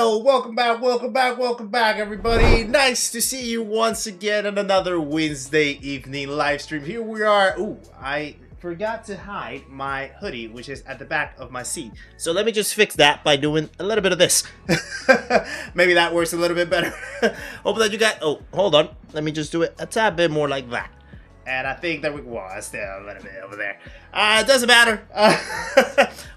Yo, welcome back, everybody. Nice to see you once again on another Wednesday evening live stream. Here we are. Ooh, I forgot to hide my hoodie, which is at the back of my seat. So let me just fix that by doing a little bit of this. Maybe that works a little bit better. Hope that you got. Oh, hold on. Let me just do it a tad bit more like that. And I think that that's still a little bit over there. It doesn't matter.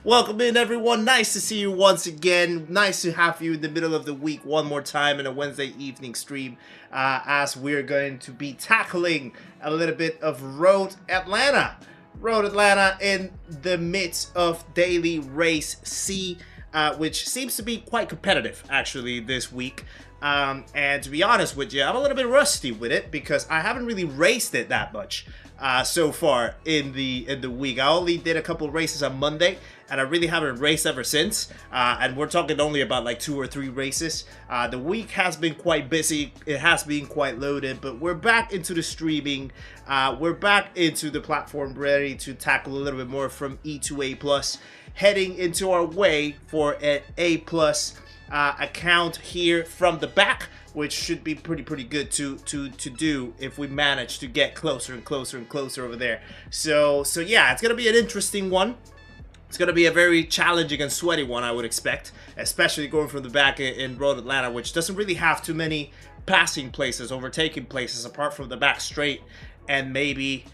Welcome in, everyone. Nice to see you once again. Nice to have you in the middle of the week one more time in a Wednesday evening stream, as we're going to be tackling a little bit of Road Atlanta. Road Atlanta in the midst of Daily Race C, which seems to be quite competitive, actually, this week. And to be honest with you, I'm a little bit rusty with it because I haven't really raced it that much so far in the week. I only did a couple of races on Monday, and I really haven't raced ever since. And we're talking only about like 2 or 3 races. The week has been quite busy. It has been quite loaded, but we're back into the streaming. We're back into the platform, ready to tackle a little bit more from E to A+, heading into our way for an A+ account here from the back, which should be pretty good to do if we manage to get closer and closer over there. So yeah, it's gonna be an interesting one. It's gonna be a very challenging and sweaty one, I would expect, especially going from the back in Road Atlanta, which doesn't really have too many passing places, overtaking places apart from the back straight and maybe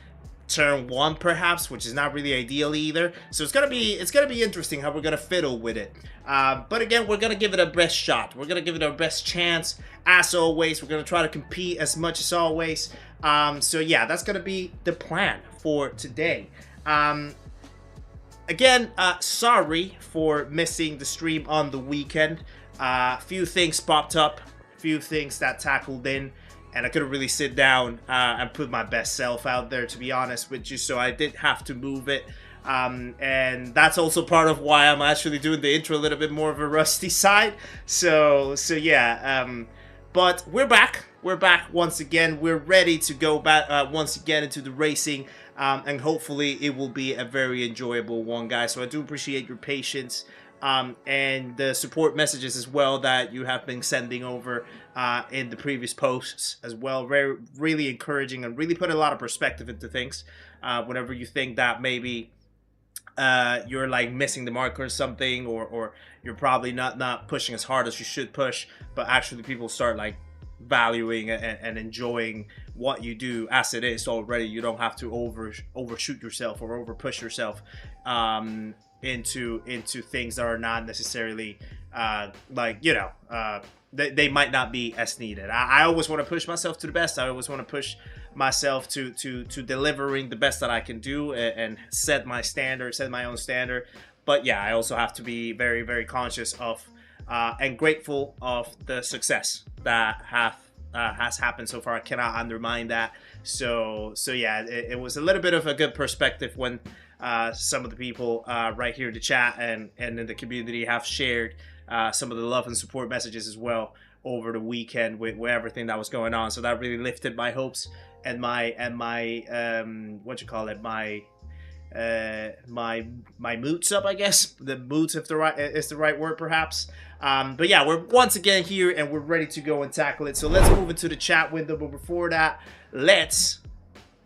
turn 1 perhaps, which is not really ideal either. So it's gonna be interesting how we're gonna fiddle with it. But again, we're gonna give it our best shot. We're gonna give it our best chance as always. We're gonna try to compete as much as always. So yeah, that's gonna be the plan for today. Again, sorry for missing the stream on the weekend. A few things popped up, a few things that tackled in, and I couldn't really sit down and put my best self out there, to be honest with you, so I did have to move it. And that's also part of why I'm actually doing the intro a little bit more of a rusty side. So yeah, but we're back. We're back once again. We're ready to go back once again into the racing, and hopefully it will be a very enjoyable one, guys. So I do appreciate your patience. And the support messages as well that you have been sending over in the previous posts as well. Really encouraging and really put a lot of perspective into things. Whenever you think that maybe you're like missing the mark or something, or you're probably not pushing as hard as you should push, but actually people start like valuing and enjoying what you do as it is already. You don't have to overshoot yourself or over push yourself into things that are not necessarily like, you know, they might not be as needed. I always want to push myself to the best. I always want to push myself to delivering the best that I can do and set my standard, set my own standard. But yeah, I also have to be very conscious of and grateful of the success that has happened so far. I cannot undermine that. So yeah, it was a little bit of a good perspective when some of the people right here in the chat and in the community have shared some of the love and support messages as well over the weekend with everything that was going on. So that really lifted my hopes and my what you call it, my moods up, I guess. The moods, if is the right word, perhaps. But yeah, we're once again here and we're ready to go and tackle it. So let's move into the chat window. But before that, let's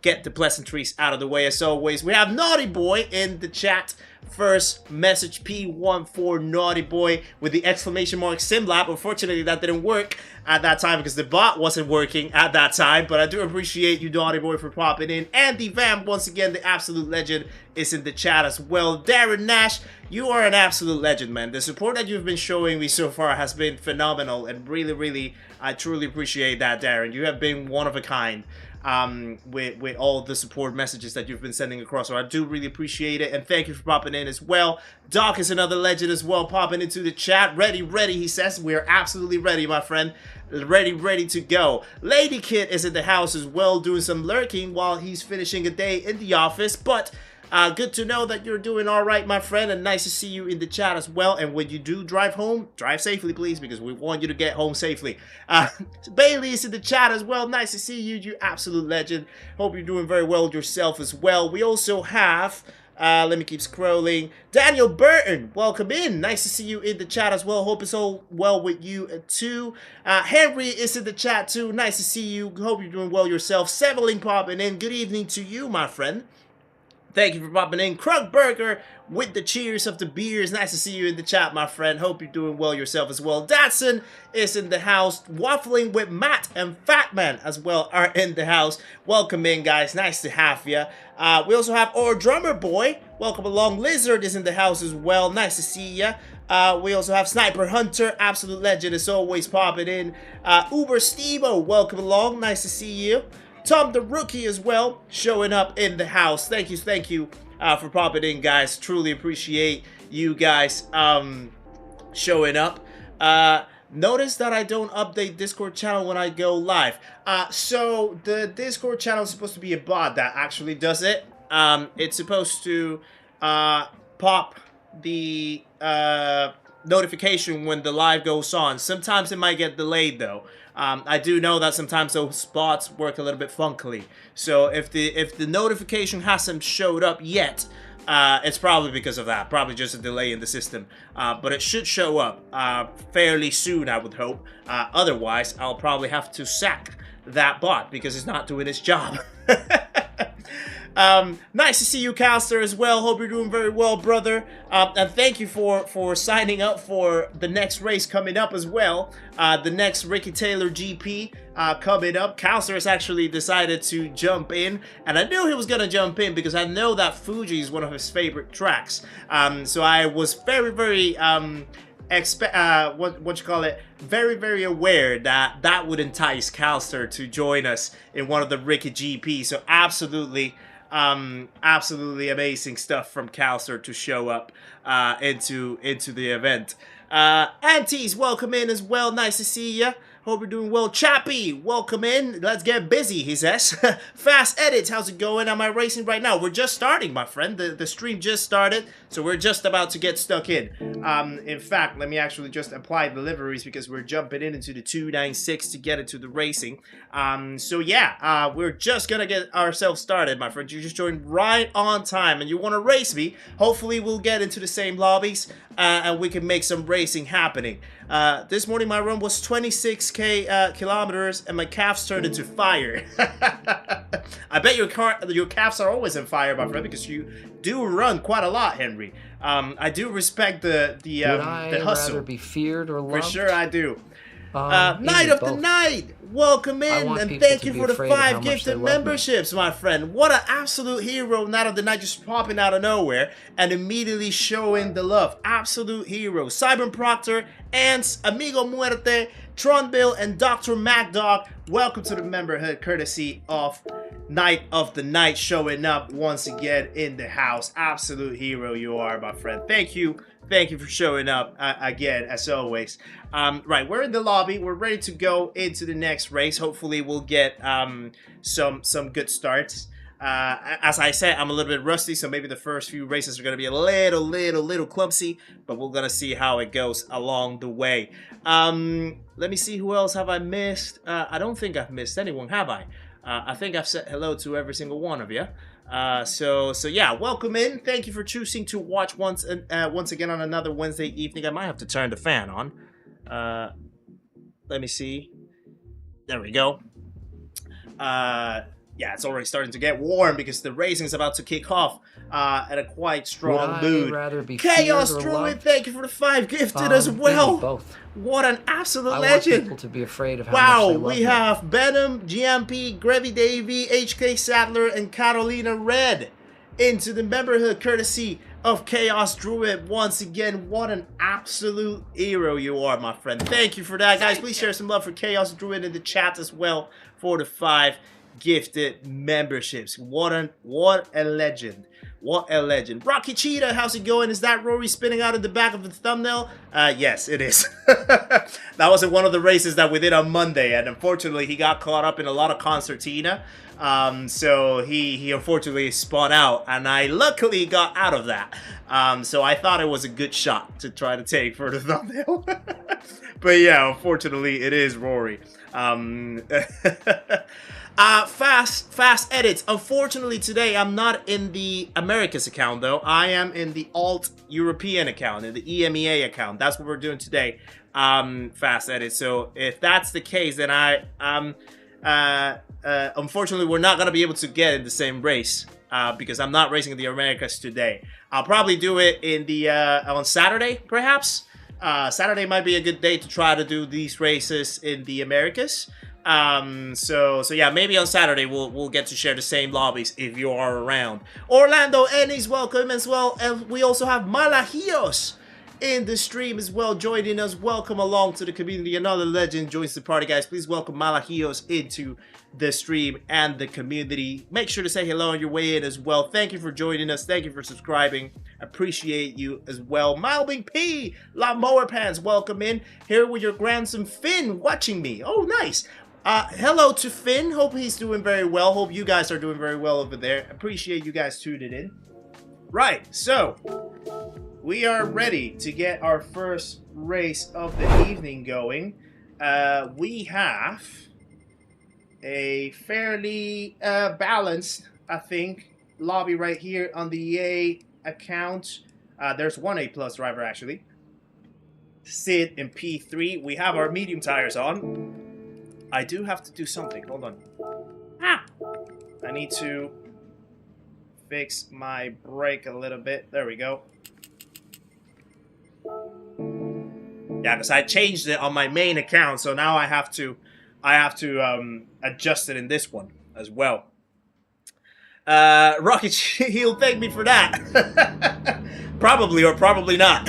get the pleasantries out of the way. As always, we have Naughty Boy in the chat. First message, P14 Naughty Boy with the exclamation mark SimLab. Unfortunately, that didn't work at that time because the bot wasn't working at that time. But I do appreciate you, Naughty Boy, for popping in. Andy Vamp, once again, the absolute legend, is in the chat as well. Darren Nash, you are an absolute legend, man. The support that you've been showing me so far has been phenomenal, and really, I truly appreciate that, Darren. You have been one of a kind. With all the support messages that you've been sending across. So I do really appreciate it, and thank you for popping in as well. Doc is another legend as well, popping into the chat. Ready, he says. We are absolutely ready, my friend. Ready to go. Lady Kid is in the house as well, doing some lurking while he's finishing a day in the office, but good to know that you're doing all right, my friend, and nice to see you in the chat as well. And when you do drive home, drive safely, please, because we want you to get home safely. Bailey is in the chat as well. Nice to see you, you absolute legend. Hope you're doing very well yourself as well. We also have Let me keep scrolling. Daniel Burton, welcome in. Nice to see you in the chat as well. Hope it's all well with you too. Henry is in the chat too. Nice to see you. Hope you're doing well yourself. Seveling popping in. Good evening to you, my friend. Thank you for popping in. Krug Burger with the cheers of the beers. Nice to see you in the chat, my friend. Hope you're doing well yourself as well. Datsun is in the house. Waffling with Matt and Fatman as well are in the house. Welcome in, guys. Nice to have you. We also have our drummer boy. Welcome along. Lizard is in the house as well. Nice to see you. We also have Sniper Hunter, absolute legend, is always popping in. Uber Stevo, welcome along. Nice to see you. Tom the Rookie as well, showing up in the house. Thank you for popping in, guys. Truly appreciate you guys showing up. Notice that I don't update Discord channel when I go live. So the Discord channel is supposed to be a bot that actually does it. It's supposed to pop the notification when the live goes on. Sometimes it might get delayed though. I do know that sometimes those bots work a little bit funkily. So if the notification hasn't showed up yet, it's probably because of that. Probably just a delay in the system. But it should show up fairly soon, I would hope. Otherwise, I'll probably have to sack that bot because it's not doing its job. Nice to see you, Caster, as well. Hope you're doing very well, brother. And thank you for signing up for the next race coming up as well. The next Ricky Taylor GP coming up. Caster has actually decided to jump in, and I knew he was gonna jump in because I know that Fuji is one of his favorite tracks. So I was very very aware that that would entice Caster to join us in one of the Ricky GP. So absolutely amazing stuff from Calcer to show up into the event. Aunties, welcome in as well. Nice to see ya. Hope you're doing well. Chappie, welcome in. Let's get busy, he says. Fast Edits, how's it going? Am I racing right now? We're just starting, my friend. The stream just started, so we're just about to get stuck in. In fact, let me actually just apply deliveries because we're jumping into the 296 to get into the racing. So yeah, we're just gonna get ourselves started, my friend. You just joined right on time, and you want to race me. Hopefully, we'll get into the same lobbies, and we can make some racing happening. This morning, my run was 26k kilometers, and my calves turned into fire. I bet your calves are always on fire, my friend, because you do run quite a lot, Henry. I do respect the hustle. Rather be feared or loved? For sure, I do. Night of the Night, welcome in, and thank you for the 5 gifted memberships, my friend. What an absolute hero. Night of the Night just popping out of nowhere and immediately showing the love. Absolute hero. Cyber Proctor, Ants, Amigo Muerte, Tronbill, and Dr. MacDog, welcome to the memberhood, courtesy of Night of the Night showing up once again in the house. Absolute hero you are, my friend. Thank you for showing up again, as always. Right, we're in the lobby. We're ready to go into the next race. Hopefully, we'll get some good starts. As I said, I'm a little bit rusty, so maybe the first few races are going to be a little clumsy, but we're going to see how it goes along the way. Let me see, who else have I missed? I don't think I've missed anyone, have I? I think I've said hello to every single one of you. So yeah, welcome in. Thank you for choosing to watch once again on another Wednesday evening. I might have to turn the fan on. Let me see. There we go. Yeah, it's already starting to get warm because the racing is about to kick off at a quite strong mood. Chaos Druid, thank you for the 5 gifted as well. Both. What an absolute I legend. want people to be afraid of how much they love we have Venom, GMP, Grevy Davy, HK Sadler, and Carolina Red into the memberhood, courtesy of Chaos Druid. Once again, what an absolute hero you are, my friend. Thank you for that, guys. Please share some love for Chaos Druid in the chat as well for the 5 gifted memberships. What a legend. What a legend. Rocky Cheetah, how's it going? Is that Rory spinning out in the back of the thumbnail? Yes, it is. That was in one of the races that we did on Monday, and unfortunately he got caught up in a lot of concertina. So he unfortunately spun out, and I luckily got out of that. So I thought it was a good shot to try to take for the thumbnail. But yeah, unfortunately it is Rory. Fast edits. Unfortunately, today I'm not in the Americas account, though. I am in the Alt European account, in the EMEA account. That's what we're doing today. Fast edits. So if that's the case, then unfortunately, we're not gonna be able to get in the same race because I'm not racing in the Americas today. I'll probably do it in the on Saturday, perhaps. Saturday might be a good day to try to do these races in the Americas. So yeah, maybe on Saturday we'll get to share the same lobbies if you are around. Orlando Ennis, welcome as well, and we also have Malachios in the stream as well, joining us. Welcome along to the community. Another legend joins the party, guys. Please welcome Malachios into the stream and the community. Make sure to say hello on your way in as well. Thank you for joining us. Thank you for subscribing. Appreciate you as well. Malbing P, La Mower Pants, welcome in. Here with your grandson Finn watching me. Oh, nice. Hello to Finn. Hope he's doing very well. Hope you guys are doing very well over there. Appreciate you guys tuning in. Right, so we are ready to get our first race of the evening going. We have a fairly balanced, I think, lobby right here on the EA account. There's one A+ driver, actually. Sid in P3. We have our medium tires on. I do have to do something. Hold on. I need to fix my brake a little bit. There we go. Yeah, because I changed it on my main account, so now I have to adjust it in this one as well. Rocket, he'll thank me for that. Probably or probably not.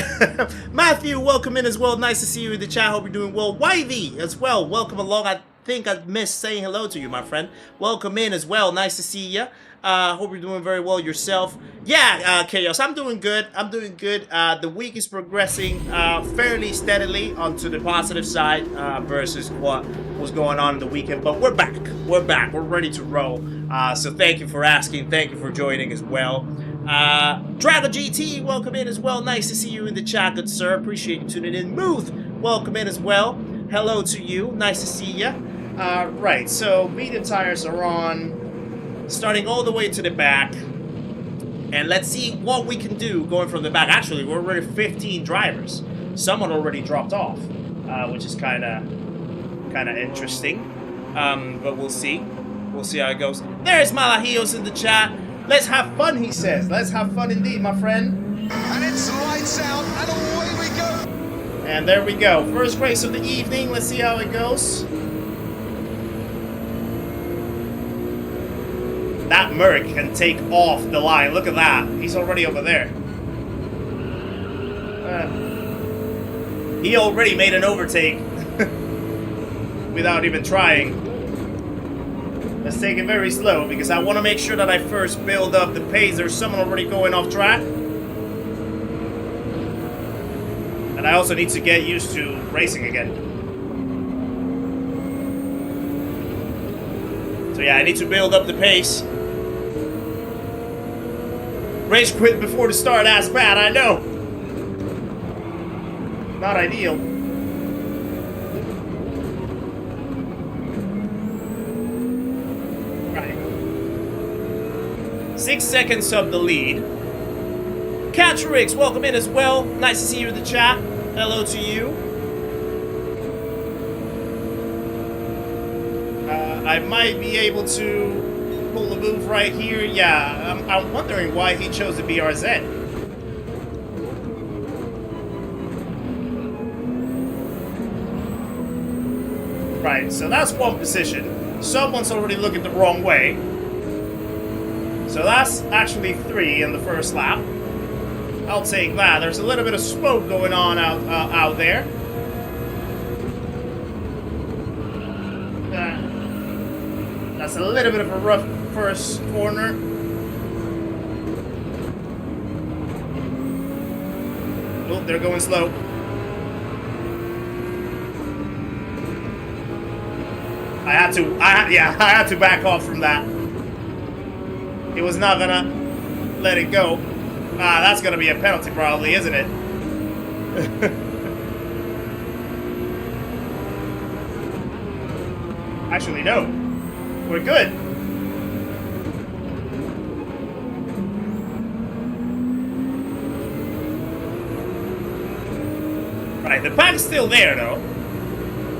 Matthew, welcome in as well. Nice to see you in the chat. Hope you're doing well. Yv as well, welcome along. I think I missed saying hello to you, my friend. Welcome in as well. Nice to see you. Hope you're doing very well yourself. Yeah, Chaos, I'm doing good. I'm doing good. The week is progressing fairly steadily onto the positive side versus what was going on in the weekend. But we're back. We're back. We're ready to roll. So thank you for asking. Thank you for joining as well. Drago GT, welcome in as well. Nice to see you in the chat, good sir. Appreciate you tuning in. Muth, welcome in as well. Hello to you. Nice to see you. Right, so medium tires are on, starting all the way to the back. And let's see what we can do going from the back. Actually, we're already 15 drivers. Someone already dropped off, which is kind of interesting. But we'll see. We'll see how it goes. There's Malachios in the chat. Let's have fun, he says. Let's have fun indeed, my friend. And it's lights out, and away we go. And there we go. First race of the evening. Let's see how it goes. That Merc can take off the line. Look at that. He's already over there. He already made an overtake without even trying. Let's take it very slow because I want to make sure that I first build up the pace. There's someone already going off track. And I also need to get used to racing again. So yeah, I need to build up the pace. Race quit before the start, that's bad, I know. Not ideal. Right. 6 seconds of the lead. Catrix, welcome in as well. Nice to see you in the chat. Hello to you. I might be able to pull a move right here. Yeah, I'm wondering why he chose the BRZ. Right, so that's one position. Someone's already looking the wrong way. So that's actually 3 in the first lap. I'll take that. There's a little bit of smoke going on out there. That's a little bit of a rough first corner. Oh, they're going slow. I had to back off from that. He was not gonna let it go. That's gonna be a penalty probably, isn't it? Actually, no. We're good. Right, the pack's still there, though.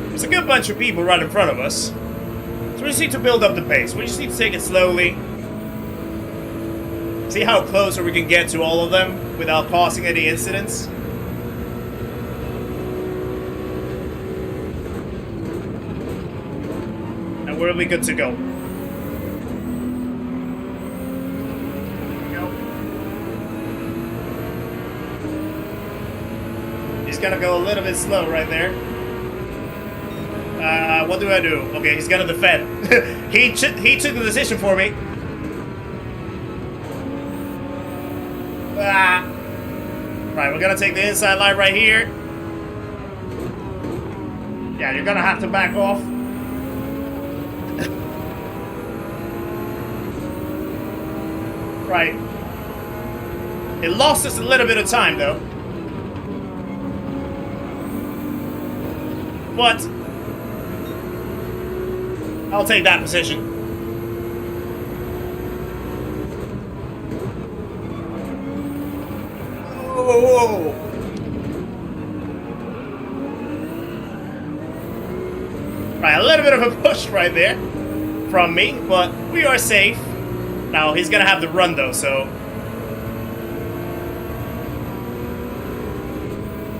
There's a good bunch of people right in front of us. So we just need to build up the pace. We just need to take it slowly. See how closer we can get to all of them without causing any incidents. And we'll be good to go. He's gonna go a little bit slow right there. What do I do? Okay, he's gonna defend. he took the decision for me. Right, we're gonna take the inside line right here. Yeah, you're gonna have to back off. Right. It lost us a little bit of time, though. But I'll take that position. Whoa. Right, a little bit of a push right there from me, but we are safe. Now he's gonna have to run though, so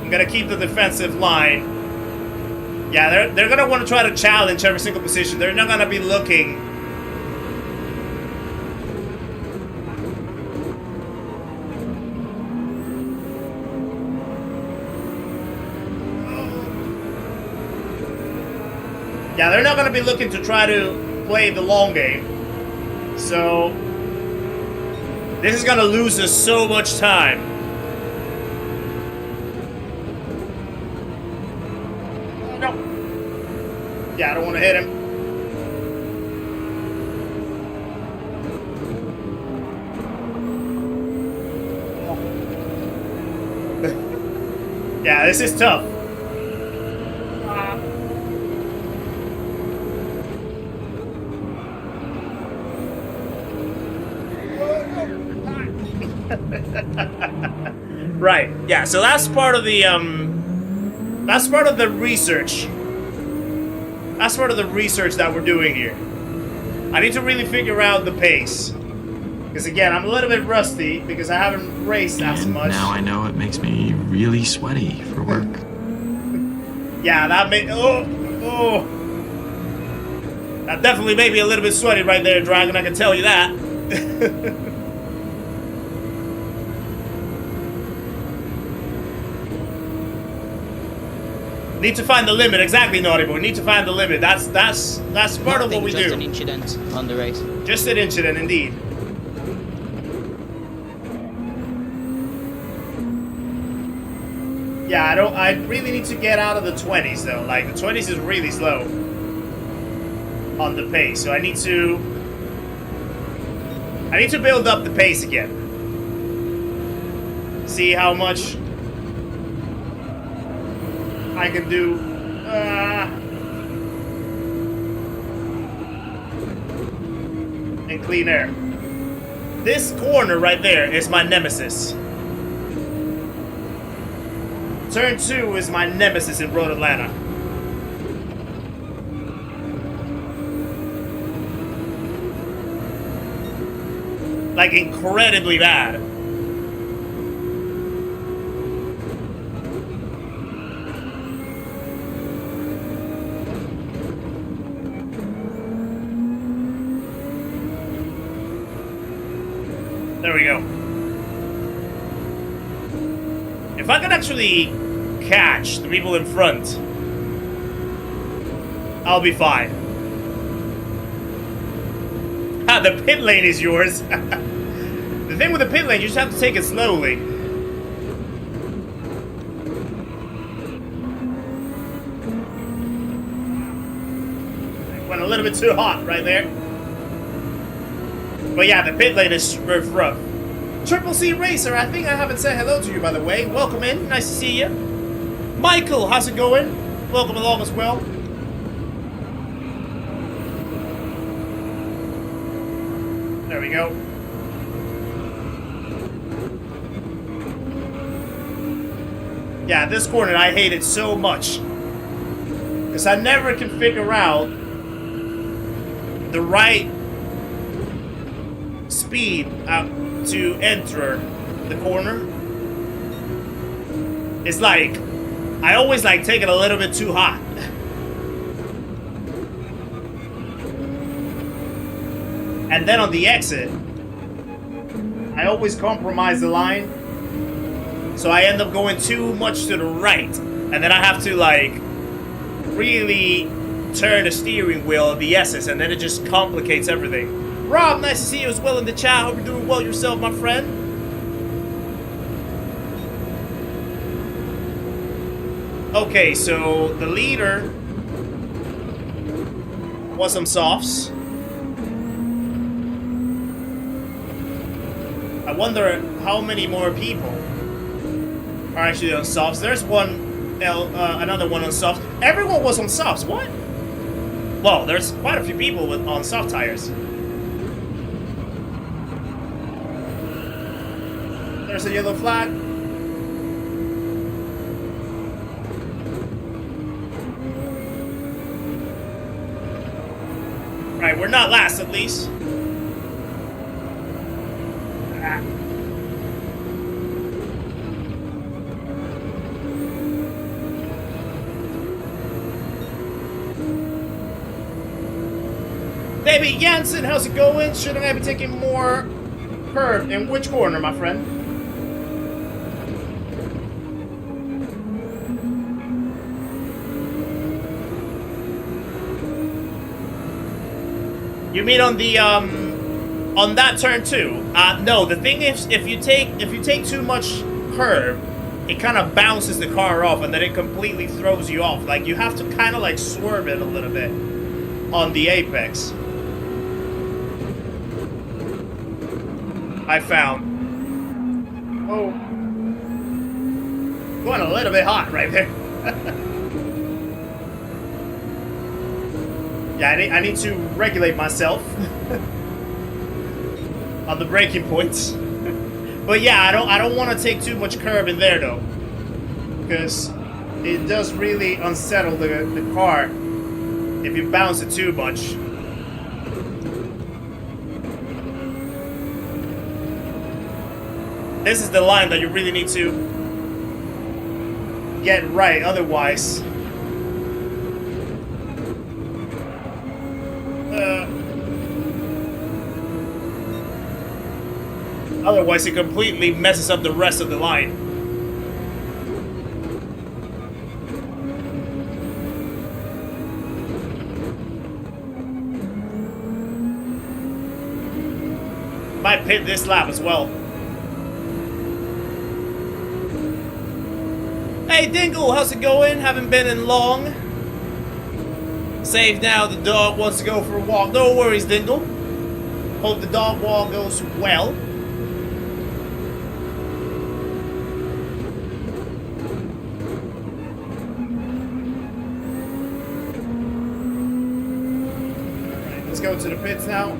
I'm gonna keep the defensive line. Yeah, they're gonna want to try to challenge every single position. They're not gonna be looking. Yeah, they're not gonna be looking to try to play the long game. So this is gonna lose us so much time. Yeah, I don't want to hit him. Yeah, this is tough. Right. Yeah, so that's part of the research. That's part of the research that we're doing here. I need to really figure out the pace. Because again, I'm a little bit rusty because I haven't raced as much. Now I know it makes me really sweaty for work. Yeah, that made... Oh! That definitely made me a little bit sweaty right there, Dragon, I can tell you that. Need to find the limit, exactly, Naughty Boy. Need to find the limit. That's part of what we do. Just an incident on the race. Just an incident, indeed. Yeah, I really need to get out of the 20s though. Like the 20s is really slow on the pace, so I need to build up the pace again. See how much I can do. In clean air. This corner right there is my nemesis. Turn 2 is my nemesis in Road Atlanta. Like incredibly bad. There we go. If I can actually catch the people in front, I'll be fine. Ah, the pit lane is yours. The thing with the pit lane, you just have to take it slowly. Went a little bit too hot right there. But yeah, the pit lane is rough. C-Racer, I think I haven't said hello to you, by the way. Welcome in. Nice to see you. Michael, how's it going? Welcome along as well. There we go. Yeah, this corner I hate it so much. Because I never can figure out the right speed to enter the corner. It's like, I always like take it a little bit too hot. And then on the exit, I always compromise the line. So I end up going too much to the right. And then I have to like really turn the steering wheel of the ASUS, and then it just complicates everything. Rob, nice to see you as well in the chat. Hope you're doing well yourself, my friend. Okay, so the leader was some softs. I wonder how many more people are actually on softs. There's one, another one on softs. Everyone was on softs. What? Well, there's quite a few people on soft tires. There's a yellow flag. Right, we're not last at least. Baby Jansen, how's it going? Shouldn't I be taking more curve? In which corner, my friend? You mean on the on that turn too? No. The thing is, if you take too much curve, it kind of bounces the car off, and then it completely throws you off. Like you have to kind of like swerve it a little bit on the apex. I found. Oh, going a little bit hot right there. Yeah, I need to regulate myself on the braking points. But yeah, I don't want to take too much curve in there though, because it does really unsettle the car if you bounce it too much. This is the line that you really need to get right, otherwise otherwise it completely messes up the rest of the line. Might pit this lap as well. Hey Dingle, how's it going? Haven't been in long. Save now, the dog wants to go for a walk. No worries, Dingle. Hope the dog walk goes well. Alright, let's go to the pits now.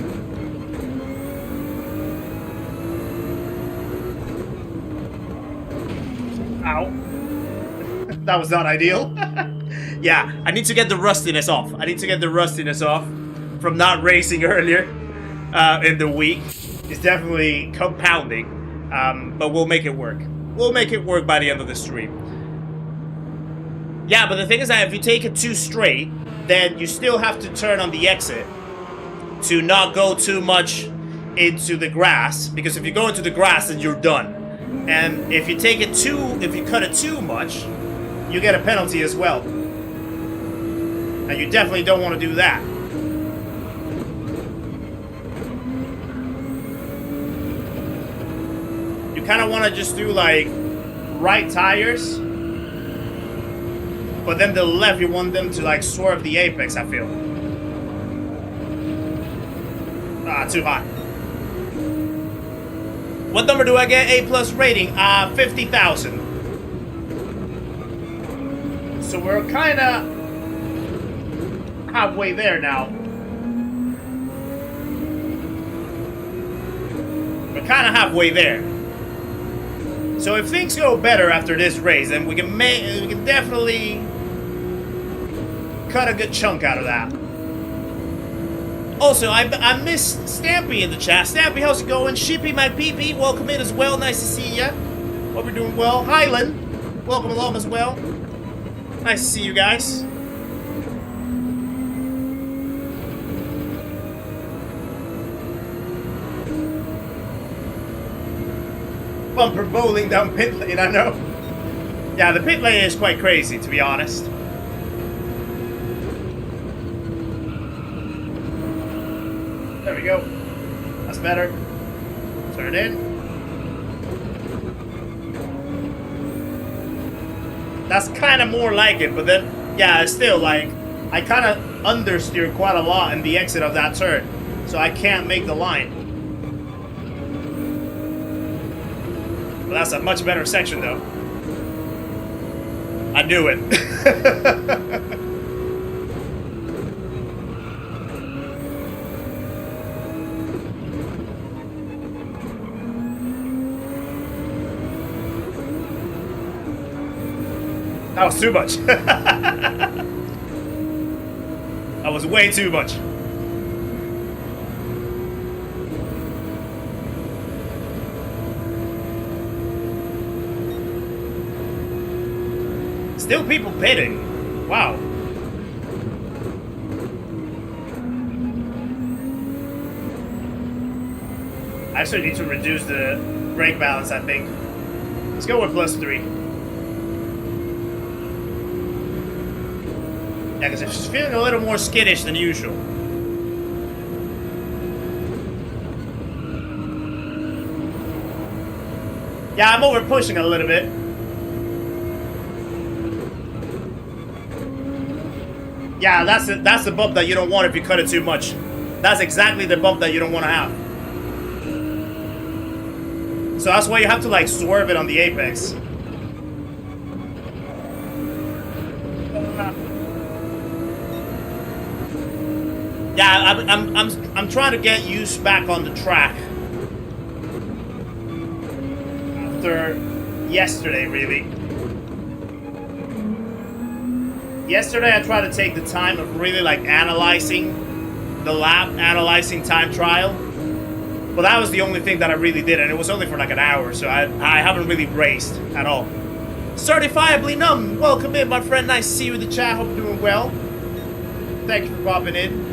Ow. That was not ideal. Yeah, I need to get the rustiness off. I need to get the rustiness off from not racing earlier in the week. It's definitely compounding, but we'll make it work. We'll make it work by the end of the stream. Yeah, but the thing is that if you take it too straight, then you still have to turn on the exit to not go too much into the grass, because if you go into the grass, then you're done. And if you cut it too much, you get a penalty as well. And you definitely don't want to do that. You kind of want to just do like right tires, but then the left, you want them to like swerve the apex, I feel. Ah, too hot. What number do I get? A+ rating? 50,000. So we're kind of halfway there now. kind of halfway there. So if things go better after this race, then we can definitely cut a good chunk out of that. Also, I missed Stampy in the chat. Stampy, how's it going? Shippy, my PP, welcome in as well. Nice to see ya. Hope you're doing well. Highland, welcome along as well. Nice to see you guys. Bumper bowling down pit lane, I know. Yeah, the pit lane is quite crazy, to be honest. There we go. That's better. Turn in. That's kind of more like it, but then, yeah, it's still like, I kind of understeer quite a lot in the exit of that turn, so I can't make the line. But that's a much better section, though. I knew it. That was too much. That was way too much. Still people pitting. Wow. I actually need to reduce the brake balance, I think. Let's go with +3. Yeah, because it's feeling a little more skittish than usual. Yeah, I'm over pushing a little bit. Yeah, that's the bump that you don't want if you cut it too much. That's exactly the bump that you don't want to have. So that's why you have to like swerve it on the apex. Yeah, I'm trying to get used back on the track after yesterday, really. Yesterday I tried to take the time of really like analyzing the lap, analyzing time trial. But that was the only thing that I really did, and it was only for like an hour, so I haven't really raced at all. Certifiably numb, welcome in, my friend. Nice to see you in the chat. Hope you're doing well. Thank you for popping in.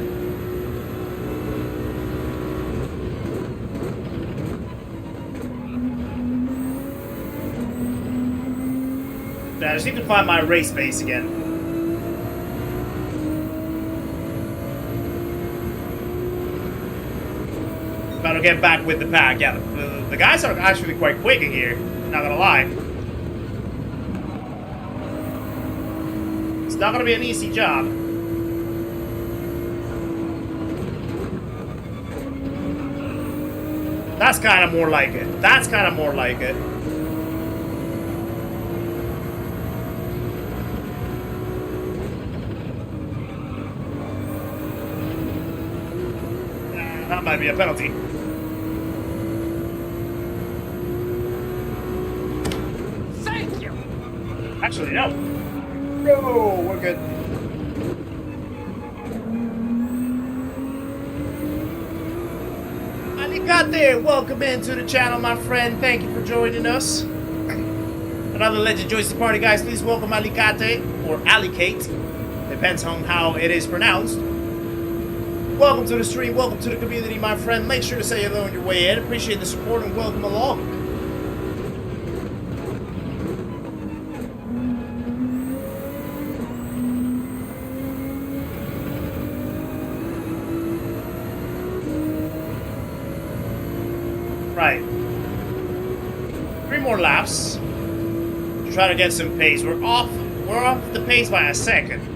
I just need to find my race pace again. About to get back with the pack. Yeah, the guys are actually quite quick in here. Not gonna lie. It's not gonna be an easy job. That's kind of more like it. That's kind of more like it. That might be a penalty. Thank you. Actually, no. No, we're good. Alicate, welcome into the channel, my friend. Thank you for joining us. Another legend joins the party, guys. Please welcome Alicate, or Alicate. Depends on how it is pronounced. Welcome to the stream, welcome to the community, my friend. Make sure to say hello on your way in. Appreciate the support and welcome along. Right. 3 more laps to try to get some pace. We're off the pace by a second.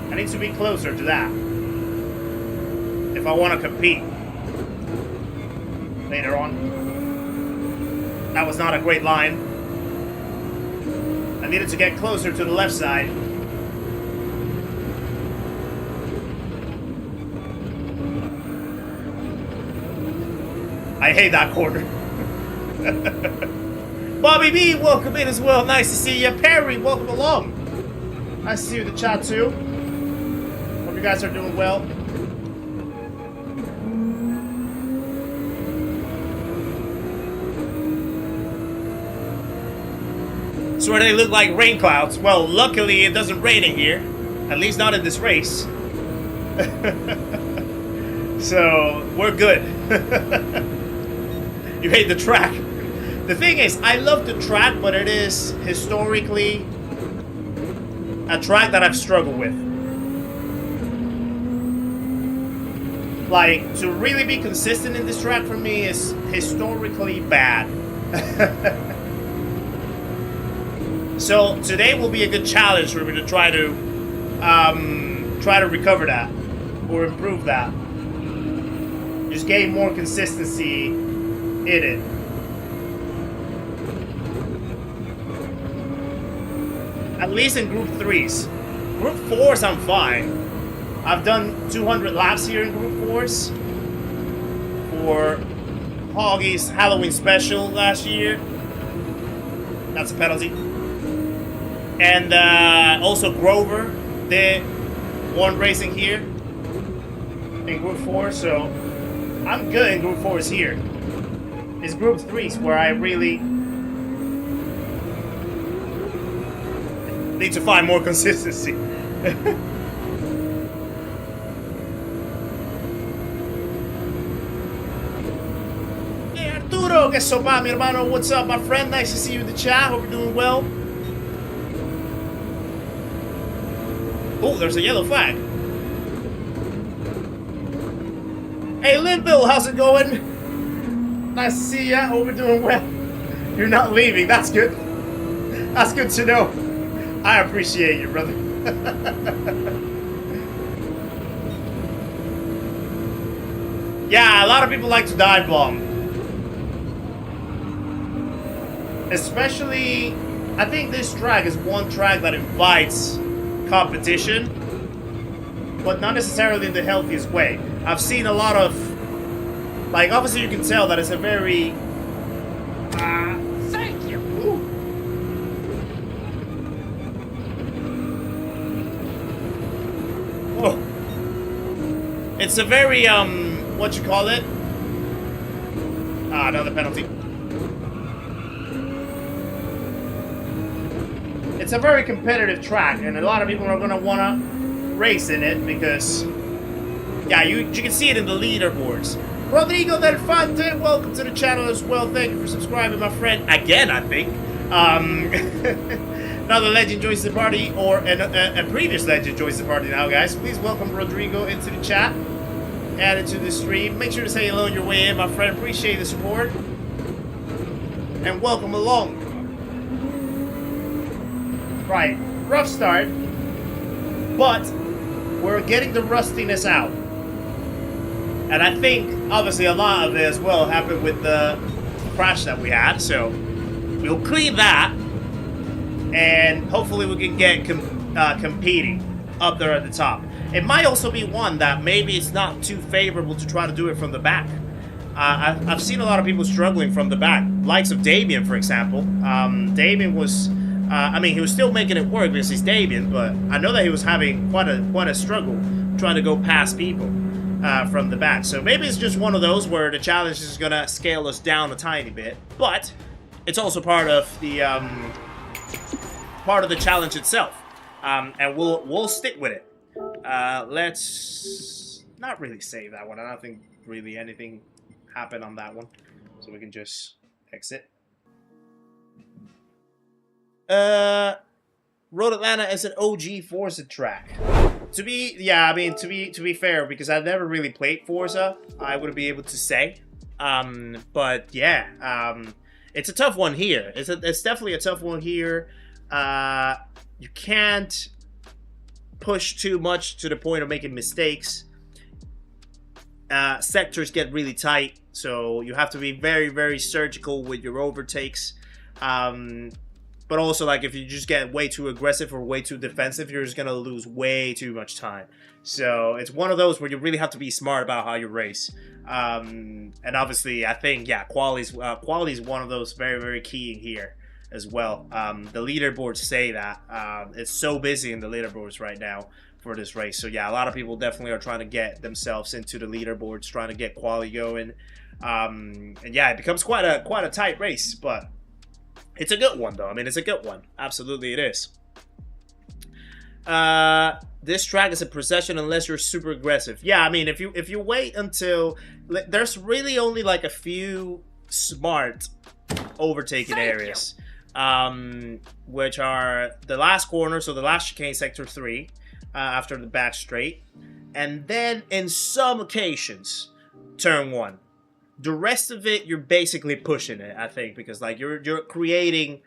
I need to be closer to that if I want to compete later on. That was not a great line. I needed to get closer to the left side. I hate that corner. Bobby B, welcome in as well. Nice to see you. Perry, welcome along. Nice to see you in the chat too. Hope you guys are doing well. So they look like rain clouds. Well, luckily it doesn't rain in here. At least not in this race. So, we're good. You hate the track. The thing is, I love the track, but it is historically a track that I've struggled with. Like, to really be consistent in this track for me is historically bad. So today will be a good challenge for me to try to recover that or improve that. Just gain more consistency in it. At least in Group 3s. Group 4s I'm fine. I've done 200 laps here in Group 4s for Hoggy's Halloween special last year. That's a penalty. And also Grover did one racing here in Group 4, so I'm good in Group 4s here. It's Group 3s where I really need to find more consistency. Hey Arturo, que sopa, mi hermano, what's up, my friend? Nice to see you in the chat. Hope you're doing well. Oh, there's a yellow flag. Hey, Linville, how's it going? Nice to see ya. Hope you're doing well. You're not leaving. That's good. That's good to know. I appreciate you, brother. Yeah, a lot of people like to dive bomb. Especially, I think this track is one track that invites competition, but not necessarily in the healthiest way. I've seen a lot of, like, obviously you can tell that it's a very thank you. Ooh. Oh. It's a very what you call it? Another penalty. It's a very competitive track, and a lot of people are going to want to race in it because, yeah, you can see it in the leaderboards. Rodrigo Del Fante, welcome to the channel as well. Thank you for subscribing, my friend. Again, I think. Another legend joins the party, or a previous legend joins the party now, guys. Please welcome Rodrigo into the chat. Add it to the stream. Make sure to say hello on your way in, my friend. Appreciate the support. And welcome along. Right, rough start, but we're getting the rustiness out. And I think, obviously, a lot of it as well happened with the crash that we had, so we'll clean that, and hopefully we can get competing up there at the top. It might also be one that maybe it's not too favorable to try to do it from the back. I've seen a lot of people struggling from the back, likes of Damien, for example. Damien was... I mean, he was still making it work because he's Damien, but I know that he was having quite a struggle trying to go past people from the back. So maybe it's just one of those where the challenge is going to scale us down a tiny bit, but it's also part of the challenge itself, and we'll stick with it. Let's not really save that one. I don't think really anything happened on that one, so we can just exit. Road Atlanta is an OG Forza track. To be fair, because I've never really played Forza, I wouldn't be able to say. But yeah, it's a tough one here. It's definitely a tough one here. You can't push too much to the point of making mistakes. Sectors get really tight, so you have to be very, very surgical with your overtakes. But also, like, if you just get way too aggressive or way too defensive, you're just going to lose way too much time. So it's one of those where you really have to be smart about how you race. And obviously, I think, yeah, quality is one of those very, very key in here as well. The leaderboards say that. It's so busy in the leaderboards right now for this race. So yeah, a lot of people definitely are trying to get themselves into the leaderboards, trying to get quality going. And yeah, it becomes quite a tight race, but it's a good one though. I mean, it's a good one. Absolutely it is. This track is a procession unless you're super aggressive. Yeah, I mean, if you wait until there's really only like a few smart overtaking areas, which are the last corner, so the last chicane, sector 3, after the back straight, and then in some occasions, turn 1. The rest of it, you're basically pushing it, I think, because like you're creating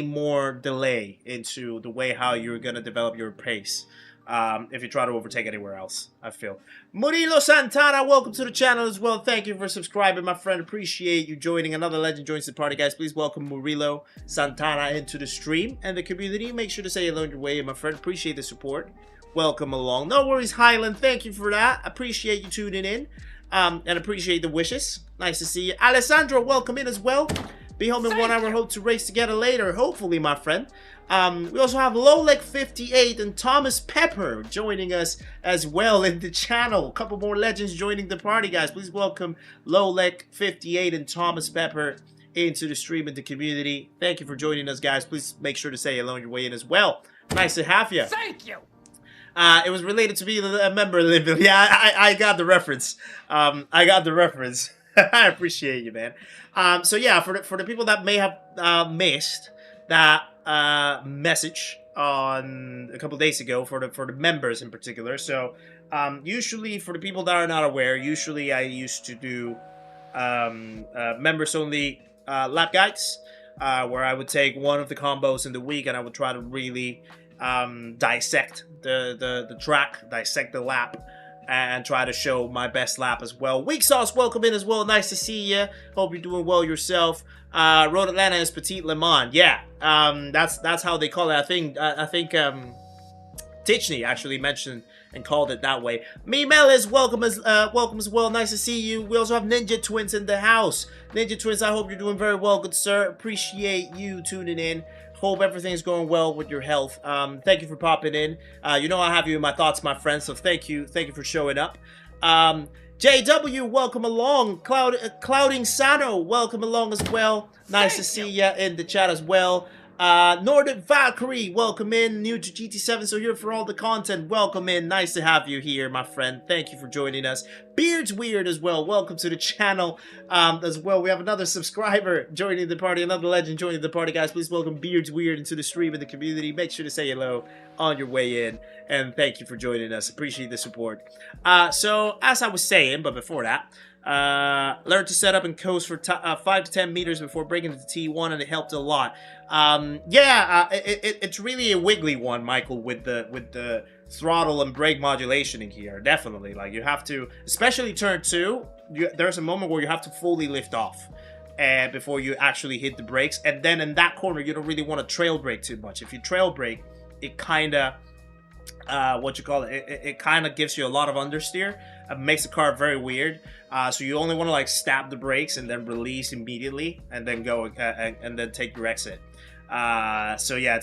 more delay into the way how you're gonna develop your pace. If you try to overtake anywhere else, I feel. Murilo Santana, welcome to the channel as well. Thank you for subscribing, my friend. Appreciate you joining. Another legend joins the party, guys. Please welcome Murilo Santana into the stream and the community. Make sure to say hello on your way, my friend. Appreciate the support. Welcome along. No worries, Highland. Thank you for that. Appreciate you tuning in. And appreciate the wishes. Nice to see you. Alessandro, welcome in as well. Be home in 1 hour. Hope to race together later. Hopefully, my friend. We also have Lowleg58 and Thomas Pepper joining us as well in the channel. A couple more legends joining the party, guys. Please welcome Lowleg58 and Thomas Pepper into the stream and the community. Thank you for joining us, guys. Please make sure to say hello on your way in as well. Nice to have you. Thank you. It was related to being a member of Linville. Yeah, I got the reference. I got the reference. I appreciate you, man. So yeah, for the people that may have missed that message on a couple days ago, for the members in particular. So usually, for the people that are not aware, usually I used to do members only lap guides, where I would take one of the combos in the week and I would try to really dissect the track, dissect the lap, and try to show my best lap as well. Weak Sauce, welcome in as well. Nice to see you. Hope you're doing well yourself. Road Atlanta is Petite Le Mans. Yeah, that's how they call it. I think Tichney actually mentioned and called it that way. Me Melis, welcome as well. Nice to see you. We also have Ninja Twins in the house. Ninja Twins, I hope you're doing very well, good sir. Appreciate you tuning in. Hope everything's going well with your health. Thank you for popping in. You know I have you in my thoughts, my friend, so thank you for showing up. JW, welcome along. Clouding Sano, welcome along as well. Nice to see you in the chat as well. Nordic Valkyrie, welcome in. New to GT7, so here for all the content. Welcome in. Nice to have you here, my friend. Thank you for joining us. Beard's Weird as well. Welcome to the channel as well. We have another subscriber joining the party, another legend joining the party, guys. Please welcome Beard's Weird into the stream and the community. Make sure to say hello on your way in, and thank you for joining us. Appreciate the support. So, as I was saying, but before that, learned to set up and coast for 5 to 10 meters before breaking into T1, and it helped a lot. It's really a wiggly one, Michael, with the throttle and brake modulation in here. Definitely, like, you have to, especially turn 2, there's a moment where you have to fully lift off before you actually hit the brakes, and then in that corner you don't really want to trail brake too much. If you trail brake, it kind of it kind of gives you a lot of understeer. It makes the car very weird. So you only want to like stab the brakes and then release immediately, and then go and then take your exit. So yeah,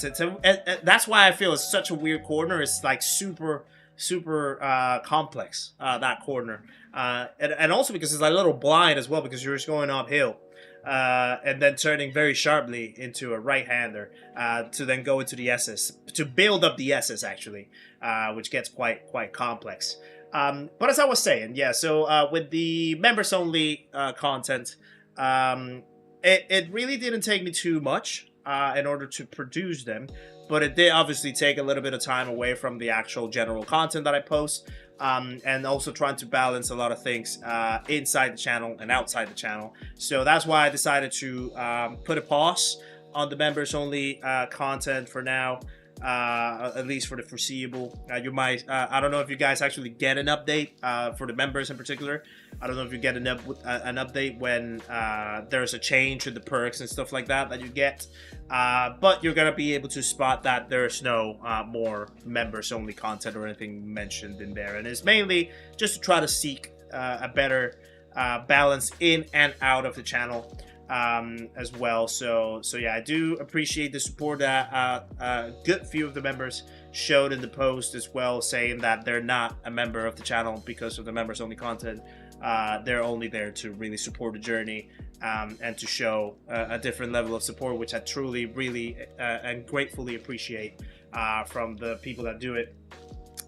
that's why I feel it's such a weird corner. It's like super complex, that corner, and also because it's like a little blind as well, because you're just going uphill. And then turning very sharply into a right-hander to then go into the SS, to build up the SS actually, which gets quite complex. But as I was saying, yeah, so with the members-only content, it really didn't take me too much in order to produce them, but it did obviously take a little bit of time away from the actual general content that I post. And also trying to balance a lot of things inside the channel and outside the channel. So that's why I decided to put a pause on the members only content for now. at least for the foreseeable. You might, I don't know if you guys actually get an update for the members in particular. I don't know if you get an update when there's a change in the perks and stuff like that you get. But you're gonna be able to spot that there's no more members only content or anything mentioned in there, and it's mainly just to try to seek a better balance in and out of the channel as well. So yeah, I do appreciate the support that a good few of the members showed in the post as well, saying that they're not a member of the channel because of the members only content. They're only there to really support the journey and to show a different level of support, which I truly, really, and gratefully appreciate from the people that do it.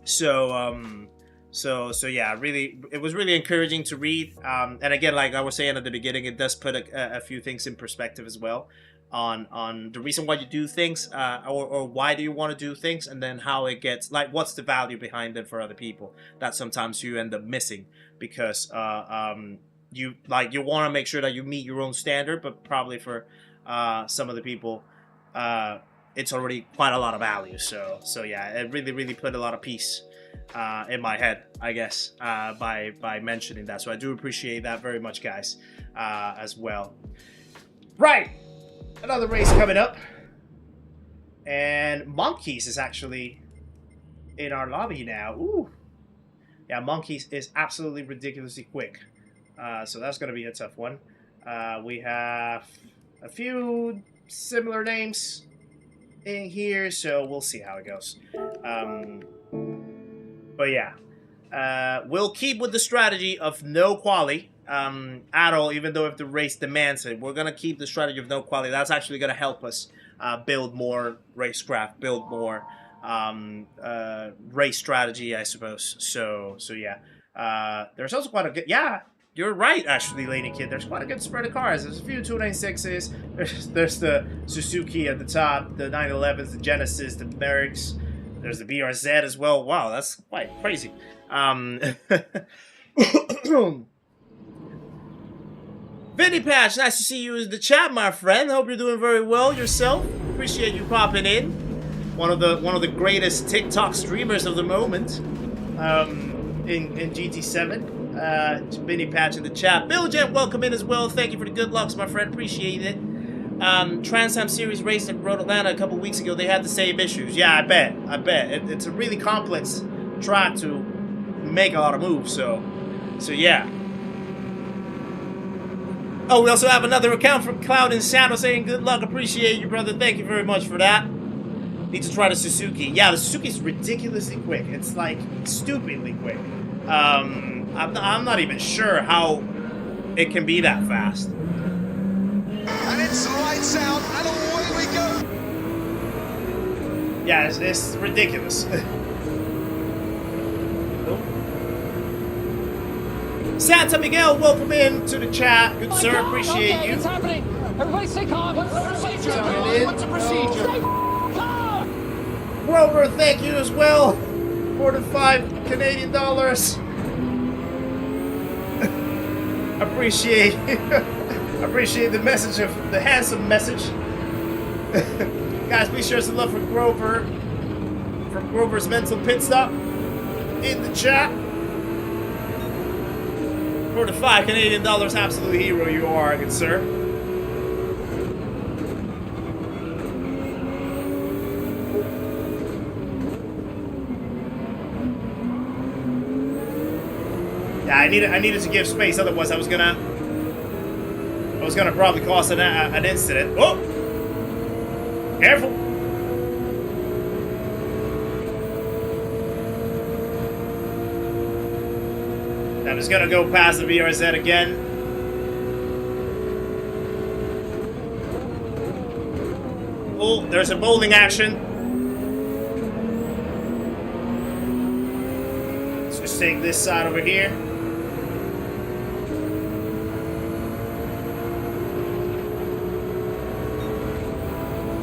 So yeah, really, it was really encouraging to read. And again, like I was saying at the beginning, it does put a few things in perspective as well on the reason why you do things, or why do you want to do things, and then how it gets, like, what's the value behind it for other people that sometimes you end up missing because you want to make sure that you meet your own standard, but probably for some of the people it's already quite a lot of value. So yeah, it really put a lot of peace in my head, I guess, by mentioning that. So I do appreciate that very much, guys, as well. Right, another race coming up, and Monkeys is actually in our lobby now. Ooh, yeah, Monkeys is absolutely ridiculously quick. So that's going to be a tough one. We have a few similar names in here, so we'll see how it goes. But yeah, we'll keep with the strategy of no quali at all, even though if the race demands it. We're going to keep the strategy of no quali. That's actually going to help us build more racecraft, build more race strategy, I suppose. So yeah. There's also quite a good... Yeah, you're right, actually, Lady Kid. There's quite a good spread of cars. There's a few 296s. There's the Suzuki at the top, the 911s, the Genesis, the Mercs. There's the BRZ as well. Wow, that's quite crazy. Vinny Patch, nice to see you in the chat, my friend. Hope you're doing very well yourself. Appreciate you popping in. One of the greatest TikTok streamers of the moment in GT7. Vinny Patch in the chat. Bill Jet, welcome in as well. Thank you for the good lucks, my friend. Appreciate it. Trans Am Series race at Road Atlanta a couple weeks ago. They had the same issues. Yeah, I bet. It's a really complex track to make a lot of moves. So yeah. Oh, we also have another account from Cloud and Shadow saying good luck. Appreciate you, brother. Thank you very much for that. Need to try the Suzuki. Yeah, the Suzuki's ridiculously quick. It's like stupidly quick. I'm not even sure how it can be that fast. And it's lights out, and away we go. Yeah, it's ridiculous. Santa Miguel, welcome in to the chat. Good sir, appreciate you. It's happening. Everybody stay calm. What's the procedure? What's the procedure? Stay calm. Grover, thank you as well for the $5 Canadian. Appreciate appreciate the message, of the handsome message. Guys, please share some love for Grover from Grover's Mental Pit Stop in the chat. For the $5 Canadian, absolute hero you are, good sir. Yeah, I needed to give space, otherwise I was gonna probably cause an incident. Oh, careful! I'm just gonna go past the BRZ again. Oh, there's a bowling action. Let's just take this side over here.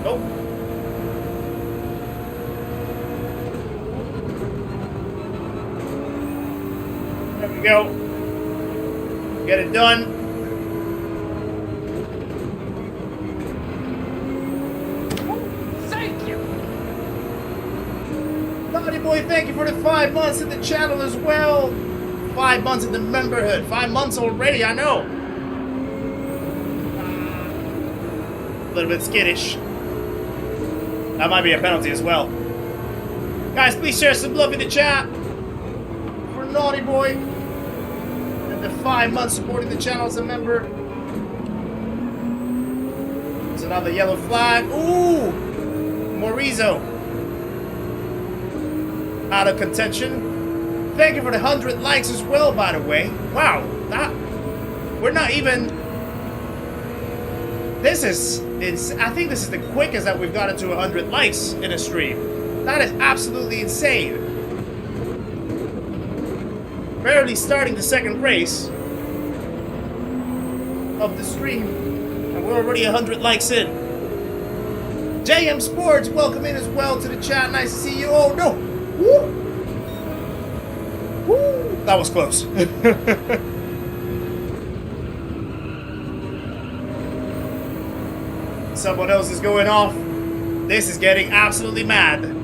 Oh. There we go. Get it done. Thank you. Boy, thank you for the 5 months in the channel as well. 5 months in the memberhood. 5 months already, I know. A little bit skittish. That might be a penalty as well. Guys, please share some love in the chat for Naughty Boy. And the 5 months supporting the channel as a member. There's another yellow flag. Ooh! Morizo. Out of contention. Thank you for the 100 likes as well, by the way. Wow, that... We're not even... This is... I think this is the quickest that we've gotten to 100 likes in a stream. That is absolutely insane. Barely starting the second race of the stream, and we're already 100 likes in. JM Sports, welcome in as well to the chat. Nice to see you. Oh no! Woo! Woo! That was close. Someone else is going off. This is getting absolutely mad.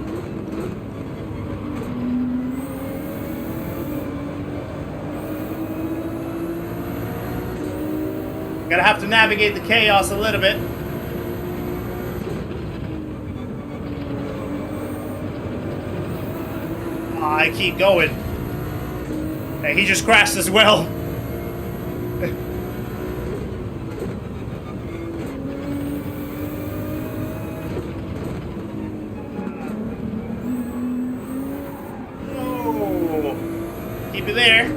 Gonna have to navigate the chaos a little bit. I keep going. Hey, he just crashed as well. Oh, keep it there.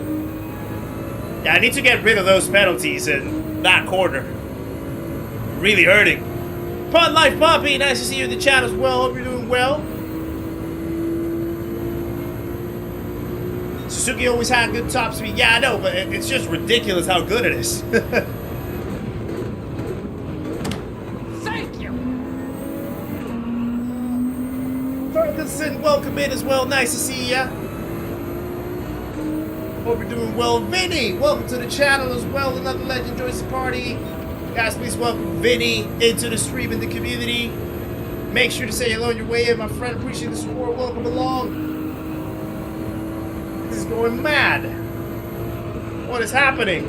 Yeah, I need to get rid of those penalties in that corner. Really hurting. Pod Life Poppy, nice to see you in the chat as well. Hope you're doing well. Suzuki always had good top speed. Yeah, I know, but it's just ridiculous how good it is. Thank you. Ferguson, welcome in as well. Nice to see ya. Hope you're doing well. Vinny, welcome to the channel as well. Another legend joins the party. Guys, please welcome Vinny into the stream in the community. Make sure to say hello on your way in, my friend. Appreciate the support. Welcome along. This is going mad. What is happening?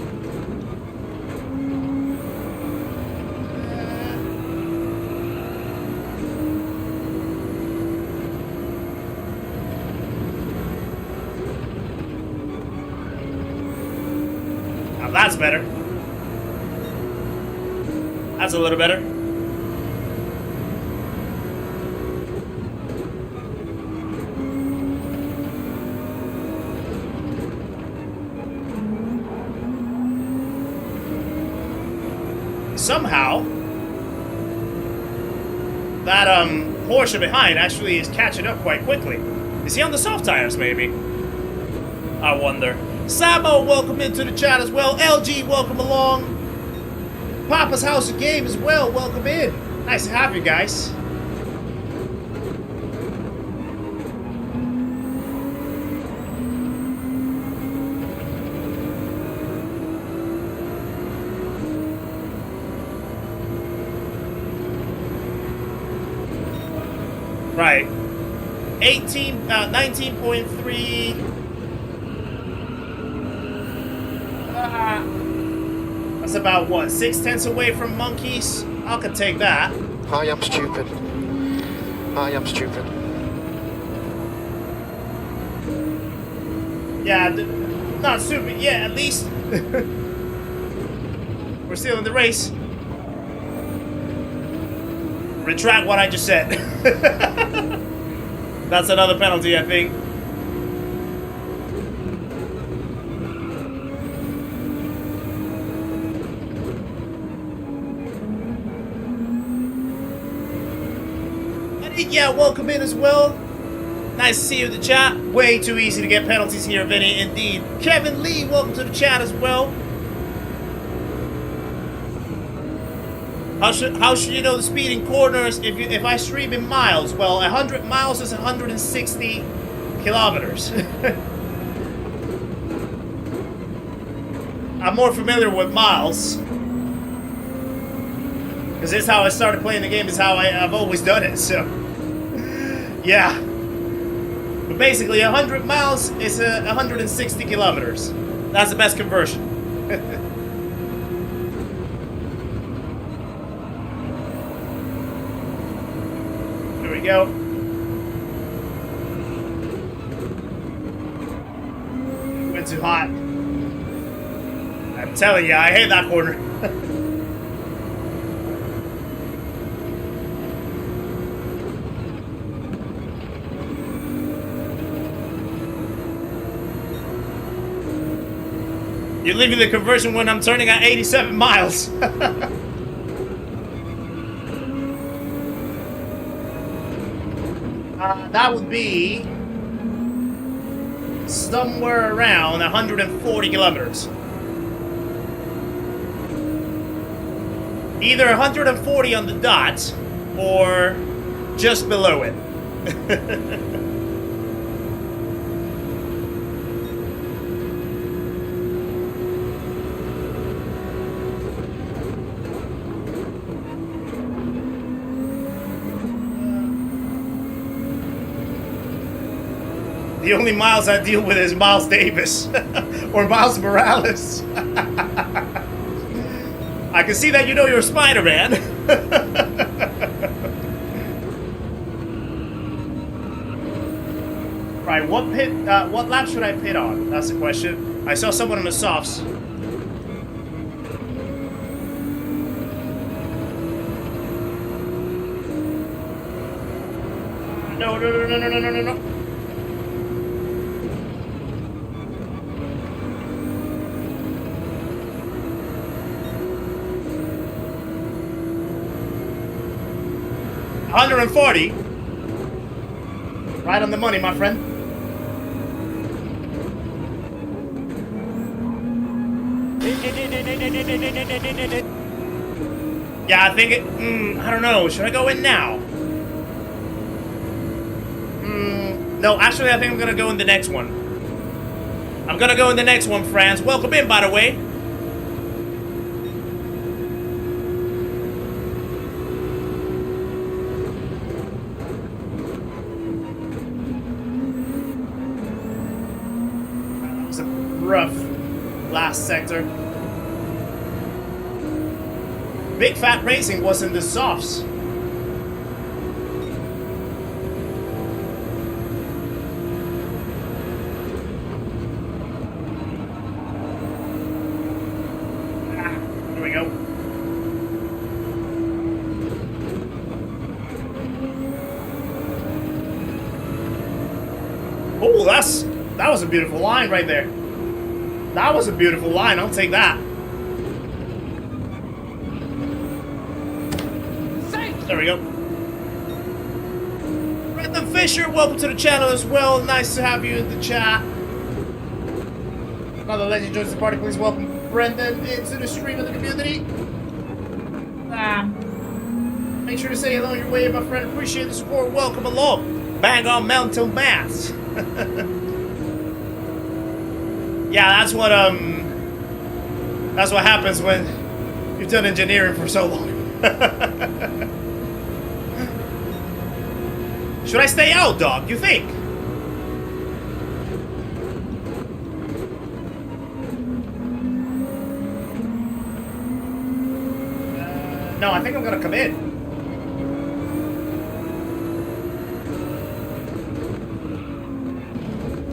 Now that's better. That's a little better. Somehow, that Porsche behind actually is catching up quite quickly. Is he on the soft tires, maybe? I wonder. Samo, welcome into the chat as well. LG, welcome along. Papa's House of Game as well, welcome in. Nice to have you guys. Right. 19.3. That's about what, 6/10 away from monkeys? I could take that. I am stupid. I am stupid. Yeah, not stupid. Yeah, at least we're still in the race. Retract what I just said. That's another penalty, I think. Yeah, welcome in as well. Nice to see you in the chat. Way too easy to get penalties here, Vinny, indeed. Kevin Lee, welcome to the chat as well. How should you know the speed in corners if I stream in miles? Well, 100 miles is 160 kilometers. I'm more familiar with miles. Because this is how I started playing the game, is how I've always done it, so... Yeah. But basically, 100 miles is 160 kilometers. That's the best conversion. There we go. Went too hot. I'm telling you, I hate that corner. You're leaving the conversion when I'm turning at 87 miles. That would be somewhere around 140 kilometers. Either 140 on the dot or just below it. The only Miles I deal with is Miles Davis or Miles Morales. I can see that you know you're Spider-Man. Right, what lap should I pit on? That's the question. I saw someone in the softs. No. 140. Right on the money, my friend. Yeah, I think it... I don't know. Should I go in now? No, actually, I think I'm gonna go in the next one. I'm gonna go in the next one, friends. Welcome in, by the way. Rough last sector. Big Fat Racing was in the softs. Here we go. Oh, that was a beautiful line right there. That was a beautiful line. I'll take that. There we go. Brendan Fisher, welcome to the channel as well. Nice to have you in the chat. Another legend joins the party. Please welcome Brendan into the stream of the community. Make sure to say hello on your way, my friend. Appreciate the support. Welcome along. Bang on Mountain Mass. Yeah, that's what happens when you've done engineering for so long. Should I stay out, dog? You think? No, I think I'm gonna come in.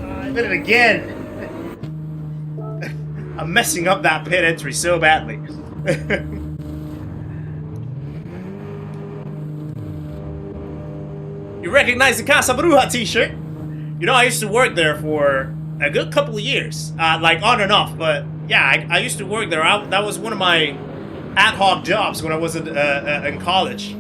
I did it again. I'm messing up that pit entry so badly. You recognize the Casa Bruja t-shirt? You know, I used to work there for a good couple of years. Like on and off, but yeah, I used to work there. That was one of my ad hoc jobs when I was in college.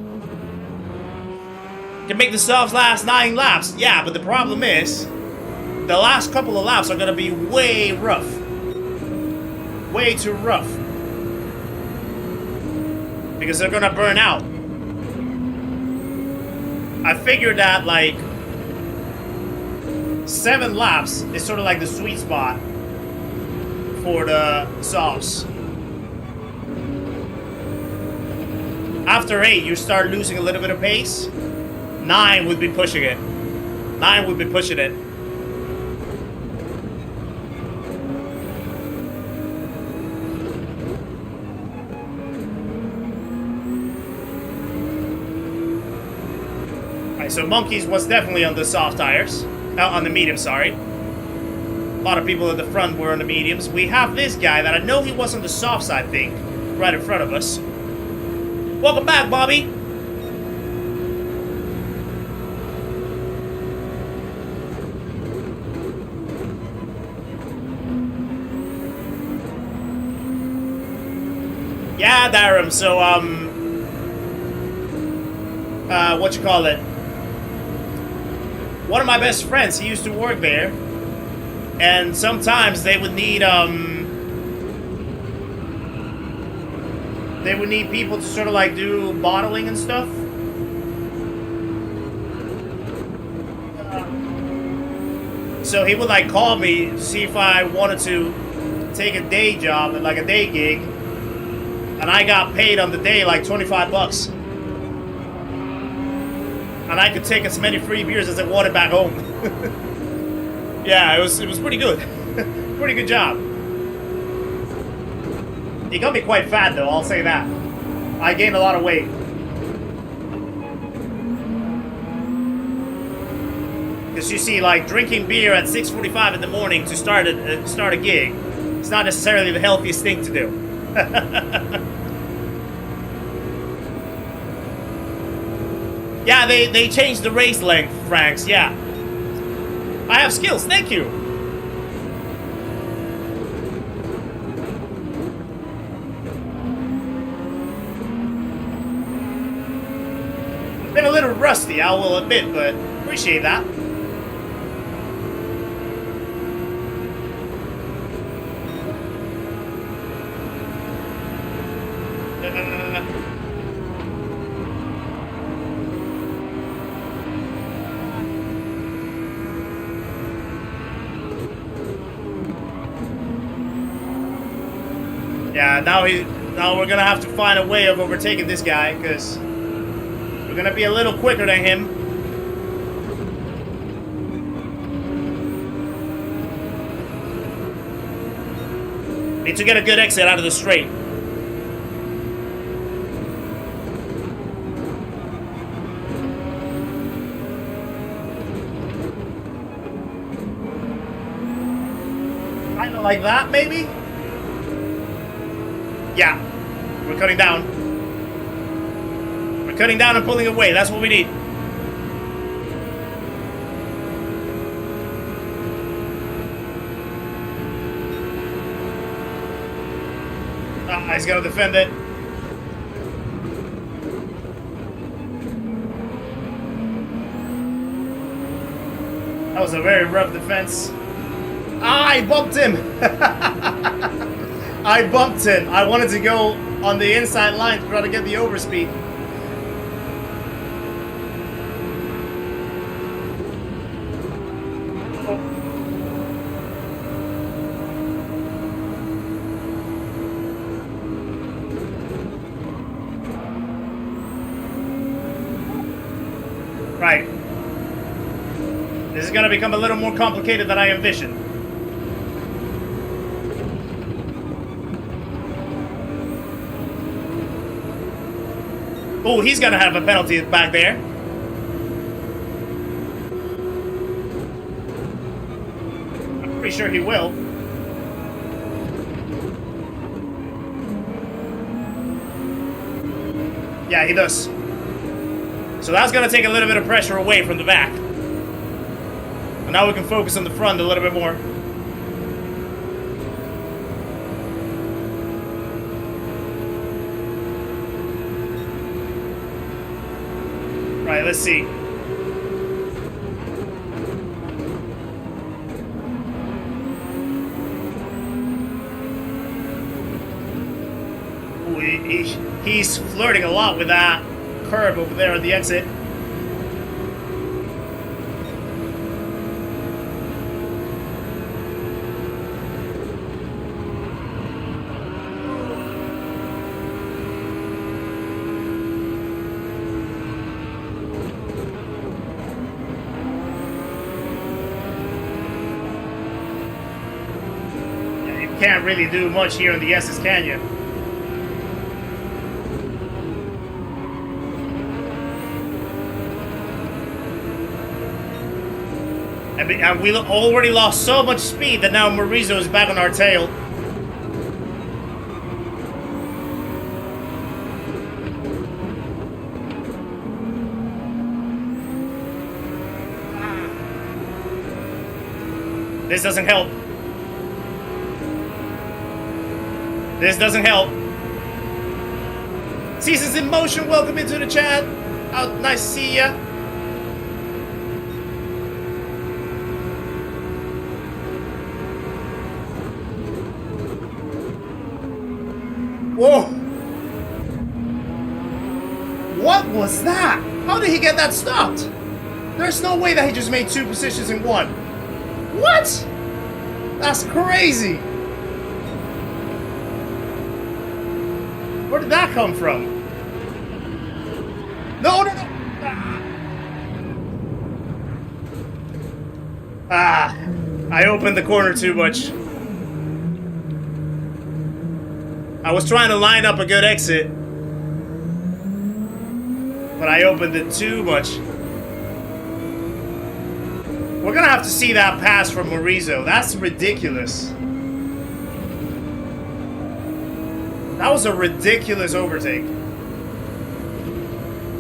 Can make the softs last 9 laps. Yeah, but the problem is, the last couple of laps are gonna be way rough. Way too rough. Because they're gonna burn out. I figured that like 7 laps is sort of like the sweet spot for the softs. After 8, you start losing a little bit of pace. 9 would be pushing it. 9 would be pushing it. Right, so Monkeys was definitely on the soft tires. On the medium, sorry. A lot of people at the front were on the mediums. We have this guy that I know he was on the soft side, I think, right in front of us. Welcome back, Bobby. Yeah, Darum, so, what you call it? One of my best friends, he used to work there, and sometimes they would need people to sort of like do bottling and stuff. So he would like call me to see if I wanted to take a day job, like a day gig, and I got paid on the day like 25 bucks. And I could take as many free beers as I wanted back home. Yeah, it was pretty good. Pretty good job. He got me quite fat though, I'll say that. I gained a lot of weight. Because you see, like, drinking beer at 6:45 in the morning to start a gig, it's not necessarily the healthiest thing to do. Yeah, they changed the race length, Franks, yeah. I have skills, thank you. Been a little rusty, I will admit, but appreciate that. Yeah, now we're gonna have to find a way of overtaking this guy, because we're gonna be a little quicker than him. Need to get a good exit out of the straight. Kinda like that, maybe? Yeah, we're cutting down. We're cutting down and pulling away. That's what we need. Ah, he's gonna defend it. That was a very rough defense. Ah, I bumped him! I bumped him. I wanted to go on the inside line to try to get the overspeed. Right. This is going to become a little more complicated than I envisioned. Oh, he's gonna have a penalty back there. I'm pretty sure he will. Yeah, he does. So that's gonna take a little bit of pressure away from the back. And now we can focus on the front a little bit more. Right, let's see. Ooh, he's flirting a lot with that curb over there at the exit. Can't really do much here in the S's, can you? And we already lost so much speed that now Morizo is back on our tail. This doesn't help. This doesn't help. Seasons in Motion, welcome into the chat. Oh, nice to see ya. Whoa! What was that? How did he get that stopped? There's no way that he just made 2 positions in 1. What? That's crazy. Where did that come from? No, no, no. Ah, I opened the corner too much. I was trying to line up a good exit, but I opened it too much. We're gonna have to see that pass from Morizo. That's ridiculous. That was a ridiculous overtake.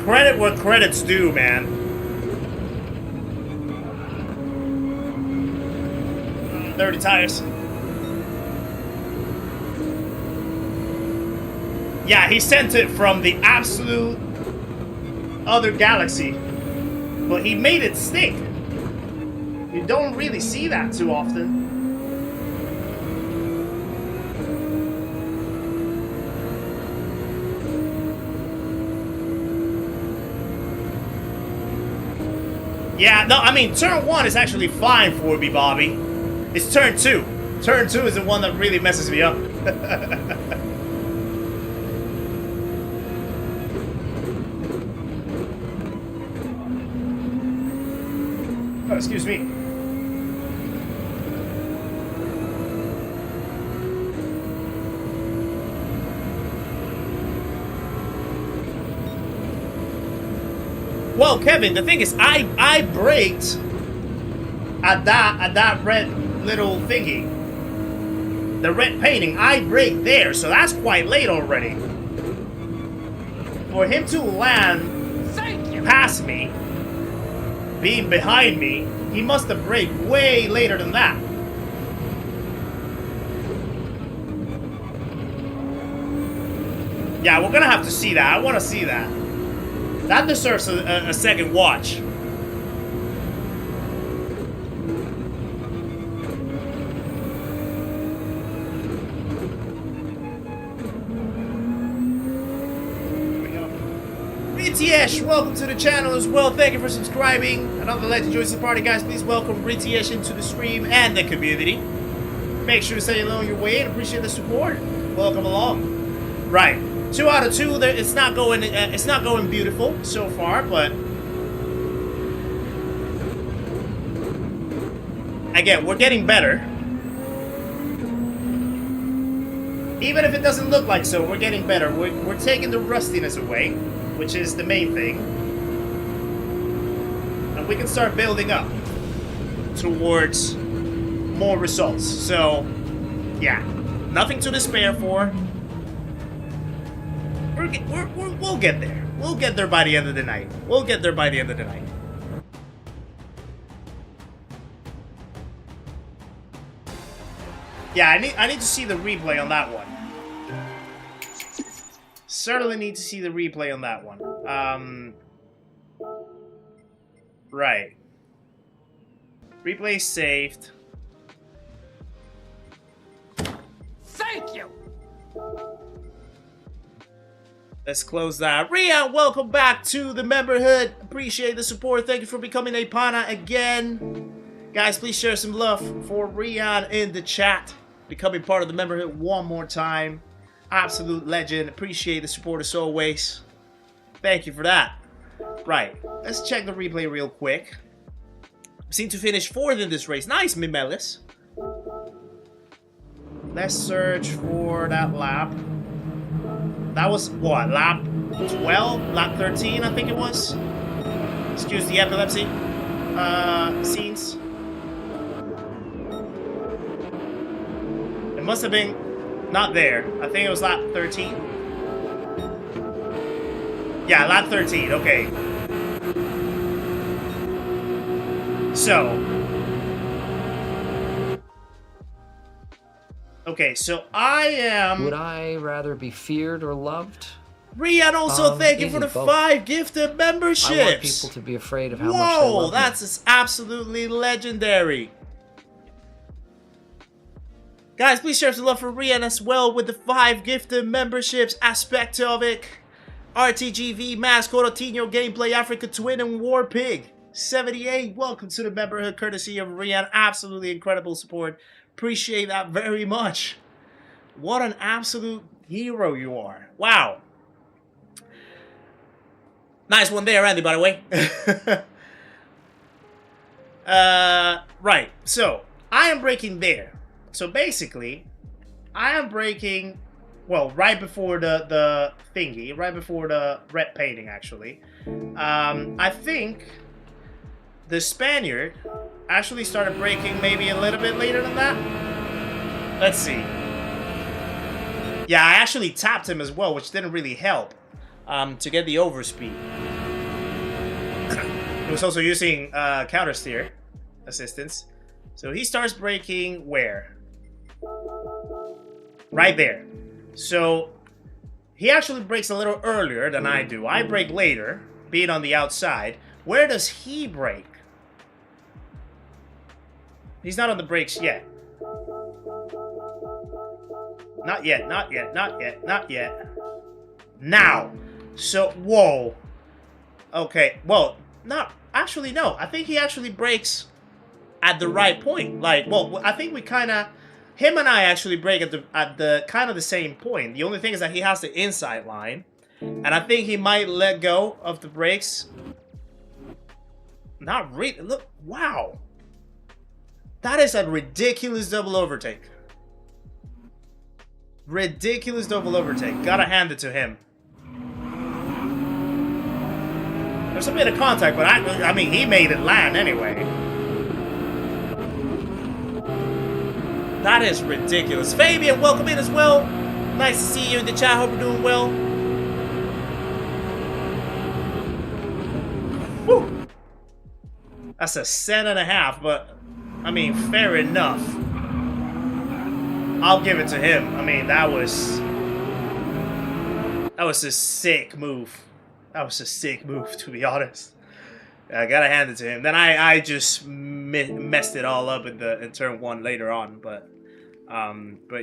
Credit what credit's due, man. Dirty tires. Yeah, he sent it from the absolute other galaxy, but he made it stick. You don't really see that too often. Yeah, no, I mean, turn 1 is actually fine for me, Bobby. It's turn 2. Turn 2 is the one that really messes me up. Oh, excuse me. Well, Kevin, the thing is, I braked at that red little thingy, the red painting. I braked there, so that's quite late already. For him to land past me, being behind me, he must have braked way later than that. Yeah, we're gonna have to see that. I want to see that. That deserves a second watch. Ritiesh, welcome to the channel as well. Thank you for subscribing. Another legend joins the party, guys. Please welcome Ritiesh into the stream and the community. Make sure to say hello on your way and appreciate the support. Welcome along. Right. 2 out of 2. It's not going beautiful so far, but again, we're getting better. Even if it doesn't look like so, we're getting better. We're taking the rustiness away, which is the main thing, and we can start building up towards more results. So, yeah, nothing to despair for. We'll get there. We'll get there by the end of the night. We'll get there by the end of the night. Yeah, I need to see the replay on that one. Certainly need to see the replay on that one. Right. Replay saved. Thank you! Let's close that. Rian, welcome back to the memberhood. Appreciate the support. Thank you for becoming a pana again. Guys, please share some love for Rian in the chat. Becoming part of the memberhood one more time. Absolute legend. Appreciate the support as always. Thank you for that. Right. Let's check the replay real quick. Seem to finish 4th in this race. Nice, Mimelis. Let's search for that lap. That was, what, lap 12? Lap 13, I think it was? Excuse the epilepsy scenes. must have been not there. I think it was lap 13. Yeah, lap 13. Okay. So. Okay, so I am... Would I rather be feared or loved? Rian, also thank you for the both. 5 gifted memberships. I want people to be afraid of how much they love Whoa, me. that's absolutely legendary. Guys, please share some love for Rian as well with the 5 gifted memberships. Aspectovic, RTGV, Mascot, Tino Gameplay, Africa Twin, and Warpig. 78, welcome to the memberhood courtesy of Rian. Absolutely incredible support. Appreciate that very much. What an absolute hero you are. Wow. Nice one there, Andy, by the way. Right, so I am braking there. So basically, I am braking, well, right before the thingy, right before the red painting, actually. I think the Spaniard actually started braking maybe a little bit later than that. Let's see. Yeah, I actually tapped him as well, which didn't really help to get the overspeed. He was also using counter steer assistance. So he starts braking where? Right there. So he actually brakes a little earlier than I do. I brake later, being on the outside. Where does he brake? He's not on the brakes yet. Not yet, not yet, not yet, not yet. Now. So, whoa. Okay, well, not actually, no. I think he actually brakes at the right point. Like, well, I think we kind of, him and I actually brake at the kind of the same point. The only thing is that he has the inside line, and I think he might let go of the brakes. Not really. Look, wow. That is a ridiculous double overtake. Ridiculous double overtake. Gotta hand it to him. There's a bit of contact, but I mean, he made it land anyway. That is ridiculous. Fabian, welcome in as well. Nice to see you in the chat. Hope you're doing well. Whew. That's a 7.5, but I mean, fair enough. I'll give it to him. I mean, that was a sick move. That was a sick move, to be honest. I gotta hand it to him. Then I just messed it all up in turn 1 later on, but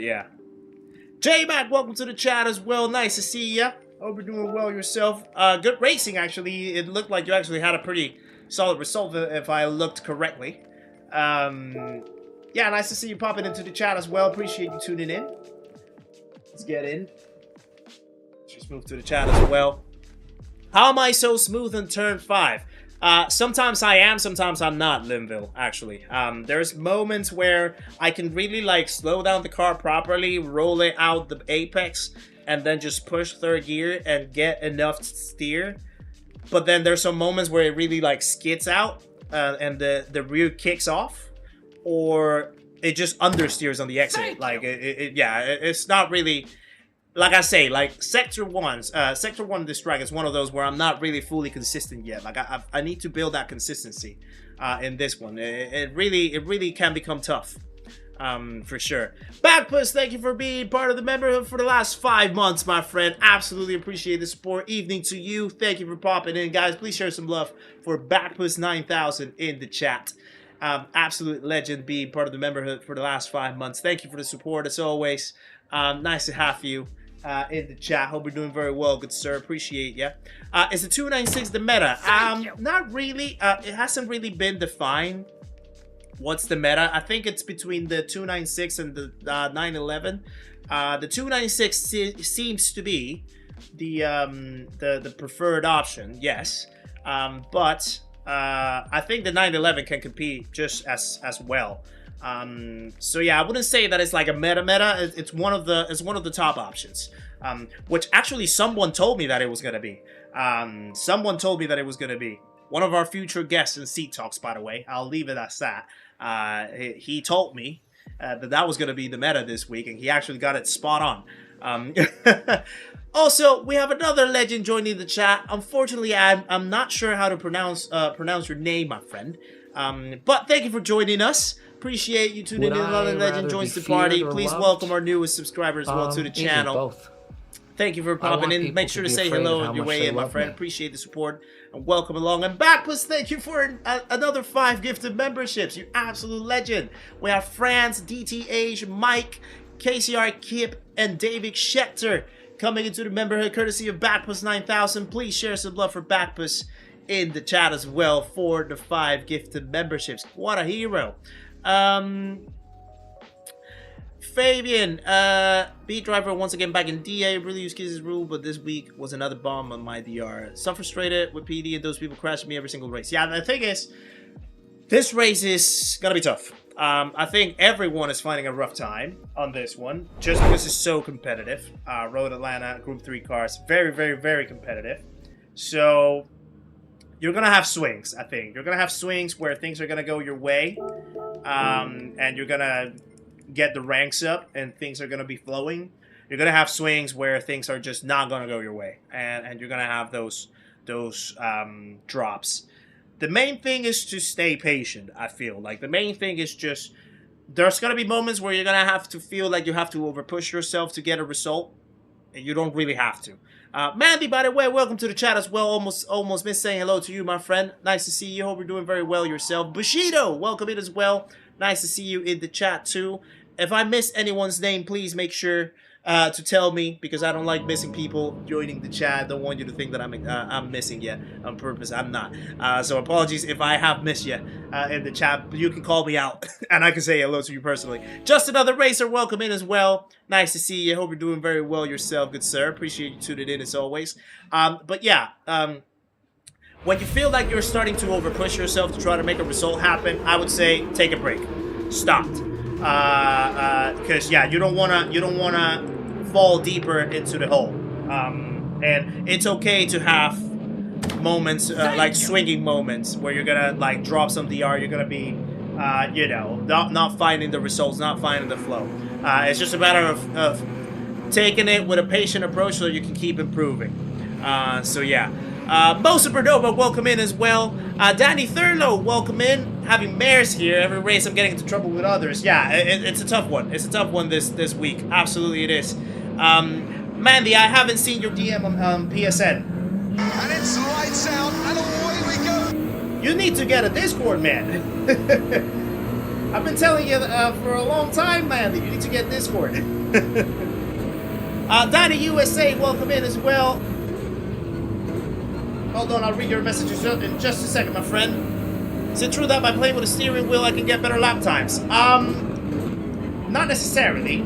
yeah. J-Mac, welcome to the chat as well. Nice to see ya. Hope you're doing well yourself. Good racing, actually. It looked like you actually had a pretty solid result, if I looked correctly. Yeah, nice to see you popping into the chat as well. Appreciate you tuning in. Let's get in. Just move to the chat as well. How am I so smooth in turn 5? Sometimes I am, sometimes I'm not, Linville, actually. There's moments where I can really, like, slow down the car properly, roll it out the apex, and then just push 3rd gear and get enough to steer. But then there's some moments where it really, like, skids out, and the rear kicks off, or it just understeers on the exit. Like, it's not really... Like I say, like Sector 1 this track is one of those where I'm not really fully consistent yet. Like I need to build that consistency in this one. It really can become tough, for sure. Backpuss, thank you for being part of the memberhood for the last 5 months, my friend. Absolutely appreciate the support. Evening to you. Thank you for popping in, guys. Please share some love for Backpuss 9000 in the chat. Absolute legend being part of the memberhood for the last 5 months. Thank you for the support as always. Nice to have you. In the chat. Hope you're doing very well, good sir. Appreciate ya. Is the 296 the meta? Not really. It hasn't really been defined. What's the meta? I think it's between the 296 and the 911. The 296 seems to be the preferred option. Yes, but I think the 911 can compete just as well. So yeah, I wouldn't say that it's like a meta. It's one of the top options. Which actually someone told me that it was gonna be. Someone told me that it was gonna be. One of our future guests in Seat Talks, by the way. I'll leave it as that. He told me that was going to be the meta this week, and he actually got it spot on. Also, we have another legend joining the chat. Unfortunately, I'm not sure how to pronounce your name, my friend. But thank you for joining us. Appreciate you tuning in. Another legend joins the party. Please welcome our newest subscriber as well to the channel. Both. Thank you for popping in. Make sure to say hello on your way in, my friend. Appreciate the support and welcome along. And Backpuss, thank you for another 5 gifted memberships. You absolute legend. We have France, DTH, Mike, KCR Kip, and David Schechter coming into the memberhood courtesy of Backpuss 9000. Please share some love for Backpuss in the chat as well for the 5 gifted memberships. What a hero. Fabian, beat driver once again back in DA. Really use Kizzi's rule, but this week was another bomb on my DR. So frustrated with PD and those people crashing me every single race. Yeah, the thing is, this race is gonna be tough. I think everyone is finding a rough time on this one, just because it's so competitive. Road Atlanta, Group 3 cars, very, very, very competitive. So you're gonna have swings, I think. You're gonna have swings where things are gonna go your way, and you're gonna get the ranks up and things are going to be flowing. You're going to have swings where things are just not going to go your way, and you're going to have those drops. The main thing is to stay patient. I feel like the main thing is just there's going to be moments where you're going to have to feel like you have to overpush yourself to get a result, and you don't really have to. Mandy, by the way, welcome to the chat as well. Almost missed saying hello to you, my friend. Nice to see you. Hope you're doing very well yourself. Bushido, welcome in as well. Nice to see you in the chat too. If I missed anyone's name, please make sure to tell me, because I don't like missing people joining the chat. I don't want you to think that I'm missing you on purpose. I'm not. So apologies if I have missed you in the chat. But you can call me out and I can say hello to you personally. Just another racer, welcome in as well. Nice to see you. Hope you're doing very well yourself, good sir. Appreciate you tuning in as always. But yeah, when you feel like you're starting to overpush yourself to try to make a result happen, I would say take a break. Stop. Because yeah, you don't wanna fall deeper into the hole. And it's okay to have moments like swinging moments where you're gonna like drop some DR. You're gonna be, you know, not finding the results, not finding the flow. It's just a matter of taking it with a patient approach so you can keep improving. So yeah. Mo Supernova, welcome in as well. Danny Thurlow, welcome in. Having mares here, every race I'm getting into trouble with others. Yeah, it's a tough one. It's a tough one this week. Absolutely it is. Mandy, I haven't seen your DM on PSN. And it's lights out, and away we go. You need to get a Discord, man. I've been telling you for a long time, Mandy. You need to get Discord. Danny USA, welcome in as well. Hold on, I'll read your messages in just a second, my friend. Is it true that by playing with a steering wheel I can get better lap times? Not necessarily.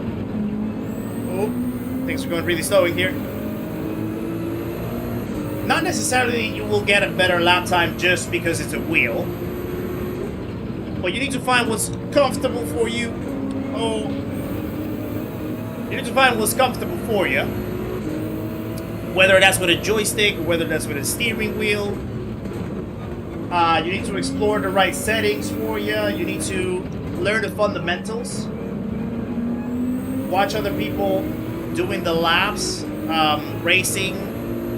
Oh, things are going really slow in here. Not necessarily you will get a better lap time just because it's a wheel. But you need to find what's comfortable for you. Oh. You need to find what's comfortable for you. Whether that's with a joystick or whether that's with a steering wheel. You need to explore the right settings for you. You need to learn the fundamentals. Watch other people doing the laps, racing.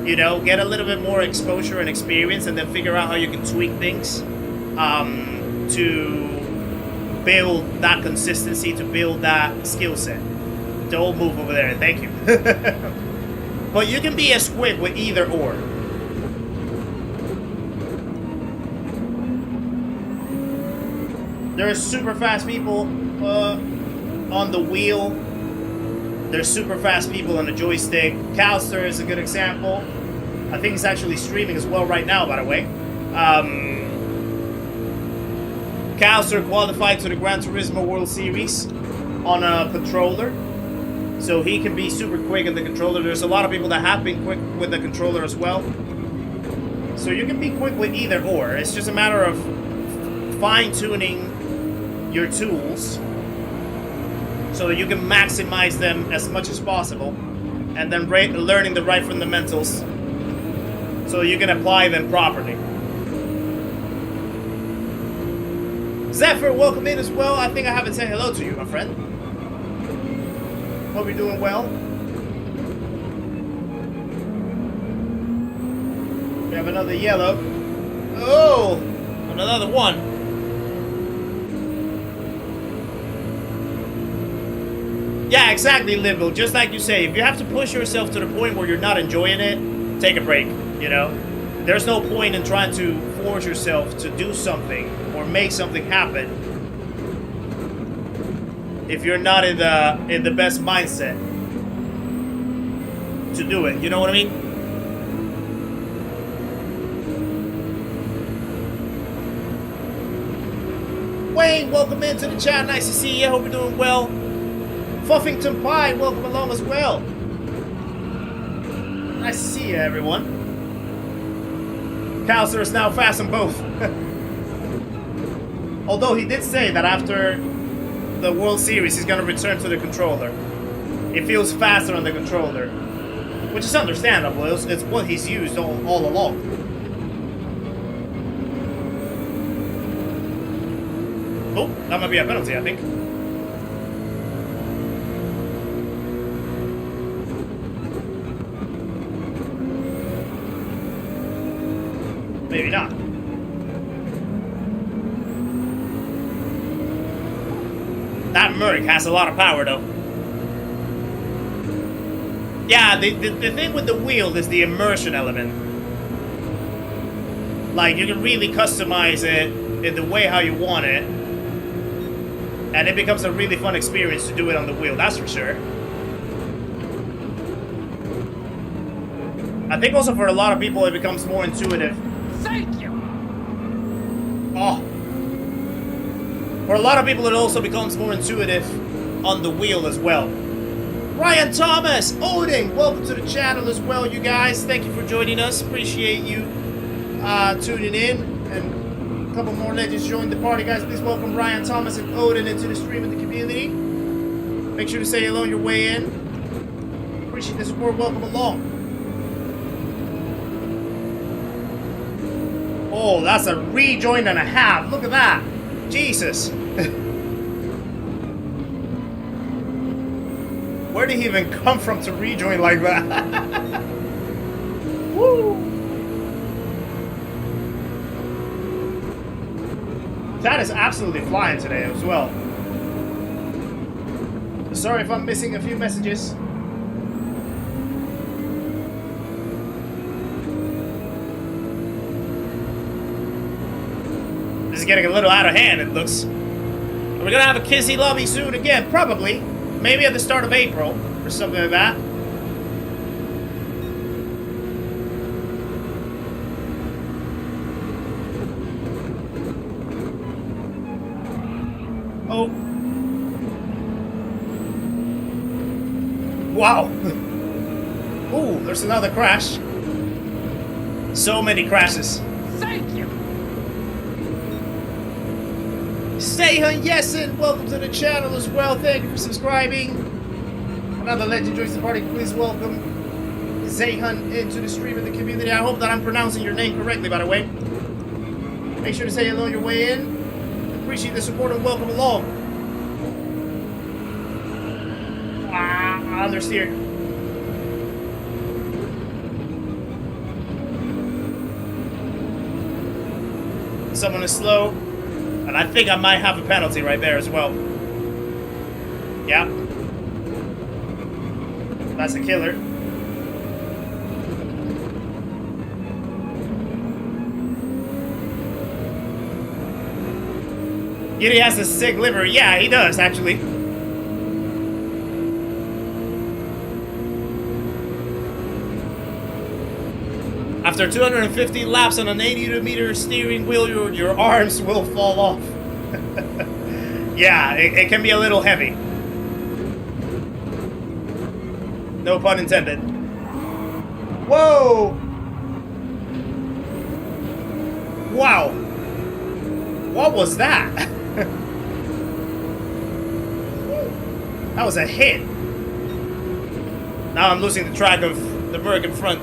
You know, get a little bit more exposure and experience, and then figure out how you can tweak things to build that consistency, to build that skill set. Don't move over there. Thank you. But you can be as quick with either or. There's super fast people on the wheel. There's super fast people on the joystick. Calster is a good example. I think he's actually streaming as well right now, by the way. Calster qualified to the Gran Turismo World Series on a controller. So he can be super quick in the controller. There's a lot of people that have been quick with the controller as well. So you can be quick with either or. It's just a matter of fine-tuning your tools so that you can maximize them as much as possible, and then learning the right fundamentals so you can apply them properly. Zephyr, welcome in as well. I think I haven't said hello to you, my friend. Hope you're doing well. We have another yellow. Oh, another one. Yeah, exactly, Limbo. Just like you say, if you have to push yourself to the point where you're not enjoying it, take a break, you know? There's no point in trying to force yourself to do something or make something happen if you're not in the best mindset to do it. You know what I mean? Wayne, welcome into the chat. Nice to see you. Hope you're doing well. Fuffington Pie, welcome along as well. Nice to see you, everyone. Calcer is now fast on both. Although he did say that after the World Series, he's going to return to the controller. It feels faster on the controller, which is understandable. It's what he's used all along. Oh, that might be a penalty, I think. Maybe not. That Merc has a lot of power, though. Yeah, the thing with the wheel is the immersion element. Like, you can really customize it in the way how you want it. And it becomes a really fun experience to do it on the wheel, that's for sure. I think also for a lot of people it becomes more intuitive. Thank you. Oh. For a lot of people it also becomes more intuitive on the wheel as well. Ryan Thomas, Odin, welcome to the channel as well, you guys. Thank you for joining us. Appreciate you tuning in. And a couple more legends joined the party, guys. Please welcome Ryan Thomas and Odin into the stream and the community. Make sure to say hello on your way in. Appreciate the support. Welcome along. Oh, that's a rejoin and a half. Look at that. Jesus. Where did he even come from to rejoin like that? Woo! That is absolutely flying today as well. Sorry if I'm missing a few messages. This is getting a little out of hand, it looks. We're gonna have a Kizzi lobby soon again, probably. Maybe at the start of April, or something like that. Oh. Wow. Ooh, there's another crash. So many crashes. Thank you. Seyhan Yesin, welcome to the channel as well. Thank you for subscribing. Another legend joins the party. Please welcome Zayhan into the stream of the community. I hope that I'm pronouncing your name correctly, by the way. Make sure to say hello on your way in. Appreciate the support and welcome along. Understeer. Someone is slow. And I think I might have a penalty right there as well. Yeah. That's a killer. Giddy has a sick liver. Yeah, he does, actually. After 250 laps on an 80-meter steering wheel, your arms will fall off. Yeah, it can be a little heavy. No pun intended. Whoa! Wow. What was that? That was a hit. Now I'm losing the track of the Merc in front.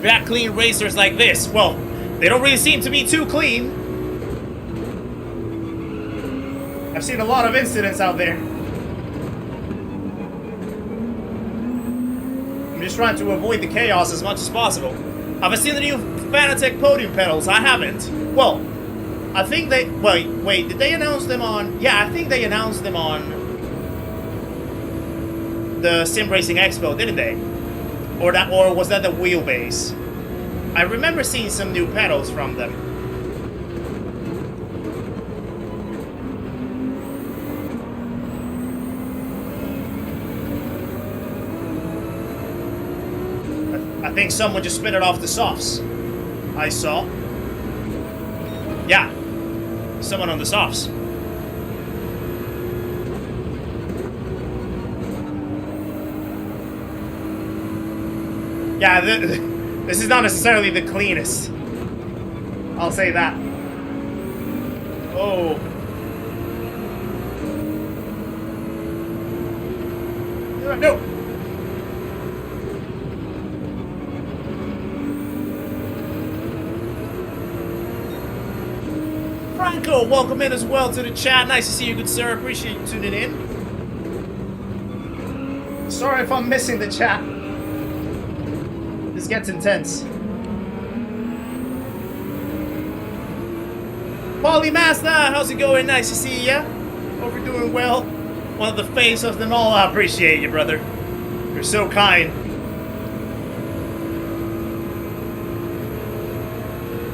back clean racers like this. Well, they don't really seem to be too clean. I've seen a lot of incidents out there. I'm just trying to avoid the chaos as much as possible. Have I seen the new Fanatec podium pedals? I haven't. Well, I think they... Wait, did they announce them on... Yeah, I think they announced them on the Sim Racing Expo, didn't they? Or was that the Wheelbase? I remember seeing some new pedals from them. I think someone just spit it off the softs. I saw. Yeah. Someone on the softs. Yeah, this is not necessarily the cleanest. I'll say that. Oh. No. Franco, welcome in as well to the chat. Nice to see you, good sir. Appreciate you tuning in. Sorry if I'm missing the chat. This gets intense. Polymaster, how's it going? Nice to see ya. Hope you're doing well. One of the face of them all. I appreciate you, brother. You're so kind.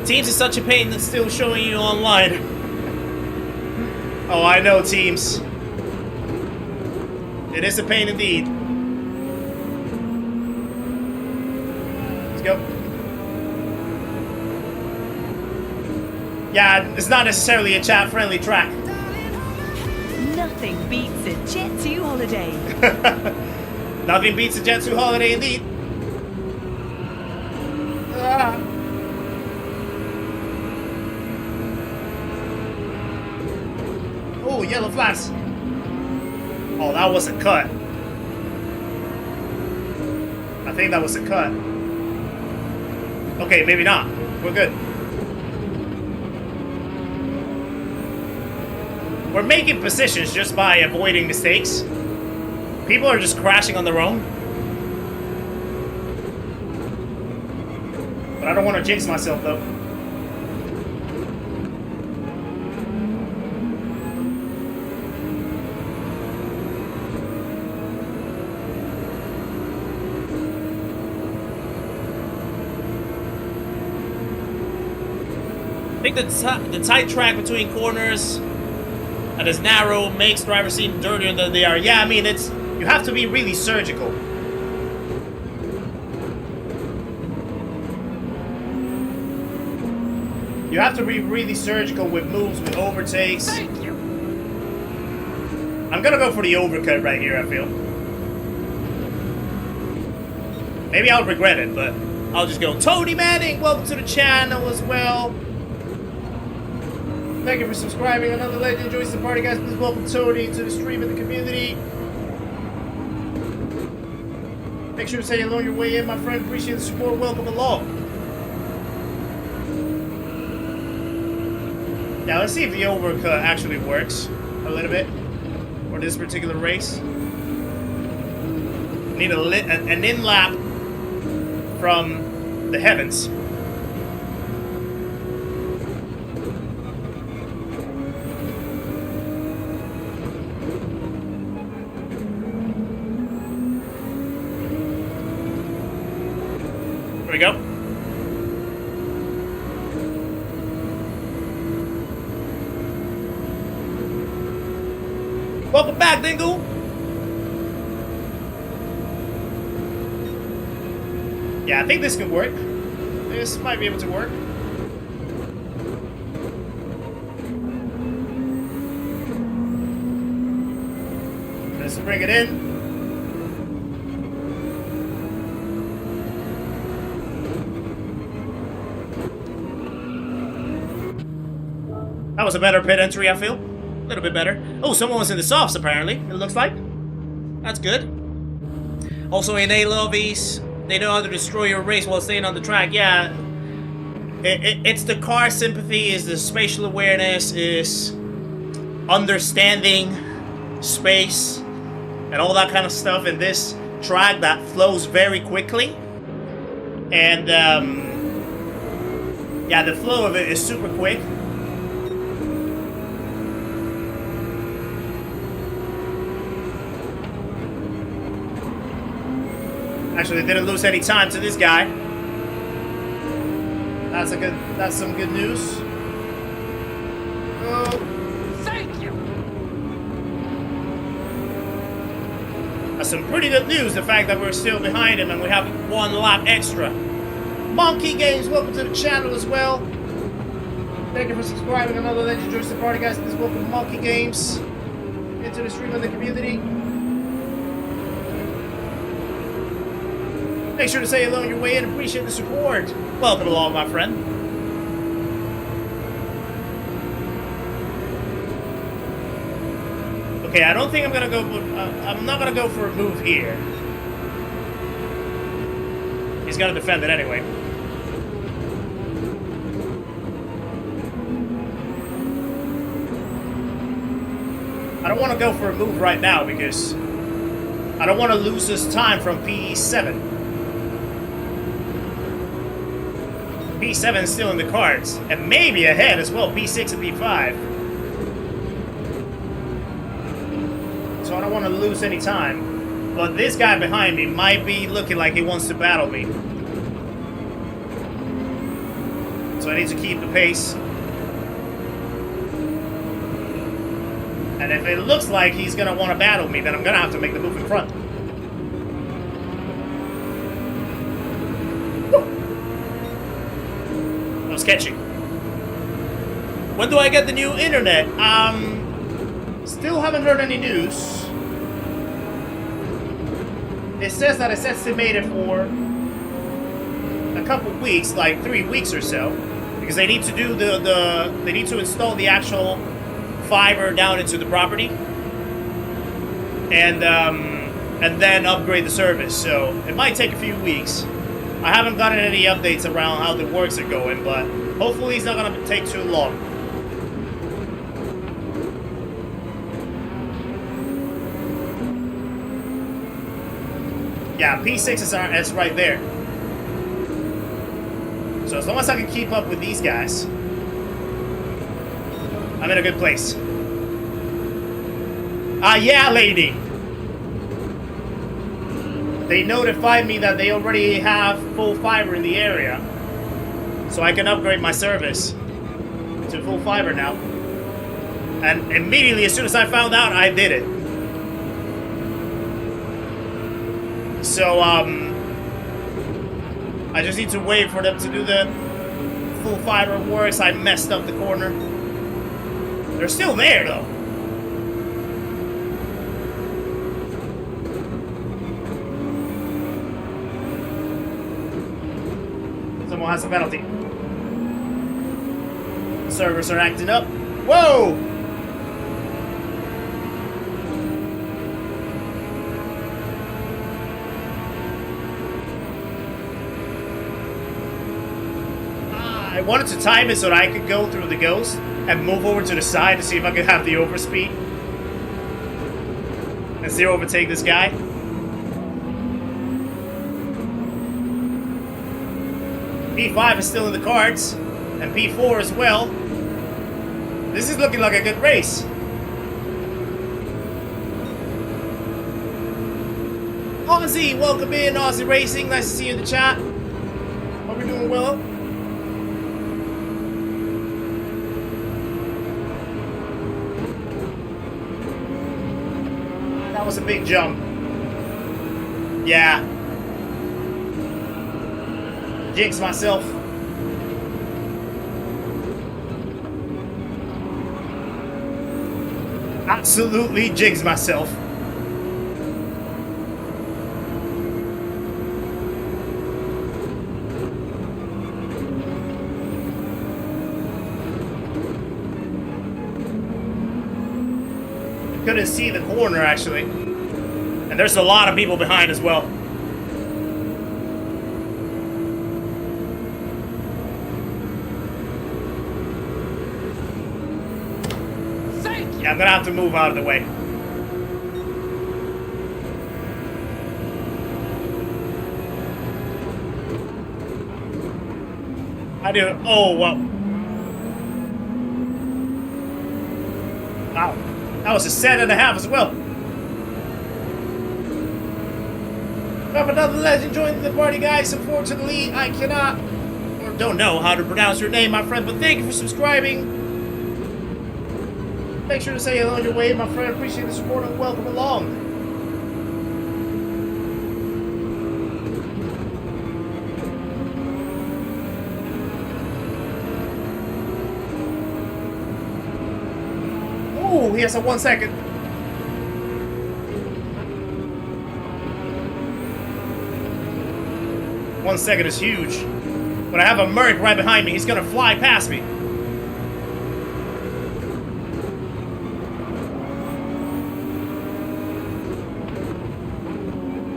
Teams is such a pain that's still showing you online. Oh, I know, Teams. It is a pain indeed. Let's go. Yeah, it's not necessarily a chat-friendly track. Nothing beats a Jet 2 holiday. Nothing beats a Jet 2 holiday indeed. Ah. Oh, yellow flash. Oh, that was a cut. I think that was a cut. Okay, maybe not. We're good. We're making positions just by avoiding mistakes. People are just crashing on their own. But I don't want to jinx myself, though. I think the tight track between corners and as narrow makes drivers seem dirtier than they are. Yeah, I mean, you have to be really surgical. You have to be really surgical with moves, with overtakes. Thank you. I'm gonna go for the overcut right here, I feel. Maybe I'll regret it, but I'll just go. Tony Manning, welcome to the channel as well. Thank you for subscribing. Another legend joins the party, guys. Please welcome Tony to the stream and the community. Make sure to say hello on your way in, my friend. Appreciate the support. Welcome along. Now, let's see if the overcut actually works a little bit for this particular race. Need an in-lap from the heavens. There we go. Welcome back, Dingle. Yeah, I think this could work. This might be able to work. Let's bring it in. That was a better pit entry, I feel. A little bit better. Oh, someone was in the softs, apparently, it looks like. That's good. Also in A lobbies, they know how to destroy your race while staying on the track. Yeah, it's the car sympathy, is the spatial awareness, is understanding space and all that kind of stuff in this track that flows very quickly. And yeah, the flow of it is super quick. Actually, they didn't lose any time to this guy. That's some good news. Oh. Thank you. That's some pretty good news, the fact that we're still behind him and we have 1 lap extra. Monkey Games, welcome to the channel as well. Thank you for subscribing. Another legend joins the party, guys. This welcome Monkey Games into the stream of the community. Make sure to say hello on your way in. Appreciate the support. Welcome along, my friend. Okay, I don't think I'm gonna go. I'm not gonna go for a move here. He's gonna defend it anyway. I don't want to go for a move right now because I don't want to lose this time from P7. P7 is still in the cards, and maybe ahead as well, P6 and P5. So I don't want to lose any time. But this guy behind me might be looking like he wants to battle me. So I need to keep the pace. And if it looks like he's going to want to battle me, then I'm going to have to make the move in front. Sketchy. When do I get the new internet? Still haven't heard any news. It says that it's estimated for a couple weeks, like 3 weeks or so, because they need to do they need to install the actual fiber down into the property, and then upgrade the service. So it might take a few weeks. I haven't gotten any updates around how the works are going, but hopefully it's not going to take too long. Yeah, P6 is right there. So as long as I can keep up with these guys, I'm in a good place. Yeah, lady! They notified me that they already have full fiber in the area. So I can upgrade my service to full fiber now. And immediately, as soon as I found out, I did it. So, I just need to wait for them to do the full fiber works. I messed up the corner. They're still there, though. Someone has a penalty. Servers are acting up. Whoa! I wanted to time it so that I could go through the ghost and move over to the side to see if I could have the overspeed and see overtake this guy. P5 is still in the cards, and P4 as well. This is looking like a good race. Aussie, welcome in, Aussie Racing. Nice to see you in the chat. Hope you're doing well. That was a big jump. Yeah. Jinx myself. Absolutely jinx myself. Couldn't see the corner actually. And there's a lot of people behind as well. I'm gonna have to move out of the way. I do. Oh, well. Wow. That was a 7.5 as well. We have another legend joining the party, guys. Unfortunately, I cannot or don't know how to pronounce your name, my friend, but thank you for subscribing. Make sure to say hello on your way, my friend. Appreciate the support and welcome along. Ooh, he has a 1 second. One second is huge. When I have a Merc right behind me, he's gonna fly past me.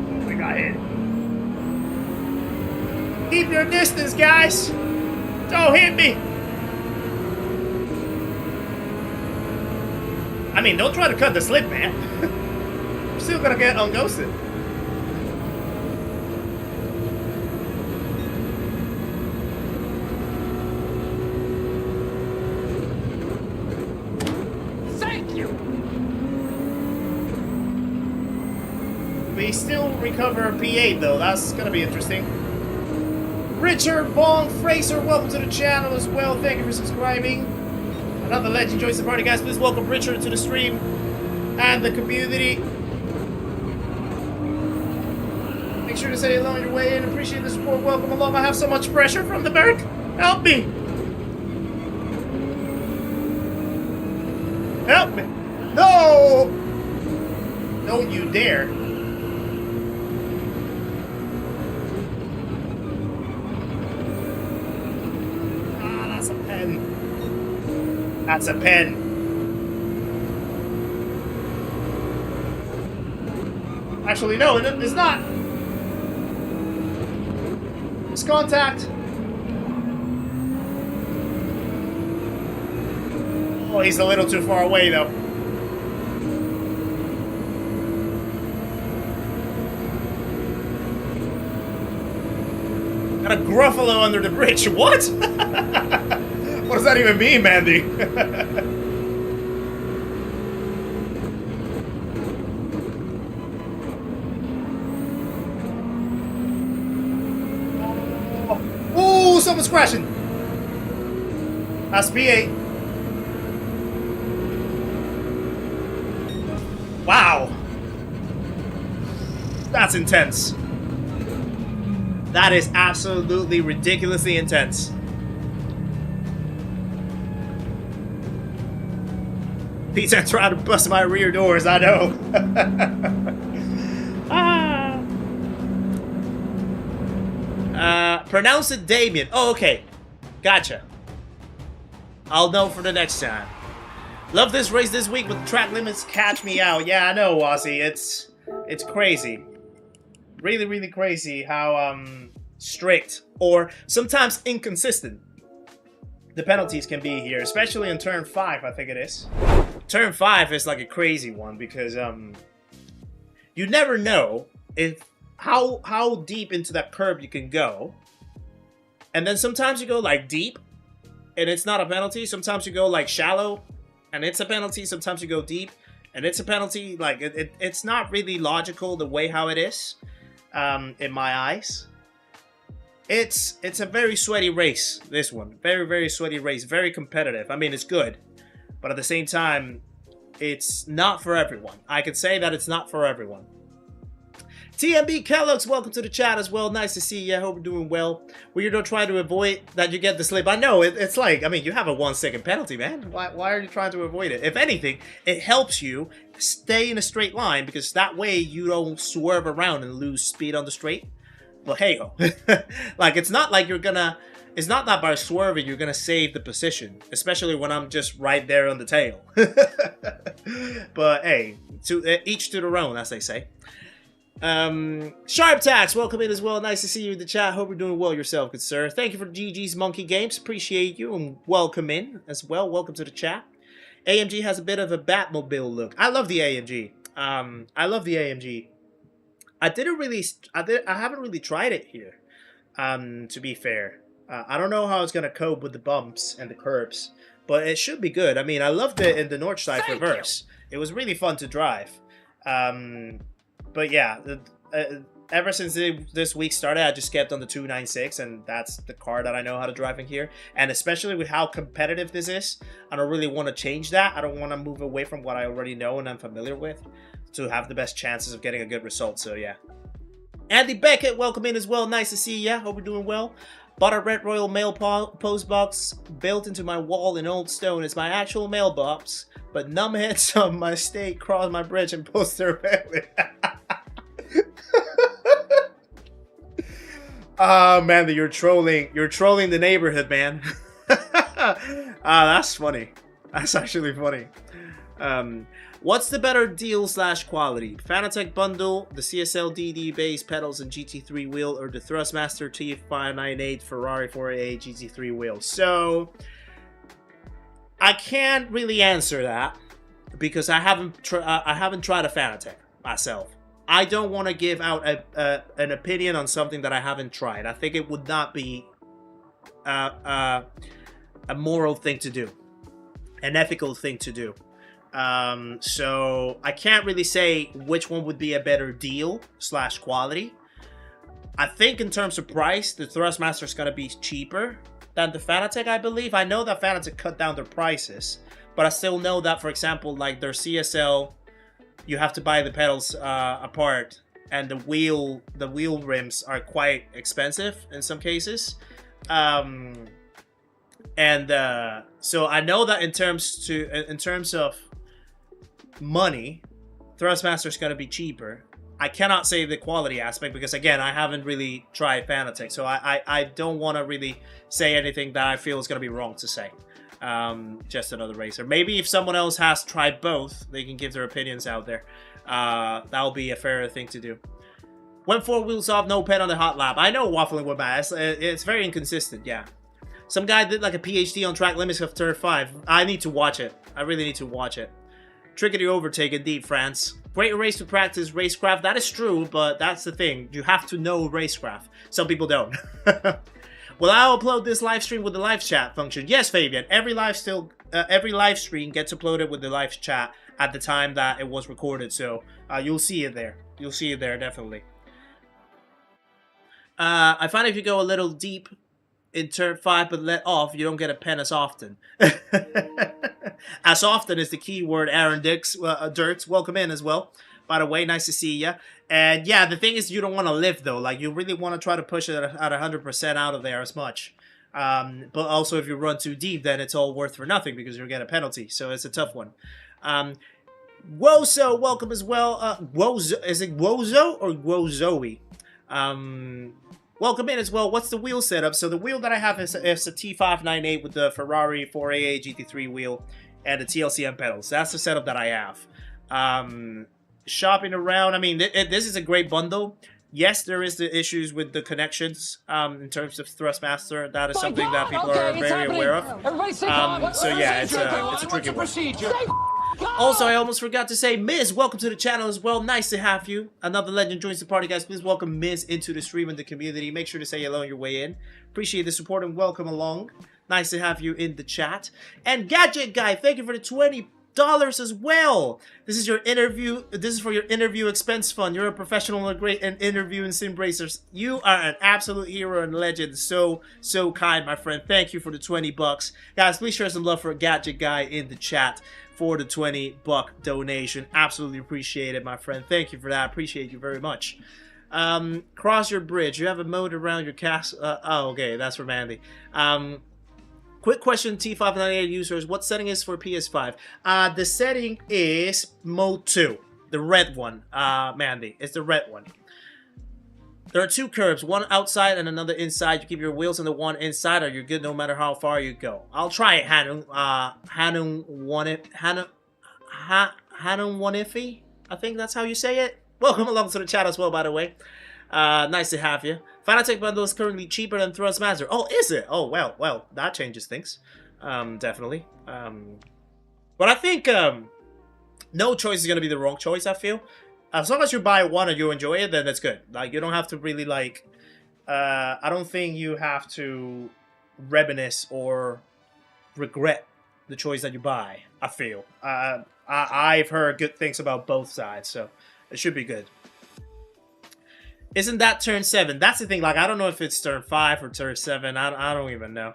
Oh, we got hit. Keep your distance, guys. Don't hit me. I mean, don't try to cut the slip, man. I'm still gonna get unghosted. Thank you. We still recover P8 though. That's gonna be interesting. Richard Bong Fraser, welcome to the channel as well. Thank you for subscribing. Another legend joins the party, guys. Please welcome Richard to the stream and the community. Make sure to say hello on your way in. Appreciate the support. Welcome along. I have so much pressure from the Merc. Help me. Help me. No. Don't you dare. Ah, that's a pen. That's a pen. Actually, no, it's not. It's contact. Oh, he's a little too far away, though. Got a Gruffalo under the bridge. What? What does that even mean, Mandy? Ooh, someone's crashing. That's P8. Wow. That's intense. That is absolutely ridiculously intense. Pizza trying to bust my rear doors, I know. Pronounce it Damien. Oh, okay. Gotcha. I'll know for the next time. Love this race this week with track limits. Catch me out. Yeah, I know, Wazzy. It's crazy. Really, really crazy how strict or sometimes inconsistent the penalties can be here, especially in turn 5, I think it is. Turn 5 is like a crazy one because you never know if how deep into that curb you can go. And then sometimes you go like deep and it's not a penalty. Sometimes you go like shallow and it's a penalty. Sometimes you go deep and it's a penalty. Like it's not really logical the way how it is in my eyes. It's a very sweaty race, this one. Very, very sweaty race. Very competitive. I mean, it's good. But at the same time, it's not for everyone. I could say that it's not for everyone. TMB Kellogg's, welcome to the chat as well. Nice to see you. I hope you're doing well. We're going to try to avoid that you get the slip. I know, it's like, I mean, you have a 1 second penalty, man. Why are you trying to avoid it? If anything, it helps you stay in a straight line because that way you don't swerve around and lose speed on the straight. But hey, like, it's not like you're gonna, it's not that by swerving you're gonna save the position, especially when I'm just right there on the tail. But hey, each to their own, as they say. Sharp Tax, welcome in as well. Nice to see you in the chat. Hope you're doing well yourself, good sir. Thank you for GG's Monkey Games. Appreciate you and welcome in as well. Welcome to the chat. AMG has a bit of a Batmobile look. I love the AMG. I love the AMG. I haven't really tried it here. To be fair, I don't know how it's gonna cope with the bumps and the curbs, but it should be good. I mean, I loved it in the Northside reverse. It was really fun to drive. But yeah, ever since this week started, I just kept on the 296, and that's the car that I know how to drive in here. And especially with how competitive this is, I don't really want to change that. I don't want to move away from what I already know and I'm familiar with to have the best chances of getting a good result. So yeah. Andy Beckett, welcome in as well. Nice to see ya. Hope you're doing well. Bought a Red Royal mail post box built into my wall in old stone. It's my actual mailbox, but numbheads on my state cross my bridge and post their family. Oh man, you're trolling the neighborhood, man. That's funny. That's actually funny. What's the better deal / quality? Fanatec bundle, the CSL DD base pedals and GT3 wheel, or the Thrustmaster T598 Ferrari 488 GT3 wheel? So I can't really answer that because I haven't tried a Fanatec myself. I don't want to give out an opinion on something that I haven't tried. I think it would not be a moral thing to do, an ethical thing to do. So I can't really say which one would be a better deal / quality. I think in terms of price, the Thrustmaster is going to be cheaper than the Fanatec, I believe. I know that Fanatec cut down their prices, but I still know that, for example, like their CSL, you have to buy the pedals apart, and the wheel rims are quite expensive in some cases. So I know that in terms of money, Thrustmaster is going to be cheaper. I cannot say the quality aspect because, again, I haven't really tried Fanatec, so I don't want to really say anything that I feel is going to be wrong to say. Just another racer. Maybe if someone else has tried both, they can give their opinions out there. That'll be a fairer thing to do. Went 4 wheels off, no pen on the hot lap. I know waffling with my ass. It's very inconsistent, yeah. Some guy did like a PhD on track limits of turn 5. I need to watch it. I really need to watch it. Trickety overtake indeed, France. Great race to practice racecraft. That is true, but that's the thing. You have to know racecraft. Some people don't. Will I upload this live stream with the live chat function? Yes, Fabian. Every live stream gets uploaded with the live chat at the time that it was recorded. So you'll see it there. You'll see it there, definitely. I find if you go a little deep in turn 5 but let off, you don't get a pen as often. As often is the key word. Aaron Dirks, welcome in as well. By the way, nice to see ya. And yeah, the thing is, you don't want to lift though. Like, you really want to try to push it at 100% out of there as much. But also, if you run too deep, then it's all worth for nothing because you'll get a penalty. So it's a tough one. Wozo, welcome as well. Wozo, is it Wozo or Wozoe? Welcome in as well. What's the wheel setup? So the wheel that I have is a T598 with the Ferrari 488 GT3 wheel and the T-LCM pedals. That's the setup that I have. Shopping around, I mean, this is a great bundle. Yes, there is the issues with the connections in terms of Thrustmaster. That is something that people are very aware of. So yeah, it's a tricky one. Also, I almost forgot to say, Miz, welcome to the channel as well. Nice to have you. Another legend joins the party, guys. Please welcome Miz into the stream and the community. Make sure to say hello on your way in. Appreciate the support and welcome along. Nice to have you in the chat. And Gadget Guy, thank you for the $20 as well. This is your interview. This is for your interview expense fund. You're a professional and great and interviewing sim racers. You are an absolute hero and legend. So kind, my friend. Thank you for the $20, guys. Please share some love for Gadget Guy in the chat for the $20 donation. Absolutely appreciate it, my friend. Thank you for that. Appreciate you very much. Cross your bridge. You have a mode around your cast. Oh, okay, that's from Andy. Quick question, T598 users. What setting is for PS5? The setting is mode 2. The red one, Mandy. It's the red one. There are 2 curves, one outside and another inside. You keep your wheels on the one inside or you're good no matter how far you go. I'll try it, Hanum. Hanum Wanifi? I think that's how you say it. Welcome along to the chat as well, by the way. Nice to have you. Fanatec bundle is currently cheaper than Thrustmaster. Oh, is it? Oh, well, that changes things. Definitely. But I think no choice is gonna be the wrong choice. I feel as long as you buy one and you enjoy it, then that's good. Like you don't have to really like. I don't think you have to reminisce or regret the choice that you buy. I feel. I've heard good things about both sides, so it should be good. Isn't that turn 7? That's the thing. Like, I don't know if it's turn 5 or turn 7. I don't even know.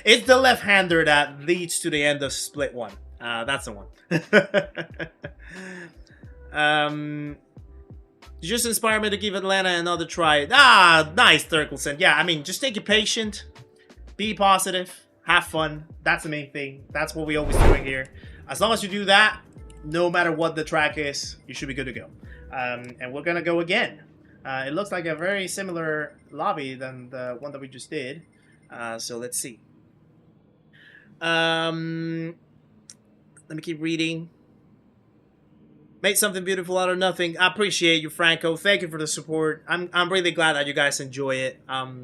It's the left-hander that leads to the end of split 1. That's the one. You just inspired me to give Atlanta another try. Ah, nice, Thurkelson. Yeah, I mean, just take it patient. Be positive. Have fun. That's the main thing. That's what we always doing here. As long as you do that, no matter what the track is, you should be good to go. And we're going to go again. It looks like a very similar lobby than the one that we just did. So let's see. Let me keep reading. Made something beautiful out of nothing. I appreciate you, Franco. Thank you for the support. I'm really glad that you guys enjoy it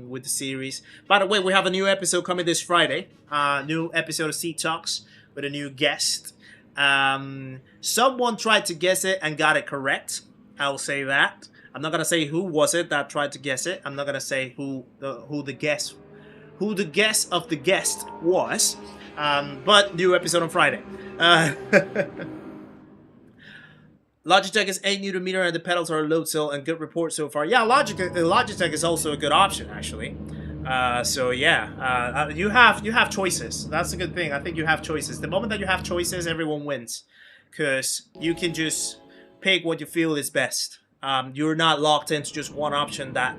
with the series. By the way, we have a new episode coming this Friday. New episode of Seat Talks with a new guest. Someone tried to guess it and got it correct. I'll say that. I'm not gonna say who was it that tried to guess it. I'm not gonna say who the guess of the guest was. But new episode on Friday. Logitech is 8 Nm and the pedals are low cell and good report so far. Yeah, Logitech is also a good option actually. So yeah, you have choices. That's a good thing. I think you have choices. The moment that you have choices, everyone wins, because you can just pick what you feel is best. You're not locked into just one option that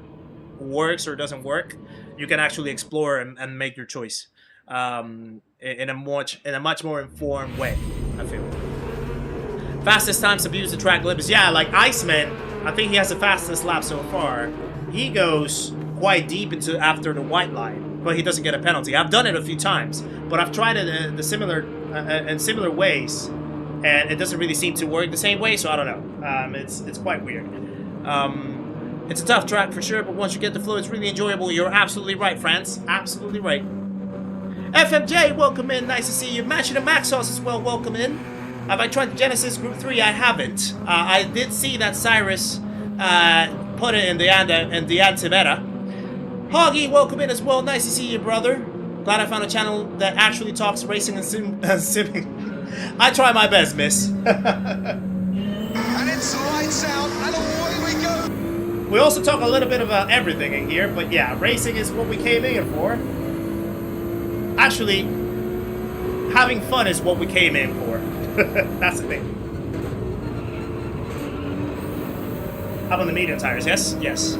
works or doesn't work. You can actually explore and make your choice in a much more informed way, I feel. Fastest times to use the track limits. Yeah, like Iceman, I think he has the fastest lap so far. He goes quite deep into after the white line, but he doesn't get a penalty. I've done it a few times, but I've tried it in similar ways, and it doesn't really seem to work the same way. So I don't know. It's quite weird. It's a tough track for sure, but once you get the flow, it's really enjoyable. You're absolutely right, France. Absolutely right. FMJ, welcome in. Nice to see you. Matching the Maxos as well. Welcome in. Have I tried the Genesis Group 3? I haven't. I did see that Cyrus put it in the Antimeta. Hoggy, welcome in as well. Nice to see you, brother. Glad I found a channel that actually talks racing and simming. I try my best, miss. And it's lights out, and away we go. We also talk a little bit about everything in here, but yeah, racing is what we came in for. Actually, having fun is what we came in for. That's the thing. How about the medium tires? Yes? Yes.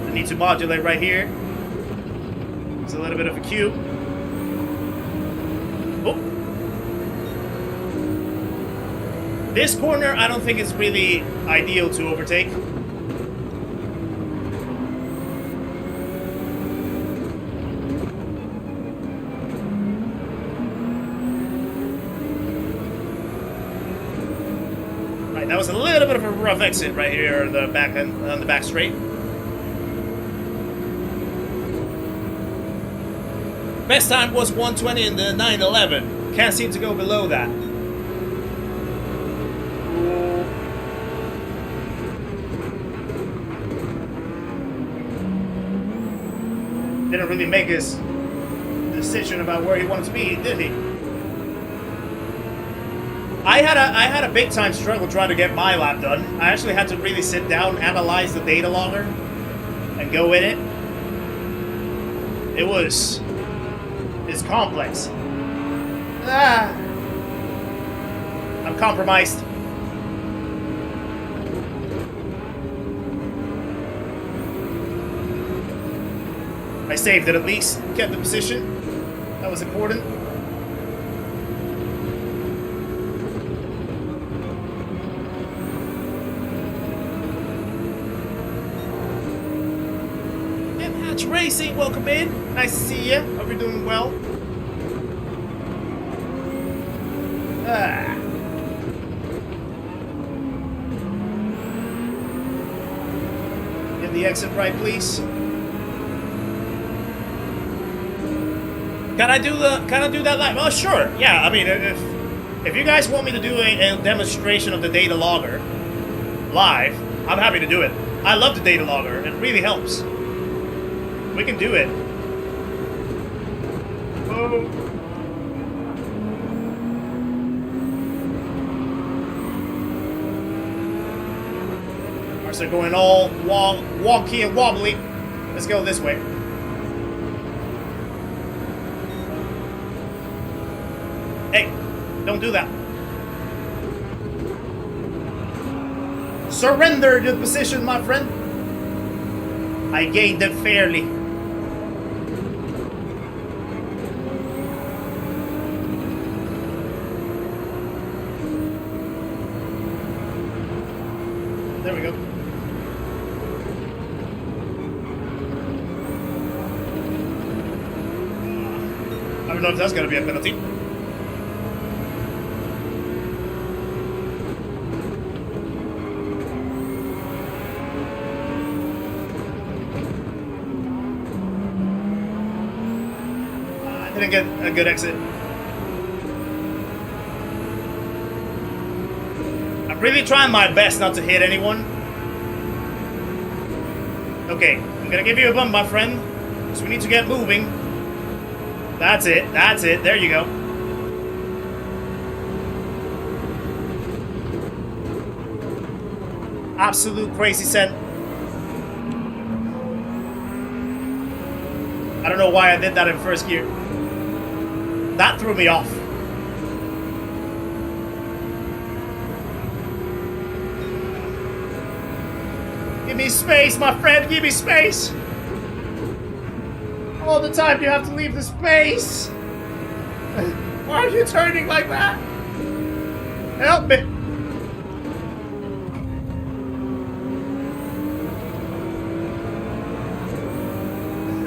I need to modulate right here. It's a little bit of a cue. Oh. This corner, I don't think it's really ideal to overtake. Right, that was a little bit of a rough exit right here on the back end, on the back straight. Best time was 1:20 in the 911. Can't seem to go below that. Didn't really make his decision about where he wanted to be, did he? I had a big time struggle trying to get my lap done. I actually had to really sit down, analyze the data logger, and go in it. It's complex. I'm compromised. I saved it at least, kept the position. That was important. Hatch Racing, welcome in. Nice to see you. Hope you're doing well. the exit right, please. Can I do that live? Oh, sure. Yeah, I mean, if you guys want me to do a demonstration of the data logger live, I'm happy to do it. I love the data logger. It really helps. We can do it. Oh. Cars are going all wonky and wobbly. Let's go this way. Hey, don't do that. Surrender your position, my friend. I gained it fairly. There we go. I don't know if that's going to be a penalty. Didn't get a good exit. I'm really trying my best not to hit anyone. Okay, I'm gonna give you a bump, my friend. So we need to get moving. That's it, that's it. There you go. Absolute crazy scent. I don't know why I did that in first gear. That threw me off. Give me space, my friend. Give me space. All the time you have to leave the space. Why are you turning like that? Help me.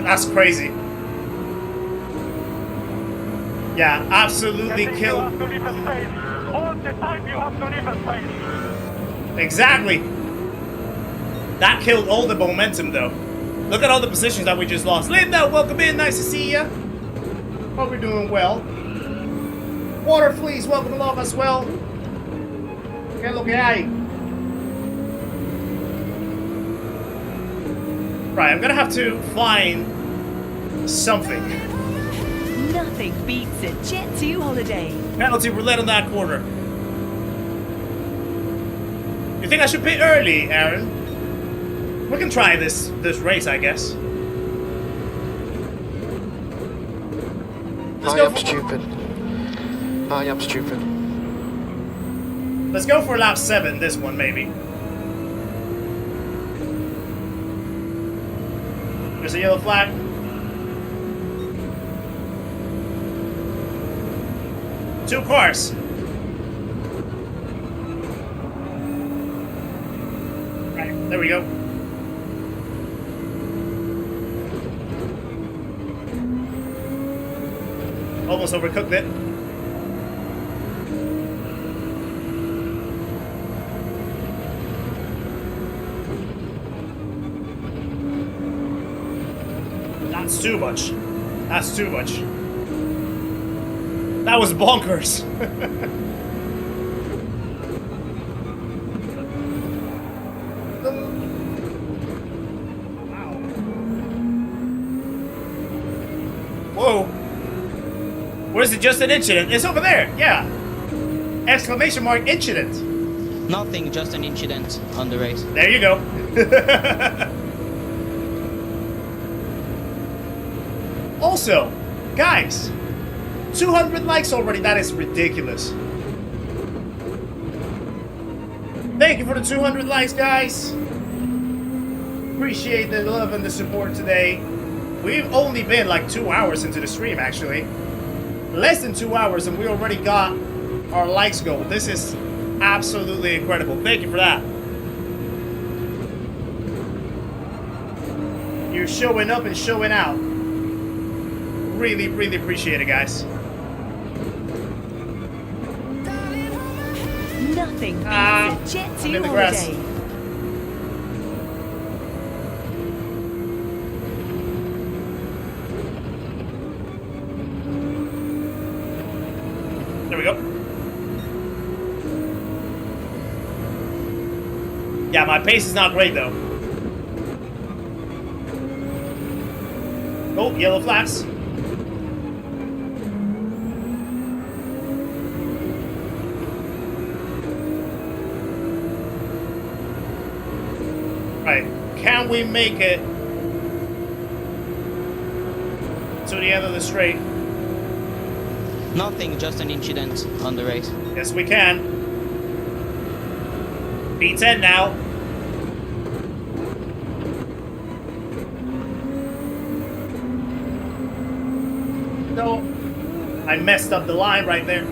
That's crazy. Yeah, absolutely killed. Exactly. That killed all the momentum, though. Look at all the positions that we just lost. Linda, welcome in. Nice to see ya. Hope you're doing well. Water Fleas, welcome along as well. Okay, look at you. Right, I'm gonna have to find something. Nothing beats a Jet 2 holiday. Penalty roulette on that corner. You think I should pit early, Aaron? We can try this race, I guess. I am stupid. I am stupid. Let's go for lap 7, this one, maybe. There's a yellow flag. Two cars. Right, there we go. Almost overcooked it. That's too much. That's too much. That was bonkers. Wow. Whoa. Where's it? Just an incident? It's over there. Yeah. Exclamation mark incident. Nothing, just an incident on the race. There you go. Also, guys, 200 likes already. That is ridiculous. Thank you for the 200 likes, guys. Appreciate the love and the support today. We've only been like 2 hours into the stream, actually. Less than 2 hours, and we already got our likes goal. This is absolutely incredible. Thank you for that. You're showing up and showing out. Really, really appreciate it, guys. Nothing beats a Jet 2 holiday. There we go. Yeah, my pace is not great though. Oh, yellow flags. Right, can we make it to the end of the straight? Nothing, just an incident on the race. Yes, we can. P10 now. No, I messed up the line right there.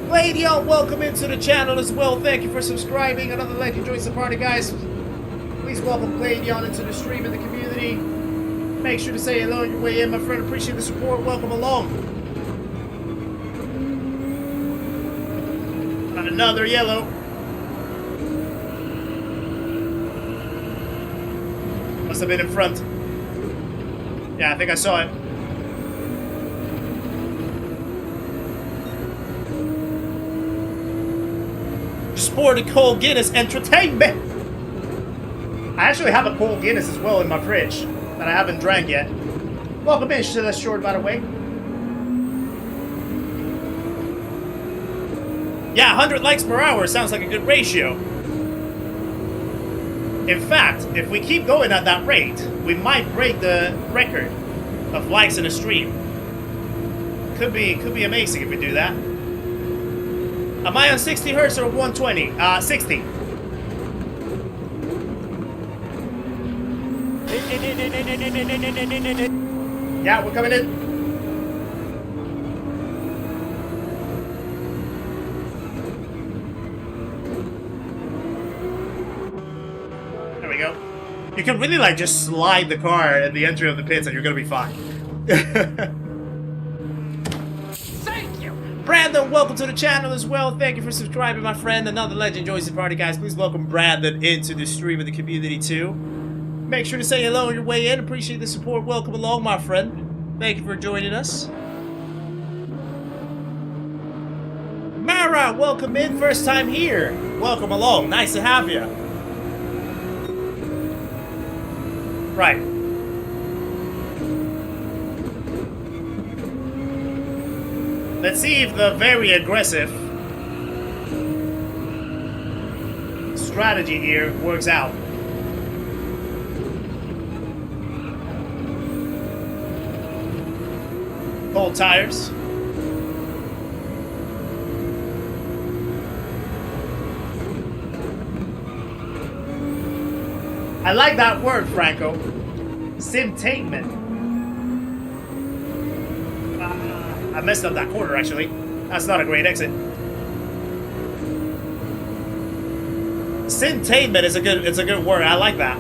Lady-O, welcome into the channel as well. Thank you for subscribing. Another legend joins the party, guys. Please welcome Lady-O into the stream and the community. Make sure to say hello on your way in, my friend. Appreciate the support. Welcome along. Another yellow. Must have been in front. Yeah, I think I saw it. Sporty Cold Guinness Entertainment. I actually have a Cold Guinness as well in my fridge that I haven't drank yet. Welcome in to the short, by the way. Yeah, 100 likes per hour sounds like a good ratio. In fact, if we keep going at that rate, we might break the record of likes in a stream. Could be amazing if we do that. Am I on 60 hertz or 120? 60. Yeah, we're coming in. There we go. You can really like just slide the car at the entry of the pits and you're gonna be fine. Brandon, welcome to the channel as well. Thank you for subscribing, my friend. Another legend joins the party, guys. Please welcome Brandon into the stream of the community too. Make sure to say hello on your way in. Appreciate the support. Welcome along, my friend. Thank you for joining us. Mara, welcome in. First time here. Welcome along. Nice to have you. Right. Let's see if the very aggressive strategy here works out. Cold tires. I like that word, Franco. Simtainment. I messed up that corner, actually. That's not a great exit. Syntainment is a good word. I like that.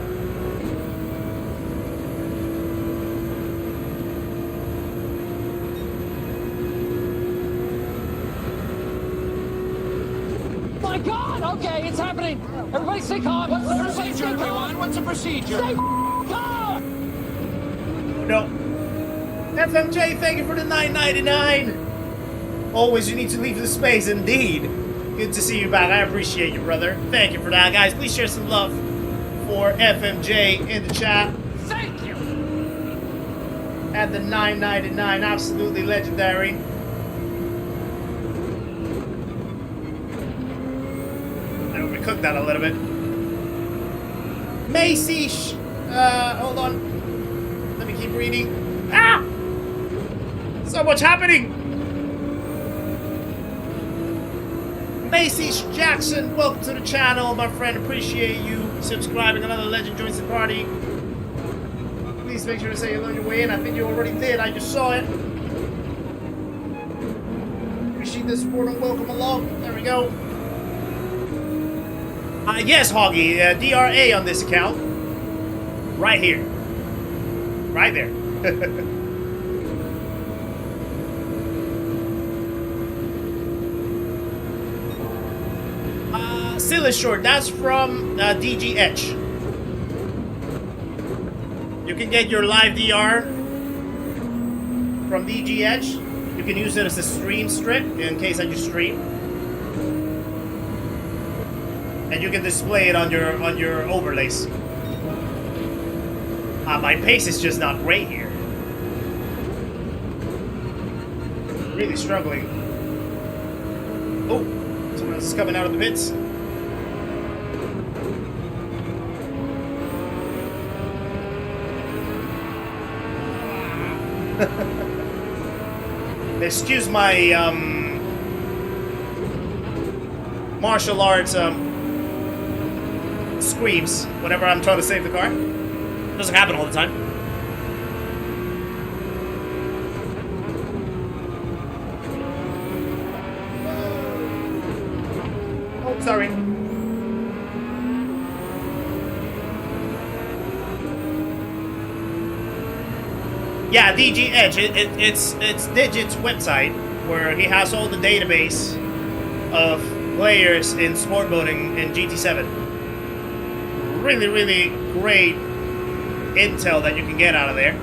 My God! Okay, it's happening. Everybody stay calm. What's the procedure, everyone? What's the procedure? Stay calm. No. FMJ, thank you for the $9.99. Always, you need to leave the space, indeed. Good to see you back. I appreciate you, brother. Thank you for that, guys. Please share some love for FMJ in the chat. Thank you. At the $9.99, absolutely legendary. I overcooked that a little bit. Macy, hold on. Let me keep reading. Ah! So much happening! Macy Jackson, welcome to the channel, my friend. Appreciate you subscribing. Another legend joins the party. Please make sure to say hello on your way in. I think you already did. I just saw it. Appreciate the support and welcome along. There we go. Yes, Hoggy. DRA on this account. Right here. Right there. Silly Short, that's from DGH. You can get your live DR from DG Edge. You can use it as a stream strip in case I just stream. And you can display it on your overlays. My pace is just not great here. Really struggling. Oh, someone else is coming out of the pits. Excuse my martial arts screams whenever I'm trying to save the car. It doesn't happen all the time. Oh, sorry. Yeah, DG Edge. It's Digit's website where he has all the database of players in sport boating in GT7. Really, really great intel that you can get out of there.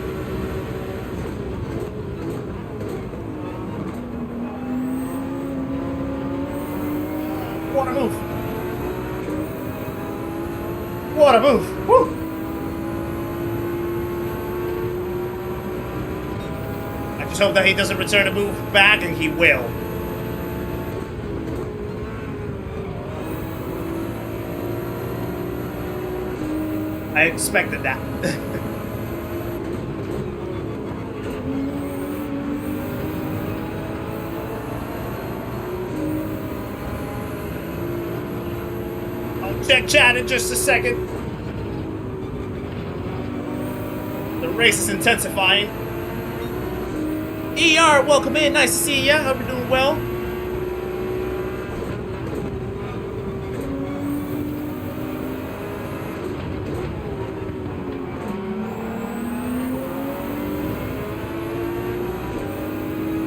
What a move! What a move! Woo! I just hope that he doesn't return a move back, and he will. I expected that. I'll check chat in just a second. The race is intensifying. ER, welcome in. Nice to see ya. Hope you're doing well.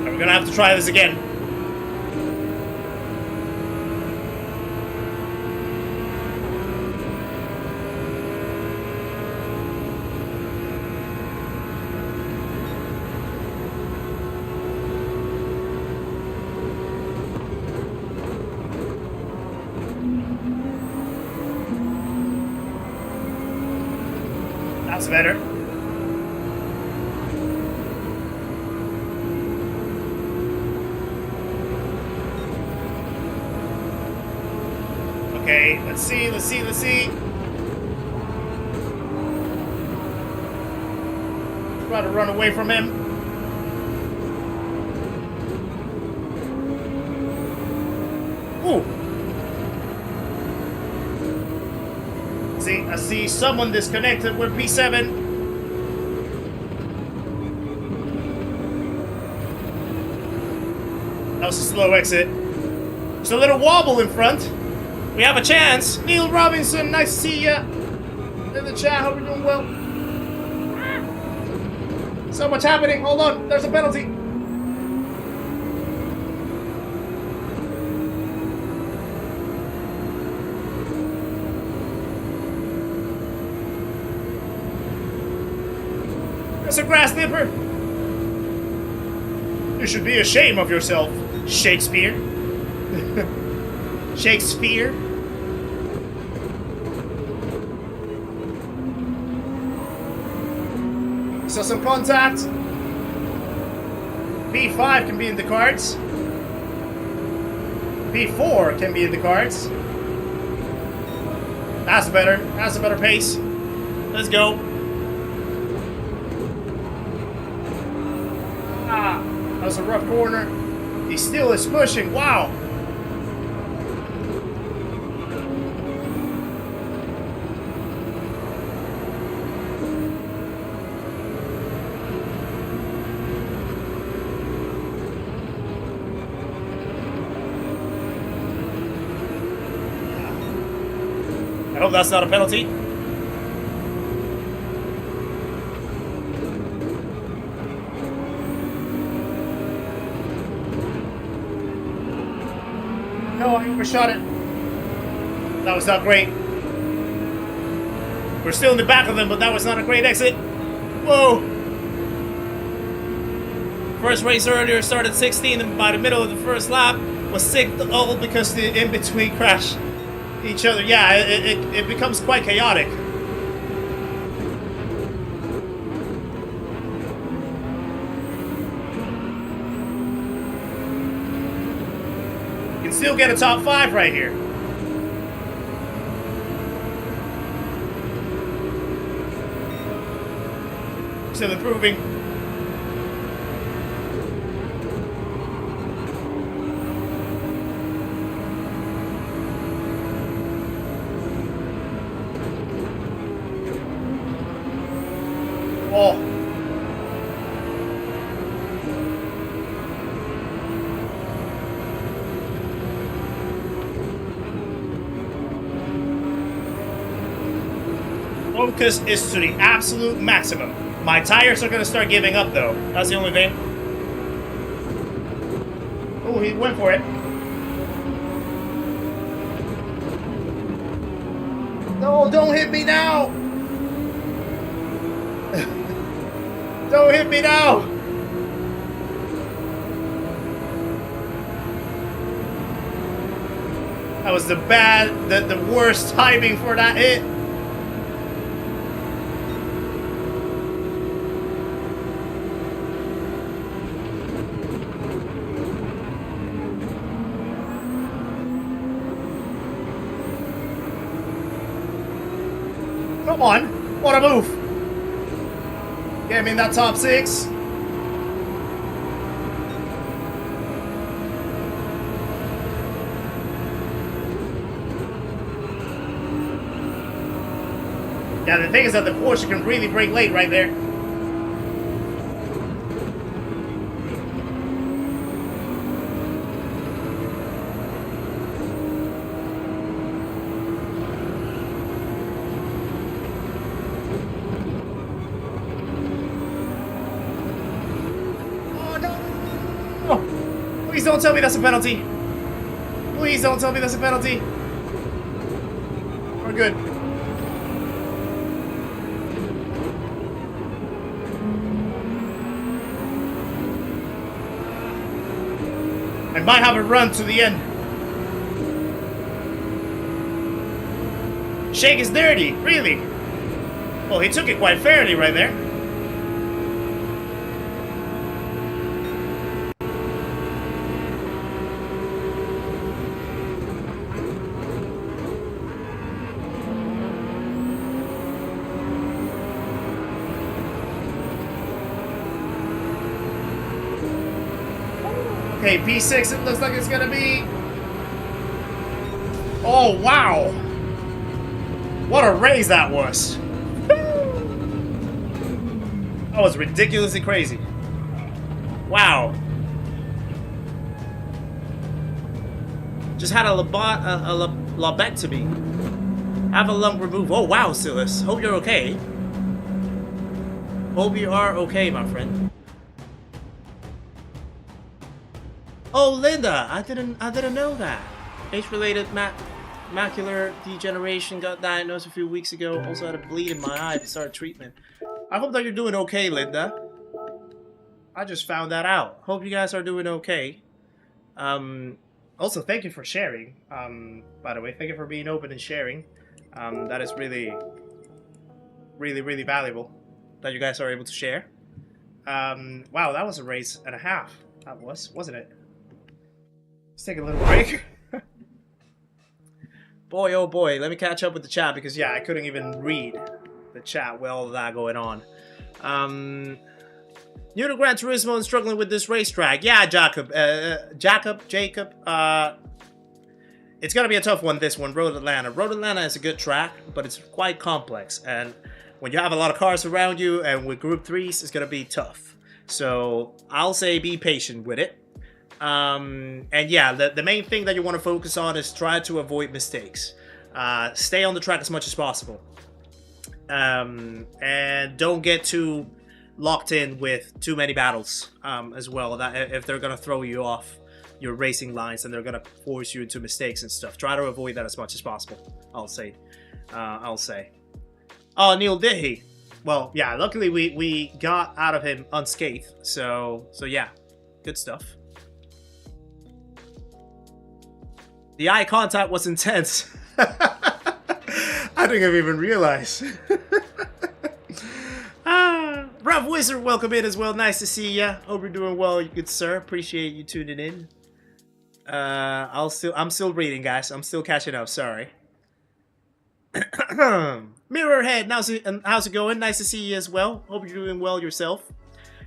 We're gonna have to try this again. That's better. Okay, let's see. Try to run away from him. Ooh. See, I see someone disconnected with P7. That was a slow exit. There's a little wobble in front. We have a chance. Neil Robinson, nice to see ya. In the chat, hope you're doing well. So much happening. Hold on, there's a penalty. There's a grass dipper. You should be ashamed of yourself, Shakespeare. Shakespeare. So some contact. P5 can be in the cards. P4 can be in the cards. That's better. That's a better pace. Let's go. Ah, that was a rough corner. He still is pushing. Wow. I hope that's not a penalty. No, I overshot it. That was not great. We're still in the back of them, but that was not a great exit. Whoa! First race earlier started 16, and by the middle of the first lap was 6th, all because the in-between crashed each other. Yeah, it becomes quite chaotic. You can still get a top 5 right here. Still improving. Oh. Focus is to the absolute maximum. My tires are gonna start giving up though. That's the only thing. Oh, he went for it. No, don't hit me now! Don't hit me now! That was the worst timing for that hit. Come on, what a move! Get me in that top 6. Yeah, the thing is that the Porsche can really brake late right there. Please don't tell me that's a penalty. Please don't tell me that's a penalty. We're good. I might have a run to the end. Shake is dirty, really? Well, he took it quite fairly right there. Okay, P6 it looks like it's gonna be. Oh, wow. What a race that was. That was ridiculously crazy. Wow. Just had a lobectomy. Have a lung removed. Oh, wow, Silas. Hope you're okay. Hope you are okay, my friend. Oh, Linda, I didn't know that. Age-related macular degeneration, got diagnosed a few weeks ago. Also had a bleed in my eye to start treatment. I hope that you're doing okay, Linda. I just found that out. Hope you guys are doing okay. Also, thank you for sharing. By the way, thank you for being open and sharing. That is really, really, really valuable that you guys are able to share. Wow, that was a race and a half. That was, wasn't it? Let's take a little break. Boy, oh boy, let me catch up with the chat because, yeah, I couldn't even read the chat with all of that going on. New to Gran Turismo and struggling with this racetrack. Yeah, Jacob. It's going to be a tough one, this one, Road Atlanta. Road Atlanta is a good track, but it's quite complex. And when you have a lot of cars around you and with Group 3s, it's going to be tough. So I'll say be patient with it. And yeah, the main thing that you want to focus on is try to avoid mistakes. Stay on the track as much as possible. And don't get too locked in with too many battles as well. That if they're going to throw you off your racing lines and they're going to force you into mistakes and stuff. Try to avoid that as much as possible, I'll say. Oh, Neil, did he? well, yeah, luckily we got out of him unscathed. So yeah, good stuff. The eye contact was intense. I think I've even realized. Rough Wizard, welcome in as well. Nice to see ya. Hope you're doing well, good sir. Appreciate you tuning in. I'm still reading, guys. I'm still catching up. Sorry. Mirrorhead, how's it going? Nice to see you as well. Hope you're doing well yourself.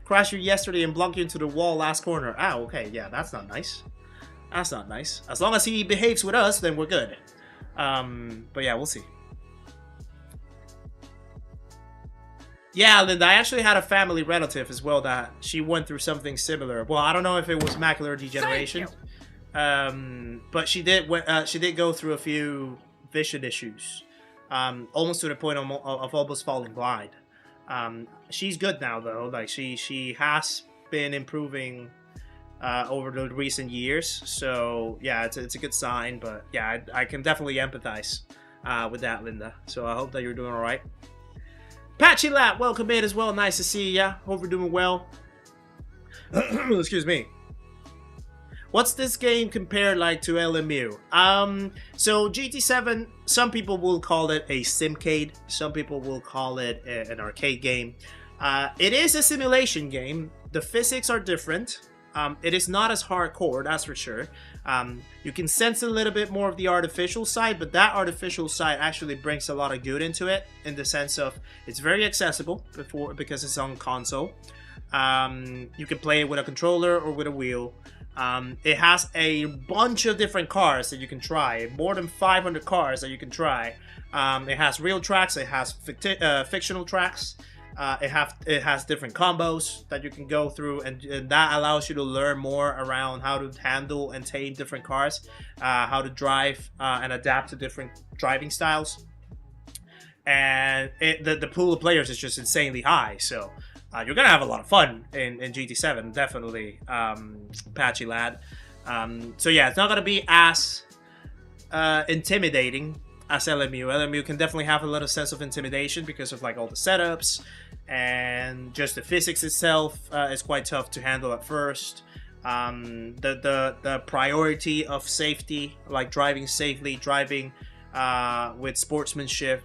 Crashed you yesterday and blocked you into the wall last corner. Ah, okay. Yeah, that's not nice. That's not nice. As long as he behaves with us, then we're good. But yeah, we'll see. Yeah, Linda, I actually had a family relative as well that she went through something similar. Well, I don't know if it was macular degeneration. But she did go through a few vision issues. Almost to the point of almost falling blind. She's good now though. Like she has been improving over the recent years. So yeah, it's a good sign. But yeah, I can definitely empathize with that, Linda. So I hope that you're doing all right. Patchy Lap, welcome in as well. Nice to see ya. Hope you're doing well. Excuse me. What's this game compared like to LMU? So GT7, some people will call it a simcade. Some people will call it an arcade game. It is a simulation game. The physics are different. It is not as hardcore, that's for sure. You can sense a little bit more of the artificial side, but that artificial side actually brings a lot of good into it, in the sense of it's very accessible because it's on console. You can play it with a controller or with a wheel. It has a bunch of different cars that you can try, more than 500 cars that you can try. It has real tracks, it has fictional tracks. It has different combos that you can go through, and that allows you to learn more around how to handle and tame different cars, how to drive and adapt to different driving styles. And the pool of players is just insanely high, so you're gonna have a lot of fun in GT7, definitely, Patchy Lad. So yeah, it's not gonna be as intimidating as LMU. LMU can definitely have a lot of sense of intimidation because of like all the setups, and just the physics itself is quite tough to handle at first. The priority of safety, like driving safely, driving with sportsmanship,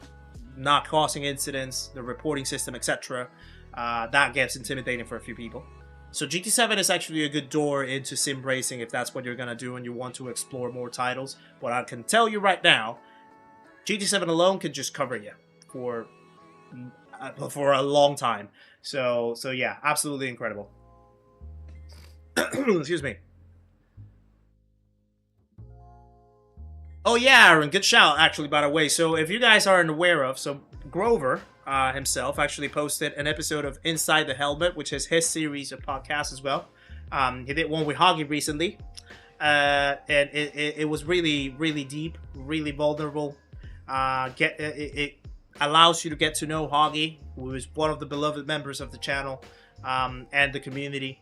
not causing incidents, the reporting system, etc. That gets intimidating for a few people. So GT7 is actually a good door into sim racing if that's what you're gonna do and you want to explore more titles. But I can tell you right now, GT7 alone can just cover you for a long time. So yeah, absolutely incredible. Excuse me. Oh yeah, Aaron, good shout actually, by the way. So if you guys aren't aware of, so Grover himself actually posted an episode of Inside the Helmet, which is his series of podcasts as well. He did one with Hoggy recently, and it was really, really deep, really vulnerable. It allows you to get to know Hoggy, who is one of the beloved members of the channel and the community,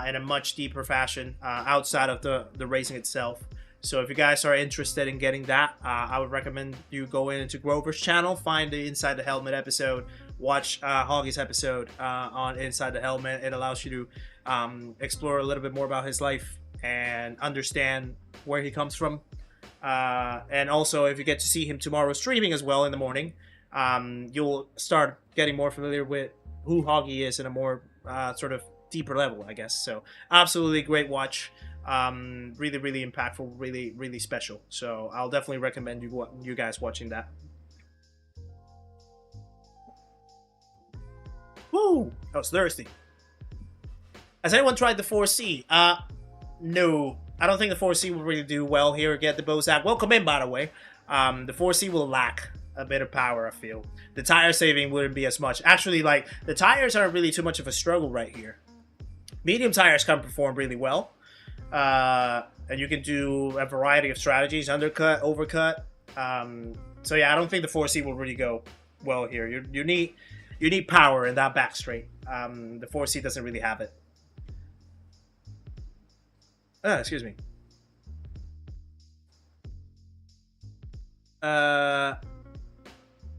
in a much deeper fashion outside of the racing itself. So if you guys are interested in getting that, I would recommend you go into Grover's channel, find the Inside the Helmet episode, watch Hoggy's episode on Inside the Helmet. It allows you to explore a little bit more about his life and understand where he comes from. And also, if you get to see him tomorrow streaming as well in the morning, you'll start getting more familiar with who Hoggy is in a more sort of deeper level, I guess. So absolutely great watch. Really, really impactful, really, really special. So I'll definitely recommend you guys watching that. Woo! I was thirsty. Has anyone tried the 4C? No. I don't think the 4C will really do well here at Get the Bozak. Welcome in, by the way. The 4C will lack a bit of power, I feel. The tire saving wouldn't be as much. Actually, like, the tires aren't really too much of a struggle right here. Medium tires can perform really well. And you can do a variety of strategies, undercut, overcut. So yeah, I don't think the 4C will really go well here. You need power in that back straight. The 4C doesn't really have it. Excuse me.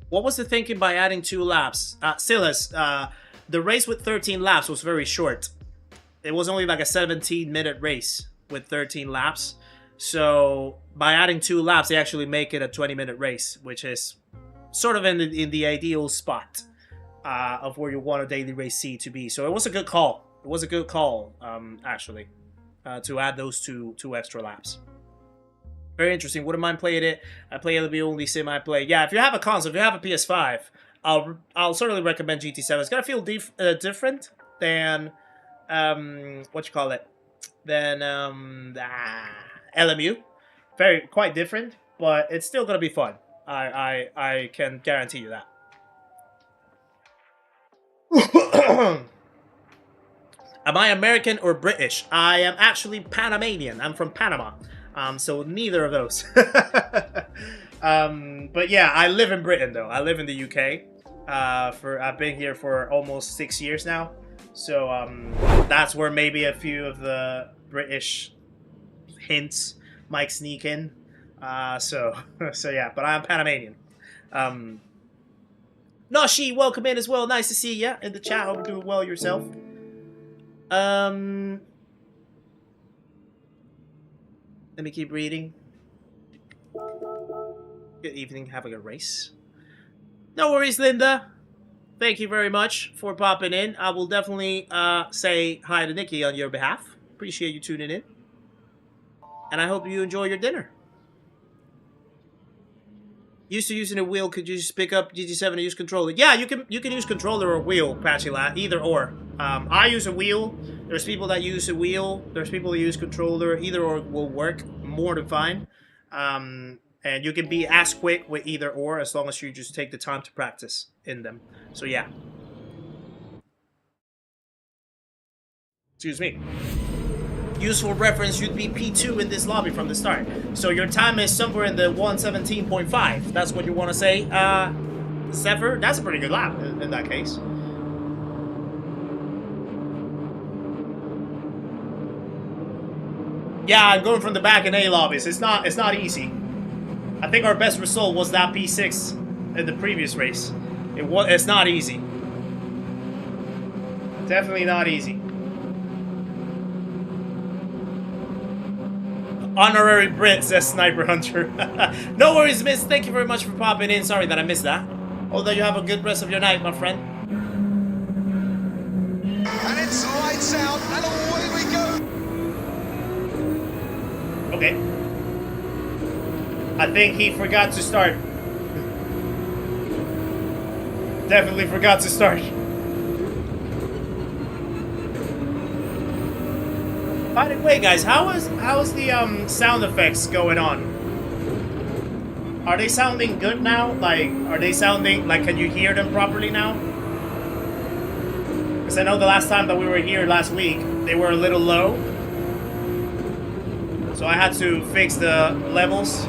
What was the thinking by adding 2 laps? Silas, the race with 13 laps was very short. It was only like a 17-minute race with 13 laps. So by adding 2 laps, they actually make it a 20-minute race, which is sort of in the ideal spot of where you want a daily race C to be. So it was a good call. It was a good call, actually, to add those two extra laps. Very interesting. Wouldn't mind playing it. I play the only sim I play. Yeah, if you have a console, if you have a PS5, I'll certainly recommend GT7. It's gonna feel different than than LMU. Quite different, but it's still gonna be fun. I can guarantee you that. Am I American or British? I am actually Panamanian. I'm from Panama. So neither of those. But yeah, I live in Britain though. I live in the UK. I've been here for almost 6 years now. So that's where maybe a few of the British hints might sneak in. So yeah, but I'm Panamanian. Nashi, welcome in as well. Nice to see you in the chat. Hope you're doing well yourself. Let me keep reading. Good evening, having a race. No worries, Linda. Thank you very much for popping in. I will definitely say hi to Nikki on your behalf. Appreciate you tuning in. And I hope you enjoy your dinner. Used to using a wheel, could you just pick up GT7 and use controller? Yeah, you can use controller or wheel, Patchylat, either or. I use a wheel. There's people that use a wheel. There's people that use controller. Either or will work more than fine. And you can be as quick with either or as long as you just take the time to practice in them. So yeah. Excuse me. Useful reference, you'd be P2 in this lobby from the start. So your time is somewhere in the 117.5. That's what you want to say. Zephyr, that's a pretty good lap in that case. Yeah, I'm going from the back in A lobbies. It's not easy. I think our best result was that P6 in the previous race. It's not easy. Definitely not easy. Honorary Brit, says Sniper Hunter. No worries, miss. Thank you very much for popping in. Sorry that I missed that. Although you have a good rest of your night, my friend. And it's lights out, and away we go. Okay. I think he forgot to start. Definitely forgot to start. By the way, guys, how is the sound effects going on? Are they sounding good now? Like, are they sounding like, can you hear them properly now? Because I know the last time that we were here last week, they were a little low. So I had to fix the levels.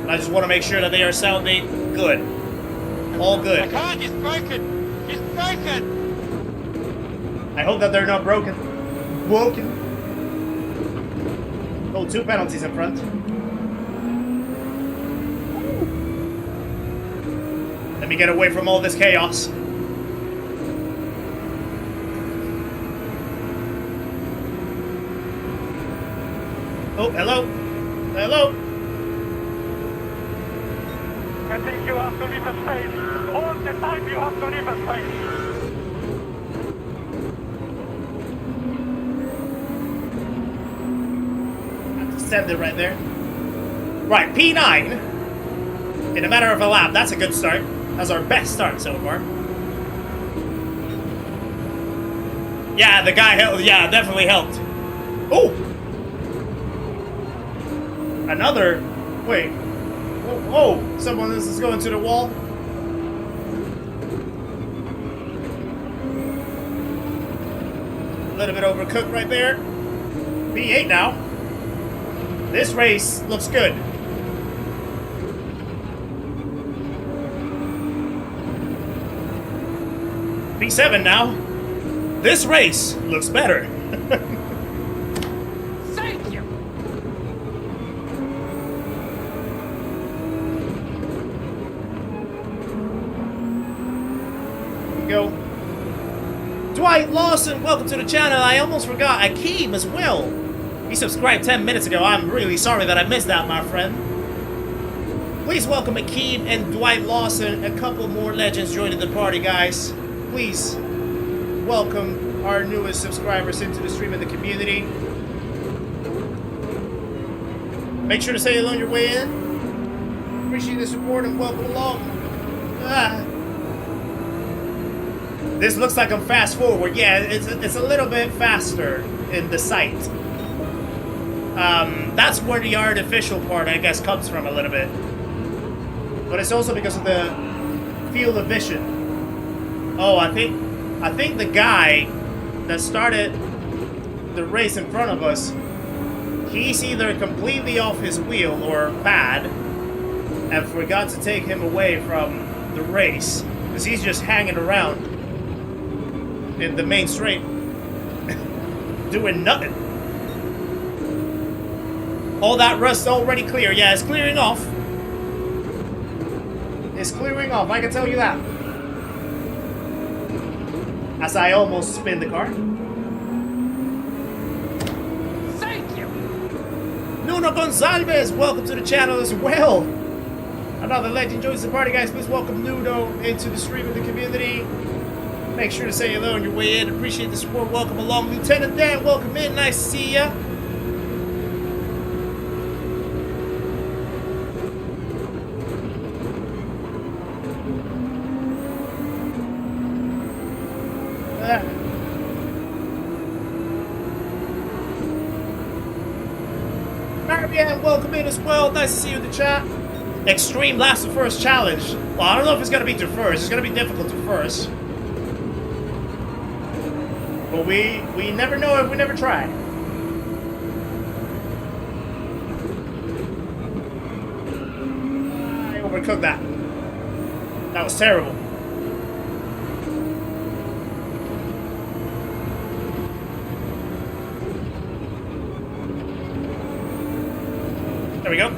I just want to make sure that they are sounding good. All good. I can't, it's broken. It's broken. I hope that they're not broken. Woken. Oh, 2 penalties in front. Let me get away from all this chaos. Oh, hello. Hello. I think you have to leave a space. All the time you have to leave a space. Send it right there. Right, P9 in a matter of a lap. That's a good start. That's our best start so far. Yeah, the guy helped. Yeah, definitely helped. Oh! Another. Wait. Oh, someone is going to the wall. A little bit overcooked right there. P8 now. This race looks good. P7 now. This race looks better. Thank you. we go. Dwight Lawson, welcome to the channel. I almost forgot Akeem as well. He subscribed 10 minutes ago. I'm really sorry that I missed that, my friend. Please welcome Akeem and Dwight Lawson. A couple more legends joining the party, guys. Please welcome our newest subscribers into the stream and the community. Make sure to say hello on your way in. Appreciate the support and welcome along. This looks like I'm fast forward. Yeah, it's a little bit faster in the sight. That's where the artificial part, I guess, comes from a little bit. But it's also because of the field of vision. Oh, I think the guy that started the race in front of us, he's either completely off his wheel or bad and forgot to take him away from the race because he's just hanging around in the main straight doing nothing. All that rust already clear. Yeah, it's clearing off. It's clearing off, I can tell you that. As I almost spin the car. Thank you. Nuno Gonzalez, welcome to the channel as well. Another legend joins the party, guys. Please welcome Nuno into the stream of the community. Make sure to say hello on your way in. Appreciate the support. Welcome along. Lieutenant Dan, welcome in. Nice to see ya. Marianne, welcome in as well. Nice to see you in the chat. Extreme last to first challenge. Well, I don't know if it's going to be to first. It's going to be difficult to first. But we never know if we never try. I overcooked that. That was terrible. There we go.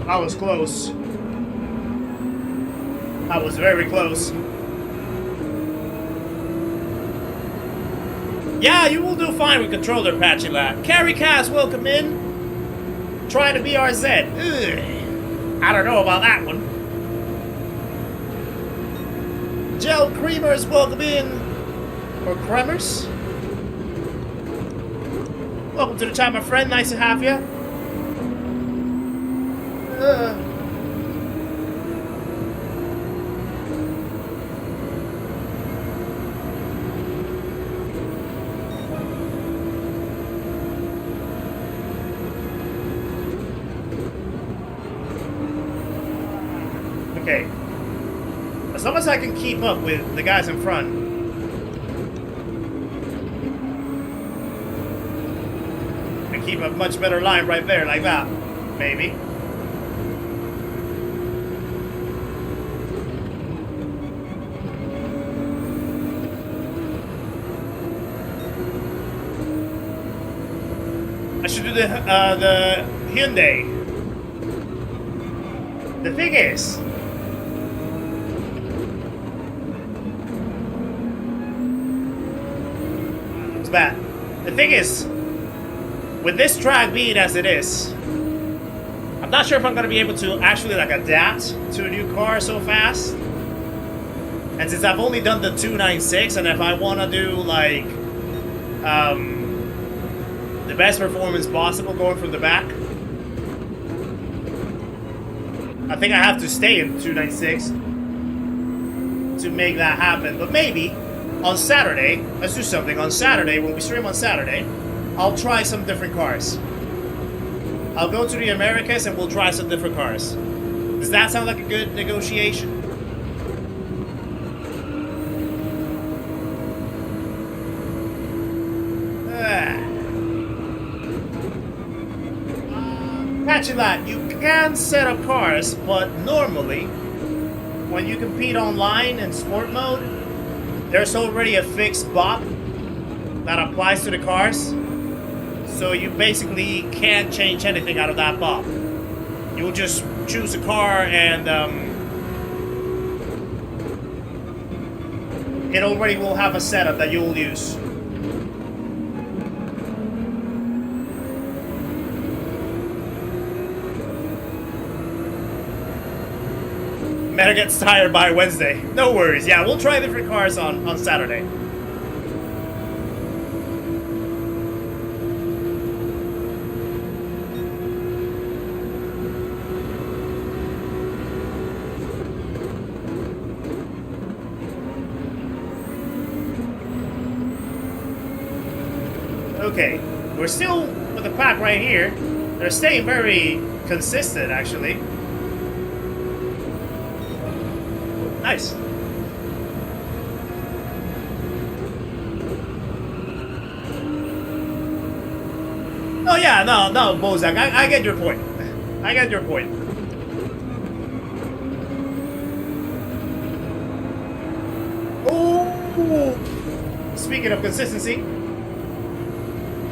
I was close. I was very close. Yeah, you will do fine with controller, Patchy Lad. Carrie Cass, welcome in. Trying to be RZ. Ugh. I don't know about that one. Gel Creamers, welcome in. Or Cremers. Welcome to the chat, my friend. Nice to have you. Okay. As long as I can keep up with the guys in front. I keep a much better line right there, like that. Maybe. I should do the Hyundai. The thing is, it's bad. The thing is, with this track being as it is, I'm not sure if I'm gonna be able to actually like adapt to a new car so fast. And since I've only done the 296, and if I want to do like the best performance possible going from the back, I think I have to stay in 296 to make that happen. But maybe on Saturday, let's do something. On Saturday, when we stream on Saturday, I'll try some different cars. I'll go to the Americas and we'll try some different cars. Does that sound like a good negotiation? Patchy Lad, you can set up cars, but normally, when you compete online in sport mode, there's already a fixed bop that applies to the cars. So you basically can't change anything out of that box. You'll just choose a car and it already will have a setup that you will use. Meta gets tired by Wednesday. No worries. Yeah, we'll try different cars on Saturday. Okay, we're still with the pack right here. They're staying very consistent, actually. Nice. Oh yeah, no, Bozak, I get your point. I get your point. Oh! Speaking of consistency,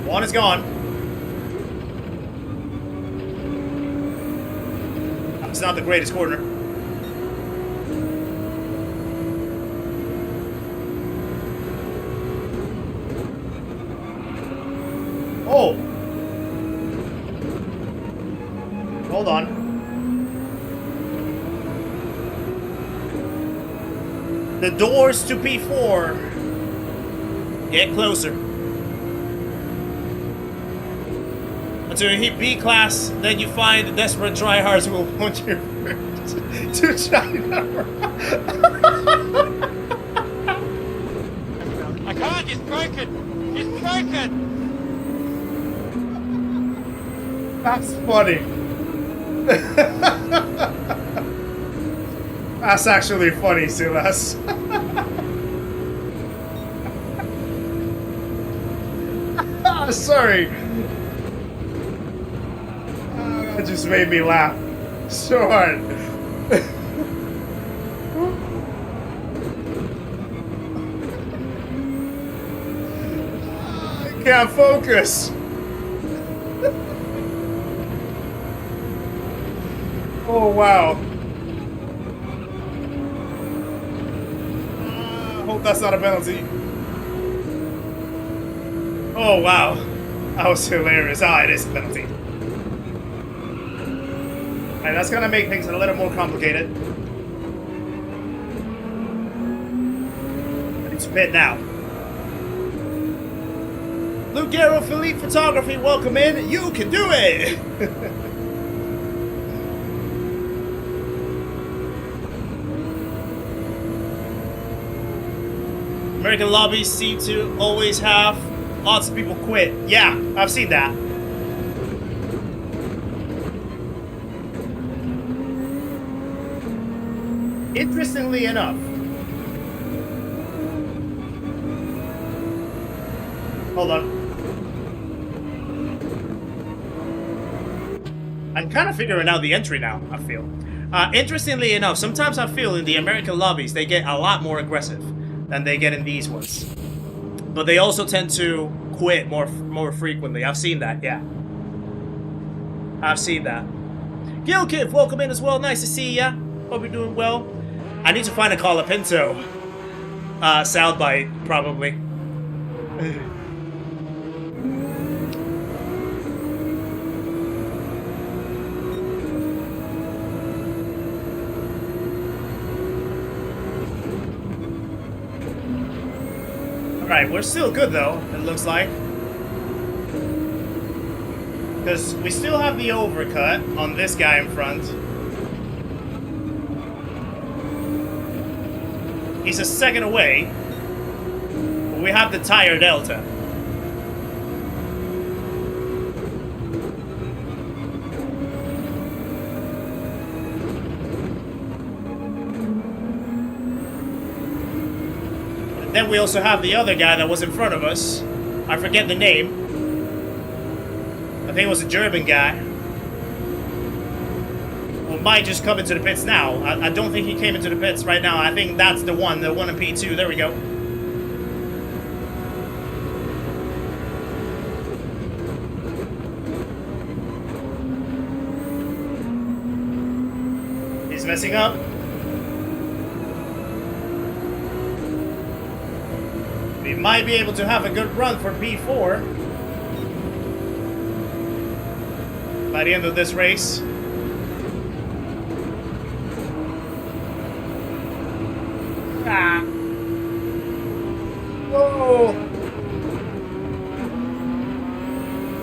one is gone. It's not the greatest corner. Oh! Hold on. The doors to P4 get closer. Until you hit B class, then you find the desperate tryhards who will want you to China. I can't, it's broken! It's broken! That's funny. That's actually funny, Silas. Sorry. That just made me laugh so hard. I can't focus. Oh, wow. I hope that's not a penalty. Oh, wow. That was hilarious. Ah, it is a penalty. Alright, that's gonna make things a little more complicated. It's pit now. Lugero Philippe Photography, welcome in. You can do it! American lobbies seem to always have lots of people quit. Yeah, I've seen that. Interestingly enough. Hold on. I'm kind of figuring out the entry now, I feel. Interestingly enough, sometimes I feel in the American lobbies they get a lot more aggressive than they get in these ones. But they also tend to quit more frequently. I've seen that, yeah. I've seen that. Gilkif, welcome in as well. Nice to see ya. Hope you're doing well. I need to find a Colapinto soundbite, probably. Alright, we're still good though, it looks like. Because we still have the overcut on this guy in front. He's a second away. But we have the tire delta. Then we also have the other guy that was in front of us. I forget the name. I think it was a German guy. Well, might just come into the pits now. I don't think he came into the pits right now. I think that's the one in P2. There we go. messing up. We might be able to have a good run for P4 by the end of this race. Ah. Whoa!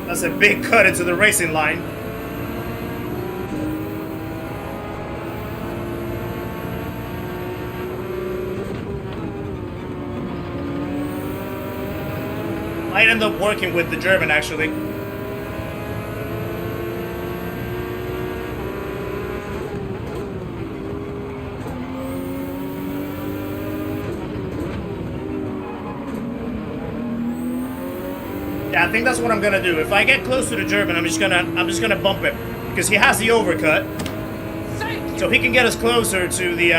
That's a big cut into the racing line. Might end up working with the German, actually. Yeah, I think that's what I'm gonna do. If I get close to the German, I'm just gonna bump him because he has the overcut, so he can get us closer to the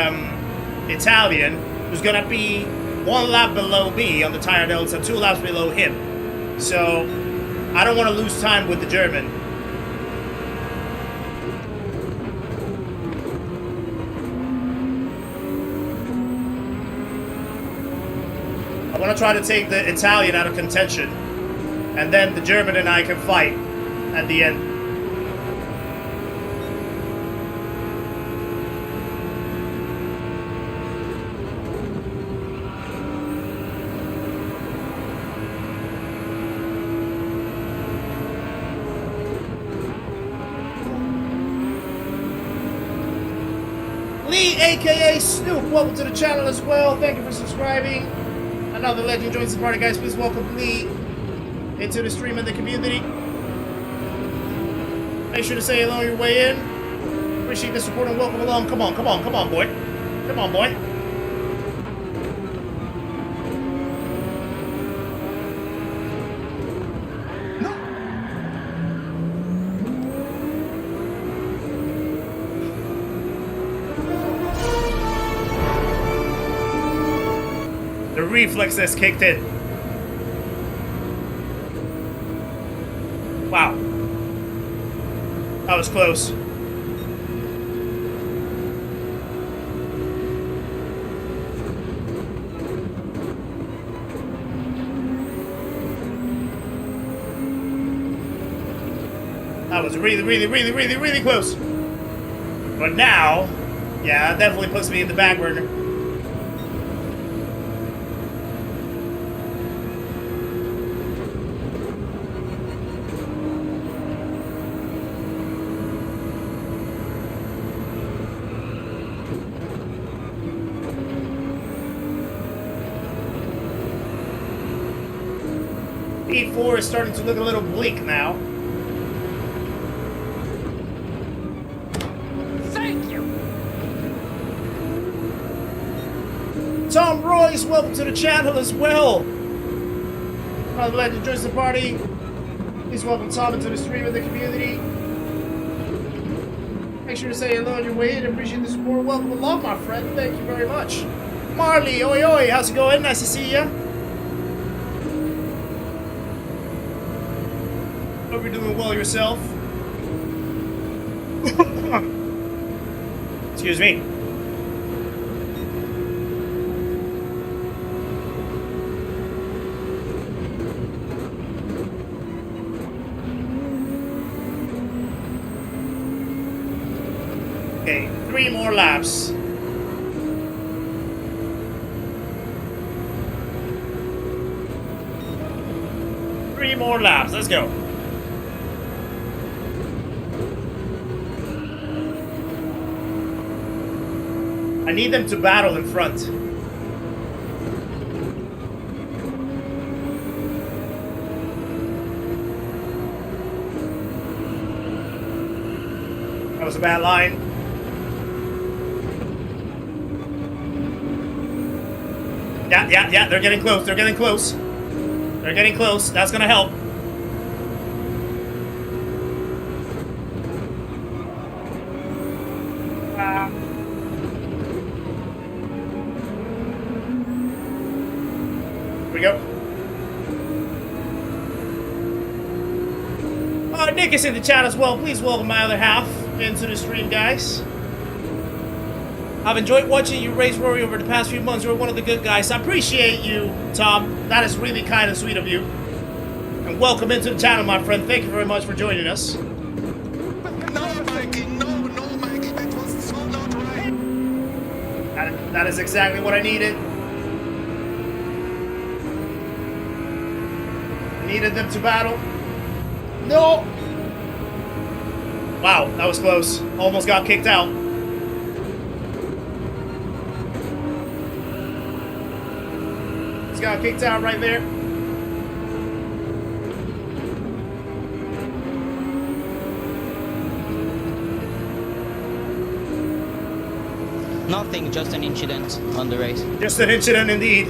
Italian, who's gonna be 1 lap below me on the tire delta, 2 laps below him. So I don't want to lose time with the German. I want to try to take the Italian out of contention, and then the German and I can fight at the end. Lee, aka Snoop, welcome to the channel as well. Thank you for subscribing. Another legend joins the party, guys. Please welcome Lee into the stream and the community. Make sure to say hello on your way in. Appreciate the support and welcome along. Come on, come on, come on, boy. Come on, boy. The reflexes kicked in. Wow. That was close. That was really close. But now, yeah, that definitely puts me in the back burner. P4 is starting to look a little bleak now. Thank you. Tom Royce, welcome to the channel as well. Another legend joins the party. Please welcome Tom into the stream of the community. Make sure to say hello on your way in. Appreciate the support. Welcome along, my friend. Thank you very much. Marley, oi oi, how's it going? Nice to see ya. Hope you're doing well yourself. Excuse me. Okay, 3 more laps. Three more laps. Let's go. I need them to battle in front. That was a bad line. Yeah, they're getting close. They're getting close. They're getting close. That's gonna help. Here we go. Nick is in the chat as well. Please welcome my other half into the stream, guys. I've enjoyed watching you race Rory over the past few months. You're one of the good guys. I appreciate you, Tom. That is really kind and sweet of you. And welcome into the channel, my friend. Thank you very much for joining us. No, Mikey, no, Mikey, that was so not right. That is exactly what I needed. Needed them to battle. No! Wow, that was close. Almost got kicked out. Just got kicked out right there. Nothing, just an incident on the race. Just an incident indeed.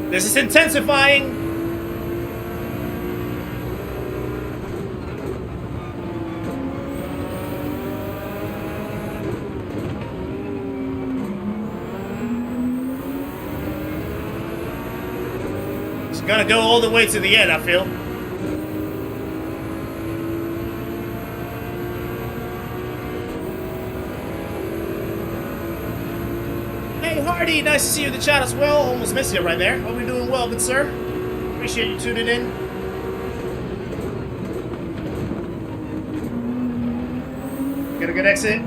This is intensifying. It's gonna go all the way to the end, I feel. Hey Hardy, nice to see you in the chat as well. Almost missed you right there. Hope you're doing well, good sir. Appreciate you tuning in. Get a good exit.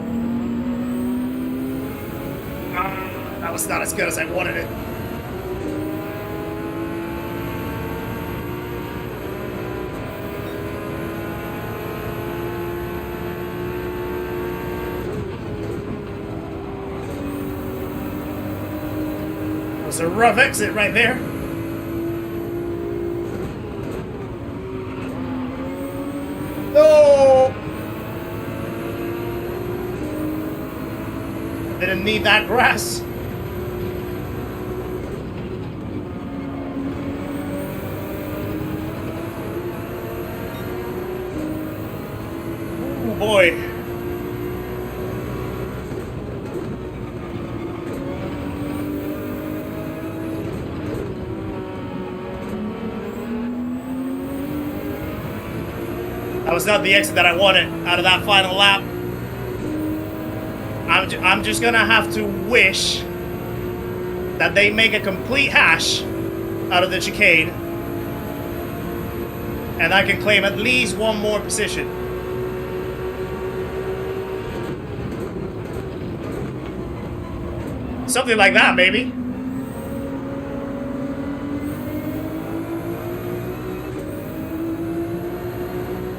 That was not as good as I wanted it. It's a rough exit right there. No! Didn't need that grass. Oh boy. That was not the exit that I wanted out of that final lap. I'm just gonna have to wish that they make a complete hash out of the chicane and I can claim at least one more position. Something like that, maybe.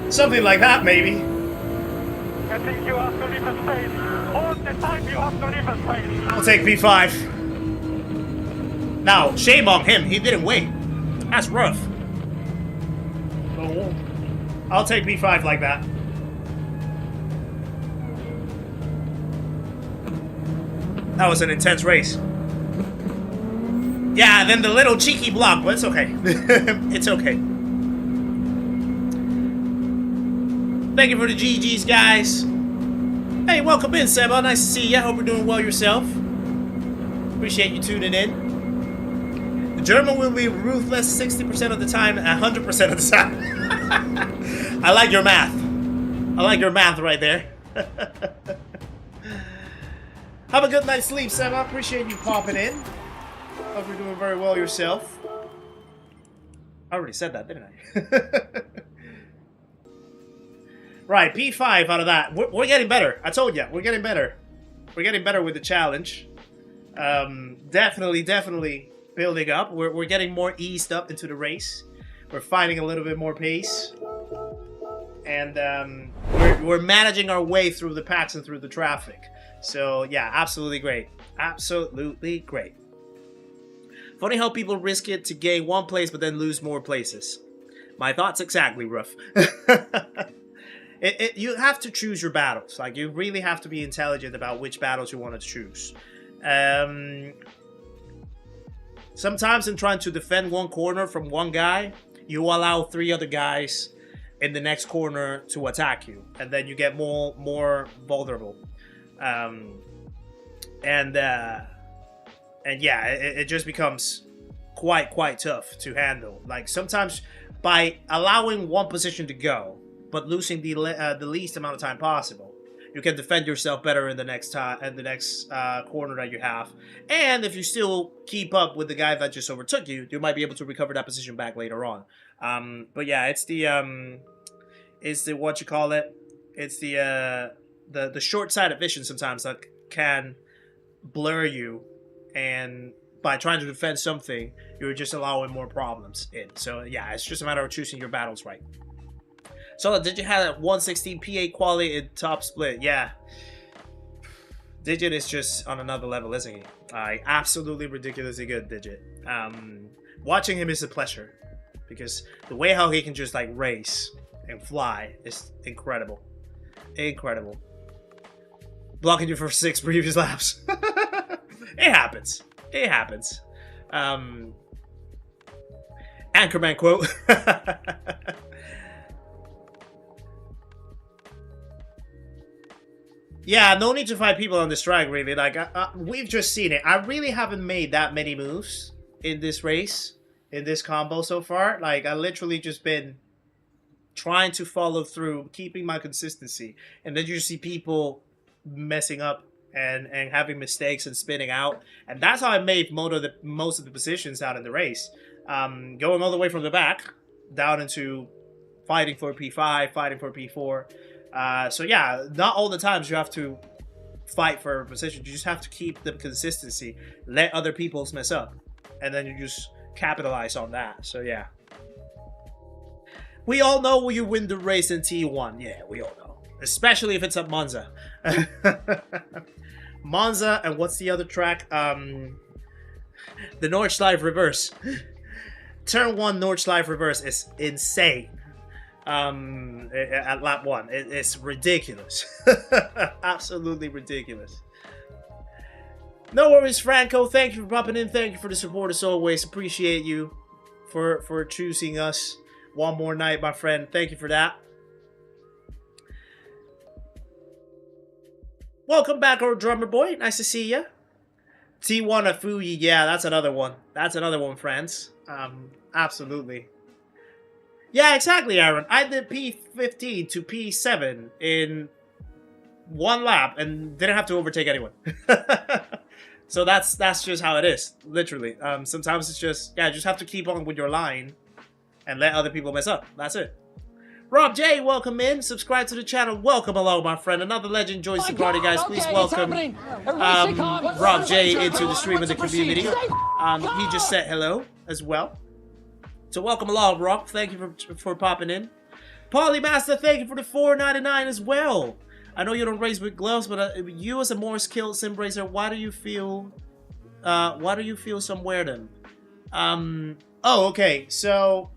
Something like that, maybe. I think you have to leave a space. All the time you have to leave a space. I'll take P5. Now, shame on him. He didn't wait. That's rough. Oh, I'll take P5 like that. That was an intense race. Yeah, then the little cheeky block, but it's okay. It's okay. Thank you for the GGs, guys. Hey, welcome in, Seba. Nice to see you. Hope you're doing well yourself. Appreciate you tuning in. The German will be ruthless 60% of the time, 100% of the time. I like your math. I like your math right there. Have a good night's sleep, Seba. Appreciate you popping in. Hope you're doing very well yourself. I already said that, didn't I? Right, P5 out of that. We're getting better. I told you, we're getting better. We're getting better with the challenge. Definitely building up. We're getting more eased up into the race. We're finding a little bit more pace. And we're managing our way through the packs and through the traffic. So, yeah, absolutely great. Absolutely great. Funny how people risk it to gain one place but then lose more places. My thoughts exactly, Ruff. You have to choose your battles. Like, you really have to be intelligent about which battles you want to choose. Sometimes in trying to defend one corner from one guy, you allow 3 other guys in the next corner to attack you. And then you get more vulnerable. And yeah, it just becomes quite tough to handle. Like, sometimes by allowing one position to go, but losing the least amount of time possible. You can defend yourself better in the next corner that you have, and if you still keep up with the guy that just overtook you, you might be able to recover that position back later on. But yeah, it's the what you call it? It's the short-sighted vision sometimes that can blur you, and by trying to defend something, you're just allowing more problems in. So yeah, it's just a matter of choosing your battles right. So did you have that 116 PA quality in top split? Yeah. Digit is just on another level, isn't he? Absolutely ridiculously good, Digit. Watching him is a pleasure, because the way how he can just like race and fly is incredible. Incredible. Blocking you for 6 previous laps. It happens. It happens. Anchorman quote. Yeah, no need to fight people on this track, really. Like, we've just seen it. I really haven't made that many moves in this race, in this combo so far. Like, I literally just been trying to follow through, keeping my consistency. And then you see people messing up and having mistakes and spinning out. And that's how I made most of the positions out in the race. Going all the way from the back, down into fighting for P5, fighting for P4. So yeah, not all the times you have to fight for a position. You just have to keep the consistency. Let other people mess up, and then you just capitalize on that. So yeah. We all know you win the race in T1. Yeah, we all know. Especially if it's at Monza. Monza, and what's the other track? The Nordschleife reverse. Turn 1 Nordschleife reverse is insane. At lap 1. It's ridiculous. Absolutely ridiculous. No worries, Franco. Thank you for popping in. Thank you for the support as always. Appreciate you for choosing us one more night, my friend. Thank you for that. Welcome back, our drummer boy. Nice to see you. T1 at Fuji. Yeah, that's another one. That's another one, friends. Absolutely. Yeah, exactly, Aaron. I did P15 to P7 in 1 lap and didn't have to overtake anyone. So that's just how it is, literally. Sometimes it's just, yeah, you just have to keep on with your line and let other people mess up. That's it. Rob J, welcome in. Subscribe to the channel. Welcome along, my friend. Another legend joins the party, guys. Please welcome Rob J into the stream of the community. He just said hello as well. So welcome along, Rob. Thank you for popping in. Polymaster, thank you for the $4.99 as well. I know you don't race with gloves, but you as a more skilled sim racer, why do you feel some wear them? Oh, okay. So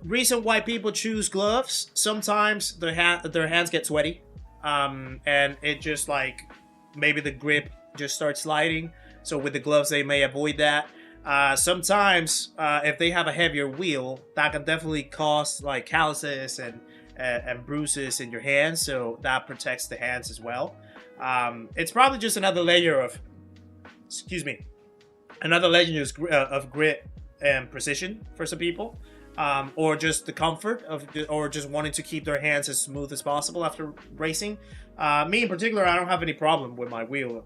reason why people choose gloves, sometimes their hands get sweaty, and it just like maybe the grip just starts sliding. So with the gloves, they may avoid that. Sometimes if they have a heavier wheel, that can definitely cause like calluses and bruises in your hands, so that protects the hands as well. It's probably just another layer of, another layer of grit and precision for some people, or just the comfort of, or just wanting to keep their hands as smooth as possible after racing. Me in particular, I don't have any problem with my wheel.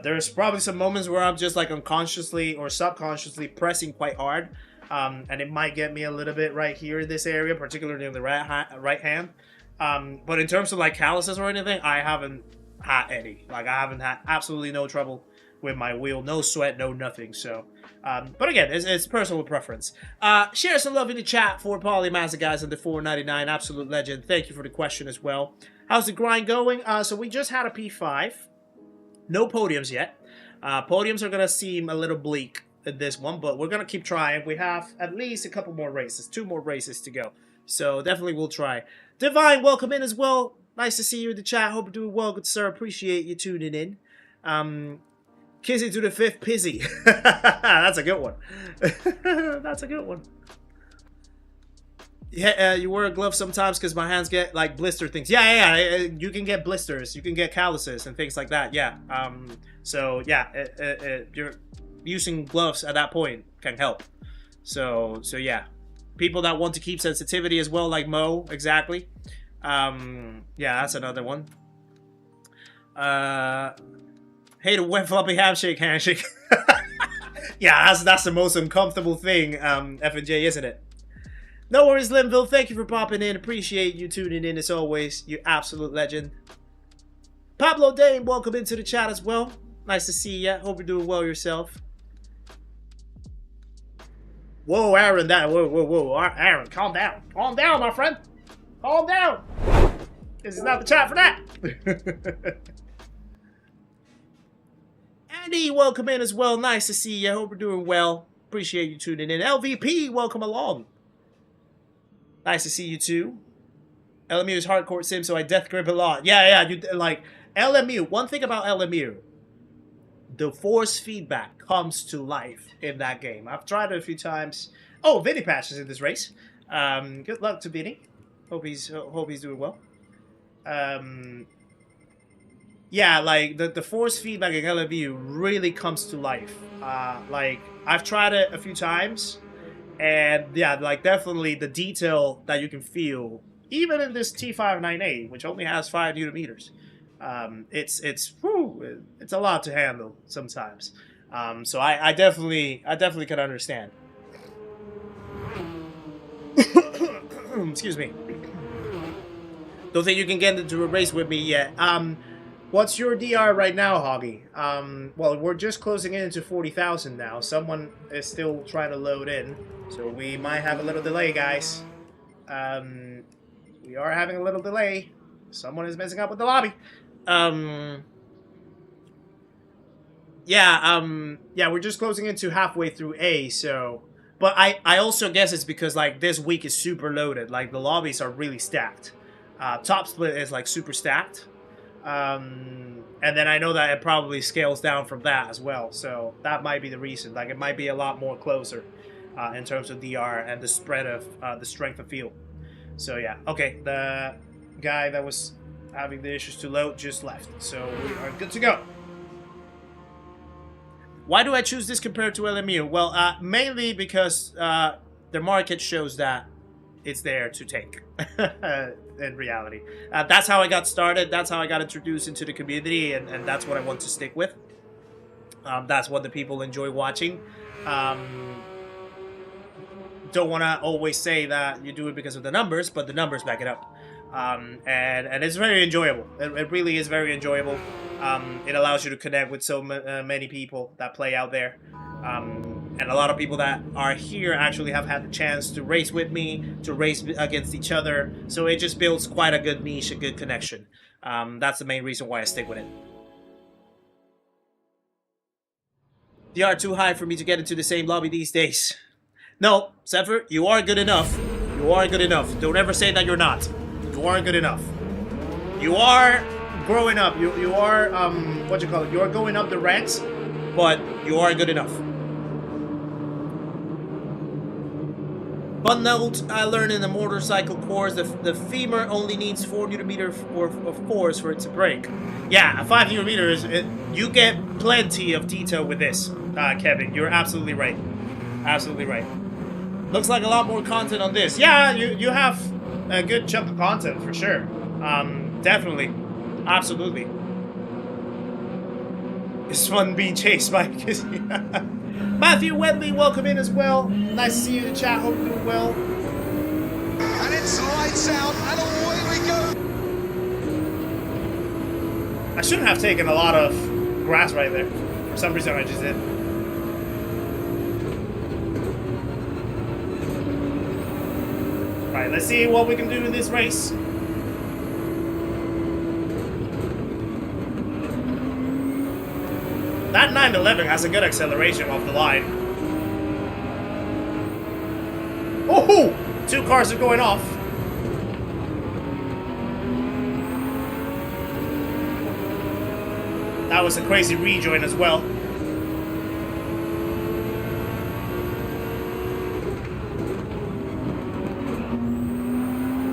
There's probably some moments where I'm just like unconsciously or subconsciously pressing quite hard, and it might get me a little bit right here in this area, particularly in the right hand. But in terms of like calluses or anything, I haven't had any. Like, I haven't had absolutely no trouble with my wheel, no sweat, no nothing. So, but again, it's personal preference. Share some love in the chat for Polymaster, guys, and the $4.99, absolute legend. Thank you for the question as well. How's the grind going? So we just had a P5. No podiums yet. Podiums are going to seem a little bleak in this one, but we're going to keep trying. We have at least a couple more races, 2 more races to go. So definitely we'll try. Divine, welcome in as well. Nice to see you in the chat. Hope you're doing well, good sir. Appreciate you tuning in. Kizzi to the 5th Pizzy. That's a good one. That's a good one. Yeah, you wear a glove sometimes because my hands get like blister things. Yeah, you can get blisters, you can get calluses and things like that. Yeah. So yeah, you're using gloves at that point can help. So yeah, people that want to keep sensitivity as well, like Mo, exactly. Yeah, that's another one. Hey, the wet floppy handshake. Yeah, that's the most uncomfortable thing, F&J, isn't it? No worries, Linville. Thank you for popping in. Appreciate you tuning in as always. You absolute legend. Pablo Dane, welcome into the chat as well. Nice to see ya. Hope you're doing well yourself. Whoa, Aaron, whoa, Aaron, calm down. Calm down, my friend. Calm down. This is not the chat for that. Andy, welcome in as well. Nice to see you. Hope you're doing well. Appreciate you tuning in. LVP, welcome along. Nice to see you too. LMU is hardcore sim, so I death grip a lot. Yeah, you like LMU. One thing about LMU, the force feedback comes to life in that game. I've tried it a few times. Oh, Vinny Patch is in this race. Good luck to Vinny. Hope he's doing well. Yeah, like the force feedback in LMU really comes to life. Like I've tried it a few times, and yeah, like definitely the detail that you can feel, even in this T598, which only has 5 Newton meters. It's a lot to handle sometimes. So I definitely can understand. Excuse me. Don't think you can get into a race with me yet. What's your DR right now, Hoggy? Well, we're just closing in into 40,000 now. Someone is still trying to load in, so we might have a little delay, guys. We are having a little delay. Someone is messing up with the lobby. Yeah, we're just closing into halfway through A, so... But I also guess it's because, like, this week is super loaded. Like, the lobbies are really stacked. Top split is, like, super stacked. And then I know that it probably scales down from that as well. So that might be the reason. Like, it might be a lot more closer in terms of DR and the spread of the strength of field. So, yeah. Okay, the guy that was having the issues to load just left. So we are good to go. Why do I choose this compared to LMU? Well, mainly because the market shows that it's there to take in reality. That's how I got started. That's how I got introduced into the community, and that's what I want to stick with. That's what the people enjoy watching. Don't want to always say that you do it because of the numbers, but the numbers back it up. And it's very enjoyable. It really is very enjoyable. It allows you to connect with so many people that play out there. And a lot of people that are here actually have had the chance to race with me, to race against each other. So it just builds quite a good niche, a good connection. That's the main reason why I stick with it. DR too high for me to get into the same lobby these days. No, Zephyr, you are good enough. You are good enough. Don't ever say that you're not. You are good enough. You are growing up. You are, what you call it? You are going up the ranks, but you are good enough. But note, I learned in the motorcycle course the femur only needs 4 Nm of force for it to break. Yeah, 5 Nm, you get plenty of detail with this, Kevin. You're absolutely right. Absolutely right. Looks like a lot more content on this. Yeah, you have a good chunk of content for sure. Definitely. Absolutely. It's fun being chased by Kizzi. Matthew Wedley, welcome in as well. Nice to see you in the chat. Hope you're doing well. And it's lights out, and away we go. I shouldn't have taken a lot of grass right there. For some reason, I just did. Alright, let's see what we can do in this race. That 911 has a good acceleration off the line. Oh! 2 cars are going off. That was a crazy rejoin as well.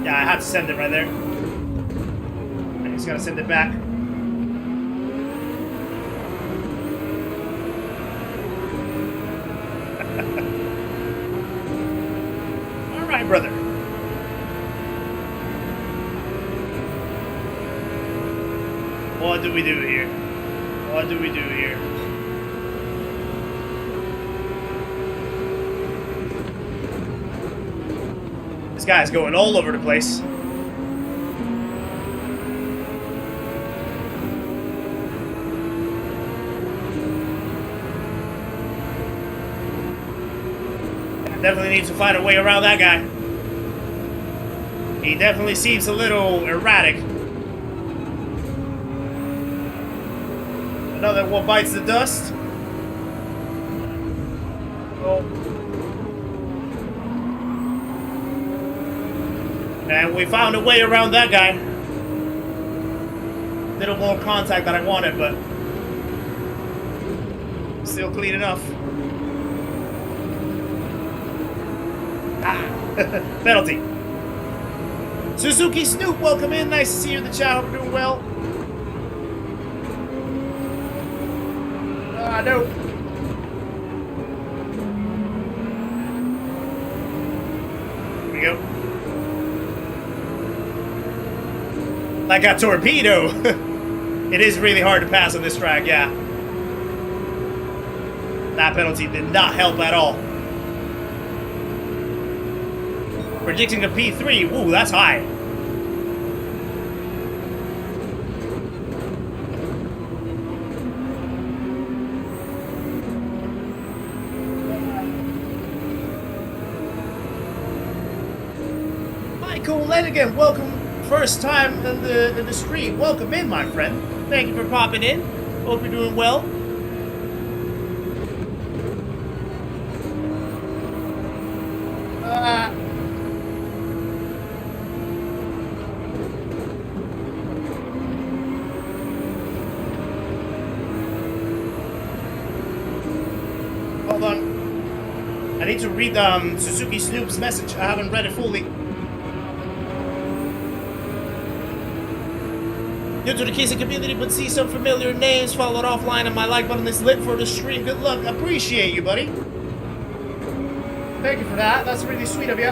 Yeah, I had to send it right there. I'm just gonna send it back. What do we do here? What do we do here? This guy's going all over the place. I definitely need to find a way around that guy. He definitely seems a little erratic. Another one bites the dust. Oh. And we found a way around that guy. Little more contact than I wanted, but still clean enough. Ah, penalty. Suzuki Snoop, welcome in. Nice to see you in the chat. Hope you're doing well. Ah, no. Here we go. Like a torpedo. It is really hard to pass on this track, yeah. That penalty did not help at all. Predicting a P3. Ooh, that's high. Michael Lenigan, welcome. First time in the stream. Welcome in, my friend. Thank you for popping in. Hope you're doing well. Hold on. I need to read Suzuki Snoop's message. I haven't read it fully. New to the Kizzi community, but see some familiar names followed offline, and my like button is lit for the stream. Good luck. Appreciate you, buddy. Thank you for that. That's really sweet of you.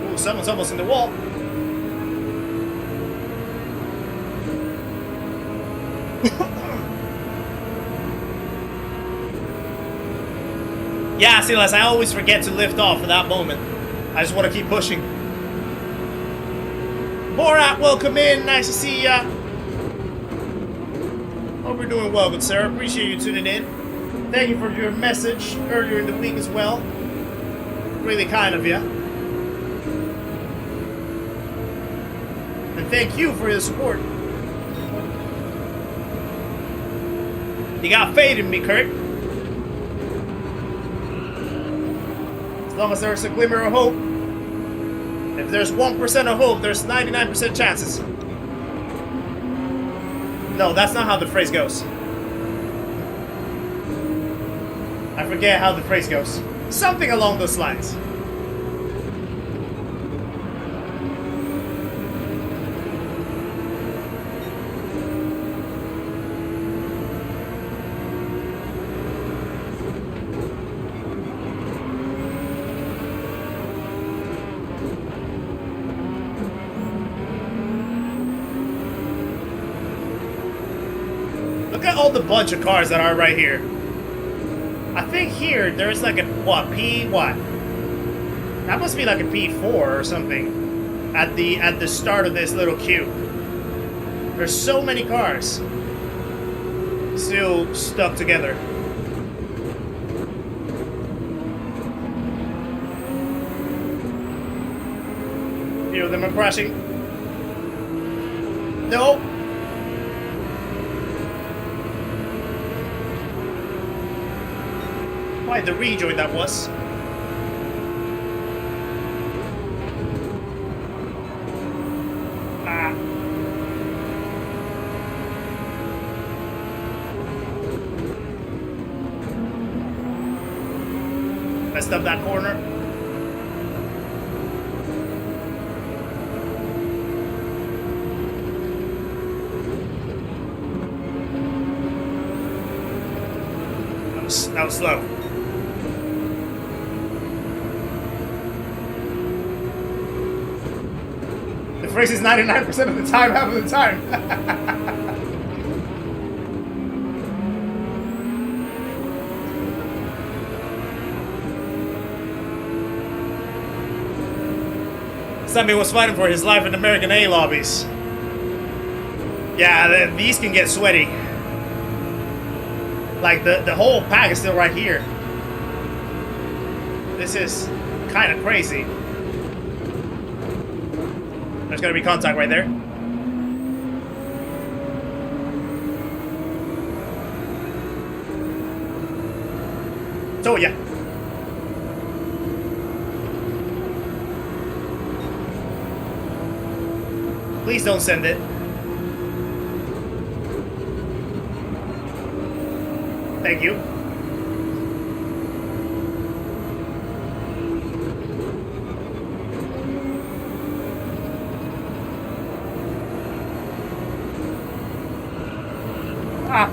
Ooh, someone's almost in the wall. Yeah, Silas, I always forget to lift off for that moment. I just want to keep pushing. Borat, welcome in. Nice to see ya. Hope you're doing well, good sir. Appreciate you tuning in. Thank you for your message earlier in the week as well. Really kind of you. And thank you for your support. You got faith in me, Kurt. As long as there's a glimmer of hope. If there's 1% of hope, there's 99% chances. No, that's not how the phrase goes. I forget how the phrase goes. Something along those lines. All the bunch of cars that are right here. I think here there's like a what? That must be like a P4 or something at the start of this little queue. There's so many cars still stuck together. Few of them are crashing. No. Quite the rejoin that was. Ah. Messed up that corner. That was slow. races 99% of the time, half of the time. Sammy was fighting for his life in American A lobbies. Yeah, these can get sweaty. Like, the whole pack is still right here. This is kind of crazy. There's gonna be contact right there. So, yeah. Please don't send it. Thank you. Ah.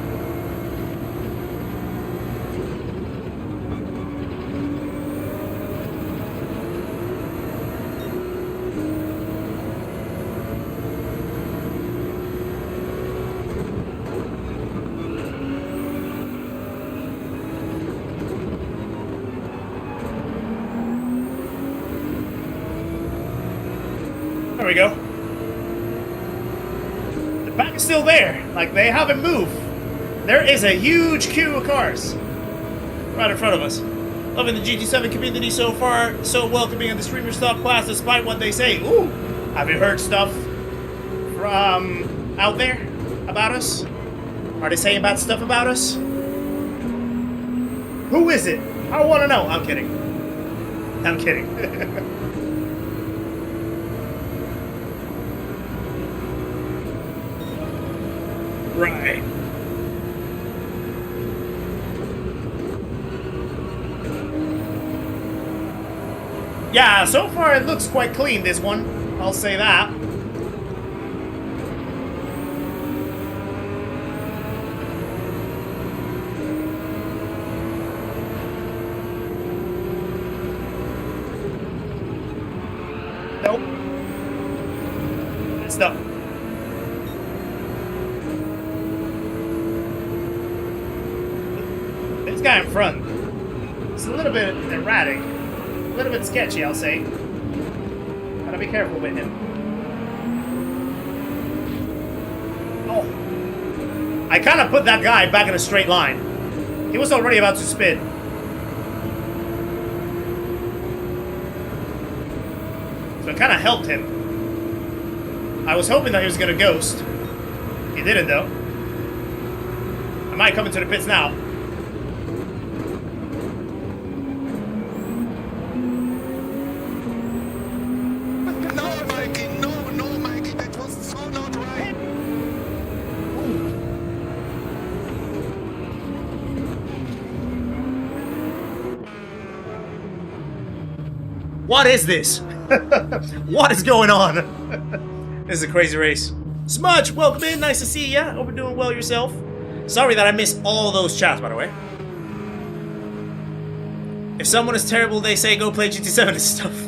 There we go. The pack is still there. Like, they haven't moved. There is a huge queue of cars right in front of us. Loving the GT7 community so far. So welcoming in the streamer stock class despite what they say. Ooh! Have you heard stuff from out there about us? Are they saying bad stuff about us? Who is it? I want to know. I'm kidding. I'm kidding. Right. Yeah, so far it looks quite clean, this one. I'll say that. Nope. It's done. This guy in front, it's a little bit erratic, a little bit sketchy, I'll say. Gotta be careful with him. Oh, I kind of put that guy back in a straight line. He was already about to spin. So it kind of helped him. I was hoping that he was gonna ghost. He didn't though. I might come into the pits now. What is this? What is going on? This is a crazy race. Smudge, welcome in. Nice to see ya. Hope you're doing well yourself. Sorry that I missed all those chats, by the way. If someone is terrible, they say go play GT7 and stuff.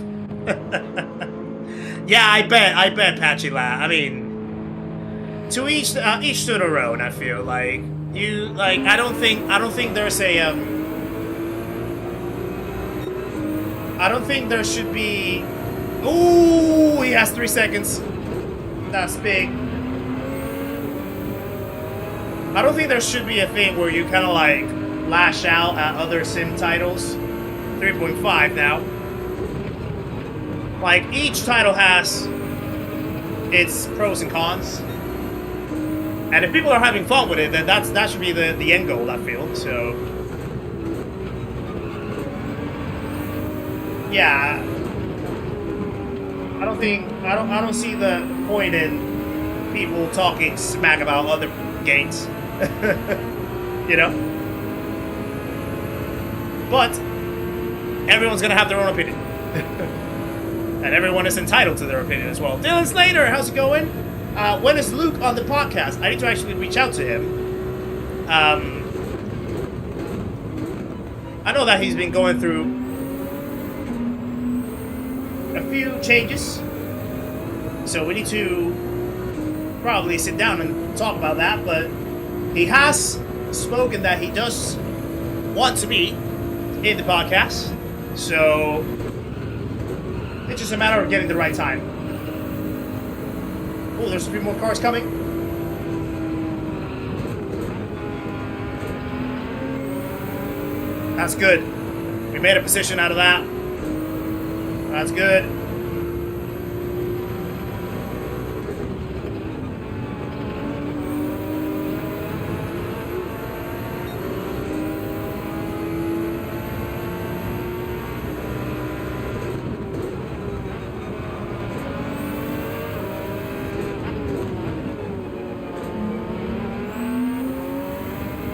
Yeah, I bet, Patchy Lad. I mean, to each to their own. I feel like I don't think there's a I don't think there should be. Ooh, he has 3 seconds. That's big. I don't think there should be a thing where you kind of like lash out at other sim titles. 3.5 now. Like, each title has its pros and cons. And if people are having fun with it, then that should be the end goal, I feel. So yeah, I don't see the point in people talking smack about other games. You know? But everyone's gonna have their own opinion. And everyone is entitled to their opinion as well. Dylan Slater, how's it going? When is Luke on the podcast? I need to actually reach out to him. I know that he's been going through a few changes. So we need to probably sit down and talk about that, but he has spoken that he does want to be in the podcast, so it's just a matter of getting the right time. Oh, there's a few more cars coming. That's good. We made a position out of that. That's good.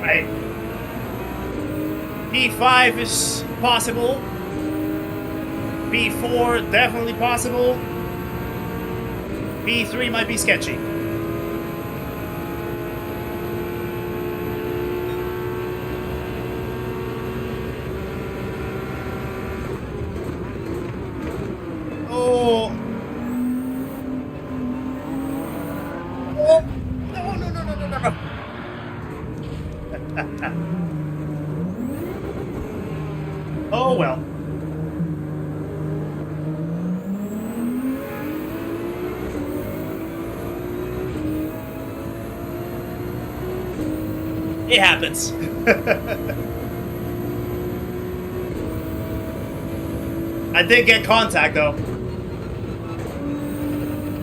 Right. P5 is possible. P4 definitely possible. P3 might be sketchy. Oh. Oh. No, no, no, no, no, no. Oh well. It happens. I did get contact though.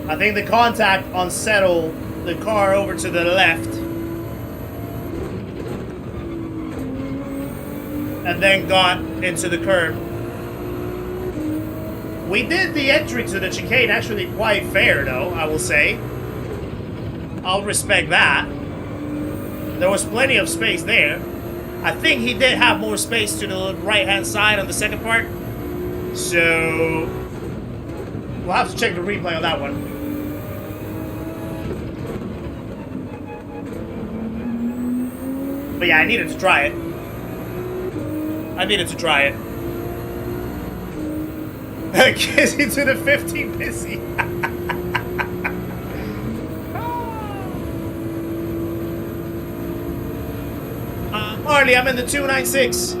I think the contact unsettled the car over to the left. And then got into the curb. We did the entry to the chicane actually quite fair though, I will say. I'll respect that. There was plenty of space there. I think he did have more space to the right-hand side on the second part. So we'll have to check the replay on that one. But yeah, I needed to try it. I needed to try it. Kizzi to the 15 pissy. Harley, I'm in the 296.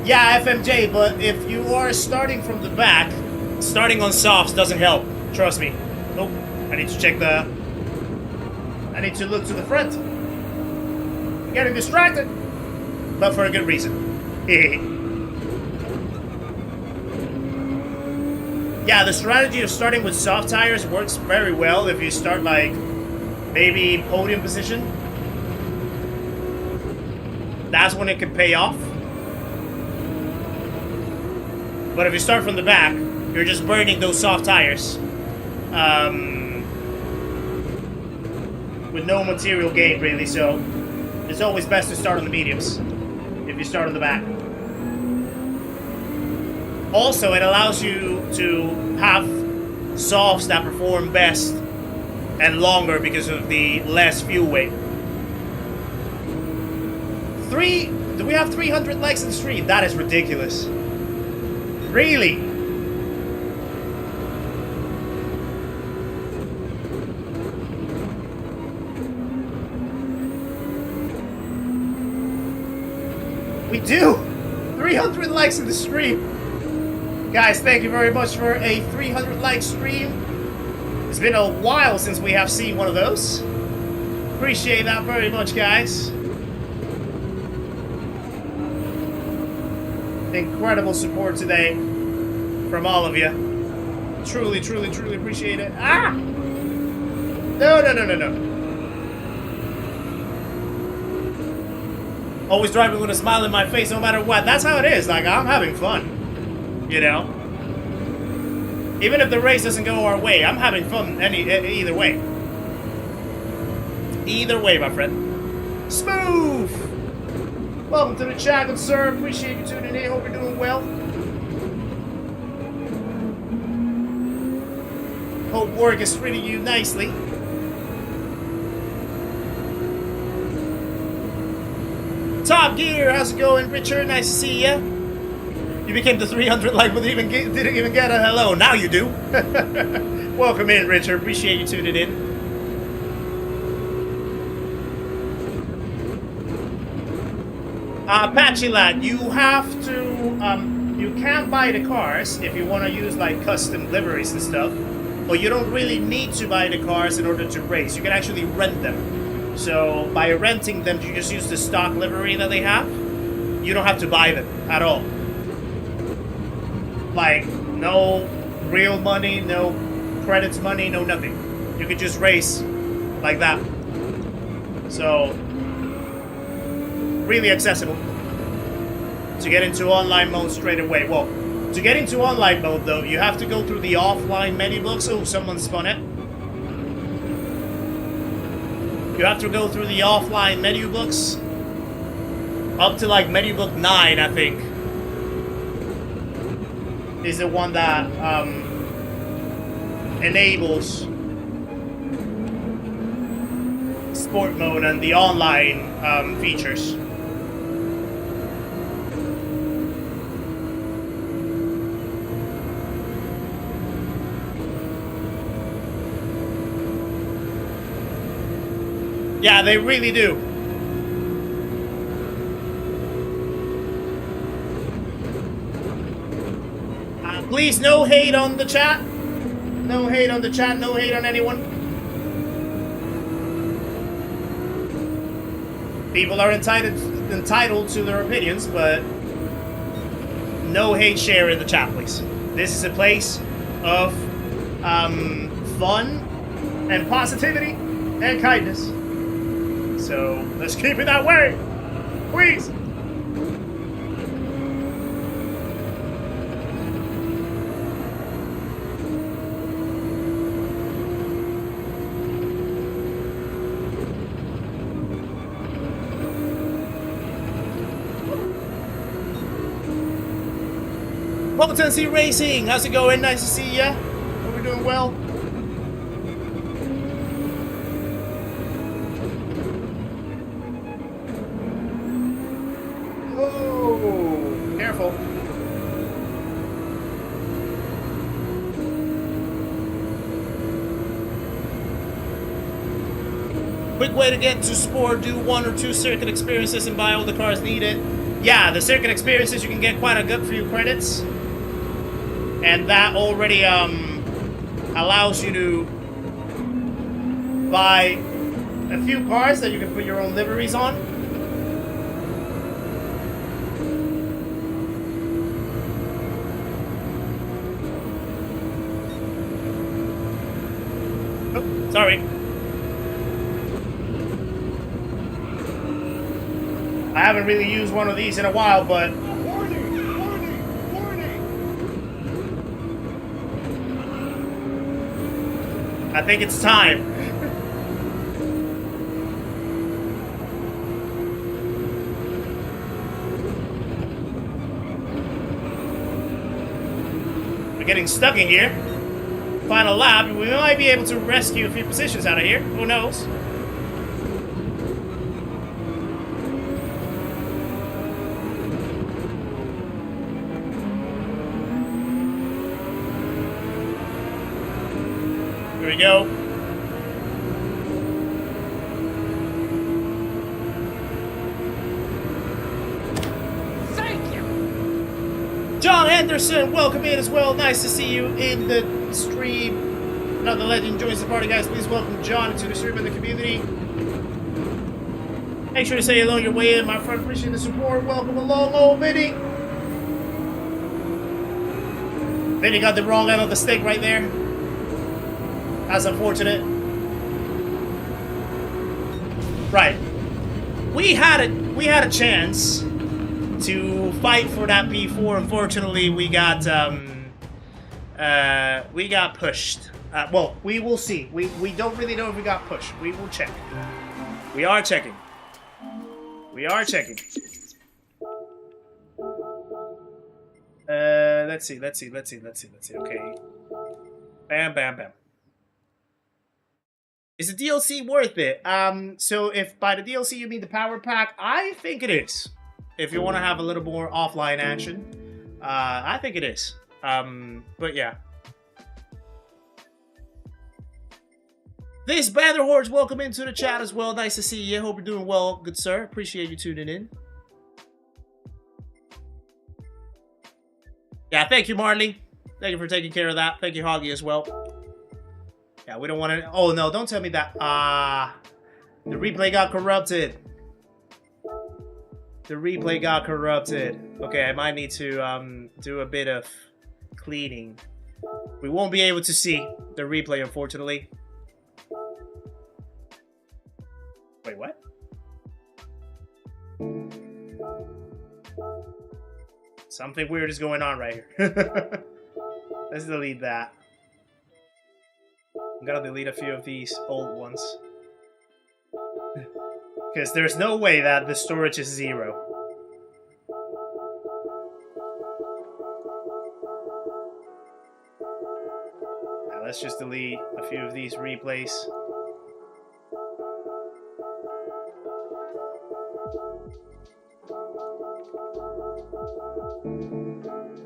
Yeah, FMJ, but if you are starting from the back, starting on softs doesn't help. Trust me. Nope. I need to check the... I need to look to the front. I'm getting distracted. But for a good reason. Yeah, the strategy of starting with soft tires works very well if you start like maybe podium position. That's when it can pay off. But if you start from the back, you're just burning those soft tires. With no material gain really, so it's always best to start on the mediums. If you start on the back. Also, it allows you to have softs that perform best and longer because of the less fuel weight. Do we have 300 likes in the stream? That is ridiculous. Really? We do! 300 likes in the stream! Guys, thank you very much for a 300 like stream. It's been a while since we have seen one of those. Appreciate that very much, guys. Incredible support today from all of you. Truly, truly, truly appreciate it. Ah! No, no, no, no, no. Always driving with a smile in my face no matter what. That's how it is. Like, I'm having fun. You know? Even if the race doesn't go our way, I'm having fun either way. Either way, my friend. Smooth! Welcome to the chat, sir. Appreciate you tuning in. Hope you're doing well. Hope work is treating you nicely. Top Gear, how's it going, Richard? Nice to see ya. You became the 300 like, but didn't even get a hello. Now you do. Welcome in, Richard. Appreciate you tuning in. Apache lad, you have to, you can't buy the cars if you want to use like custom liveries and stuff, but you don't really need to buy the cars in order to race. You can actually rent them. So by renting them, you just use the stock livery that they have. You don't have to buy them at all. Like, no real money, no credits money, no nothing. You can just race like that. So, really accessible to get into online mode straight away. Well, to get into online mode though, you have to go through the offline menu blocks. Oh, someone spun it. You have to go through the offline menu blocks up to like menu block 9, I think, is the one that enables sport mode and the online features. Yeah, they really do. Please, no hate on the chat. No hate on the chat, no hate on anyone. People are entitled to their opinions, but no hate share in the chat, please. This is a place of fun and positivity and kindness. So let's keep it that way, please. Potency Racing, how's it going? Nice to see ya. Hope we're doing well. Oh, careful. Quick way to get to Sport, do 1 or 2 circuit experiences and buy all the cars needed. Yeah, the circuit experiences, you can get quite a good few credits. And that already allows you to buy a few cars that you can put your own liveries on. Oh, sorry. I haven't really used one of these in a while, but I think it's time. We're getting stuck in here. Final lap. We might be able to rescue a few positions out of here. Who knows? Here we go. Thank you. John Anderson, welcome in as well. Nice to see you in the stream. Another legend joins the party, guys. Please welcome John to the stream and the community. Make sure to say hello on your way in, my friend. Appreciate the support. Welcome along, old Vinny. Vinny got the wrong end of the stick right there. That's unfortunate. Right. We had a chance to fight for that P4. Unfortunately, we got pushed. Well, we will see. We don't really know if we got pushed. We will check. We are checking. We are checking. Let's see. Okay. Bam, bam, bam. Is the DLC worth it? So if by the DLC you mean the power pack, I think it is. If you want to have a little more offline action, I think it is. But yeah. This Bather Hordes, welcome into the chat as well. Nice to see you. Hope you're doing well, good sir. Appreciate you tuning in. Yeah, thank you, Marley. Thank you for taking care of that. Thank you, Hoggy, as well. Yeah, we don't want to... Oh, no, don't tell me that. The replay got corrupted. The replay got corrupted. Okay, I might need to do a bit of cleaning. We won't be able to see the replay, unfortunately. Wait, what? Something weird is going on right here. Let's delete that. I'm gonna delete a few of these old ones. Because there's no way that the storage is 0. Now let's just delete a few of these replays.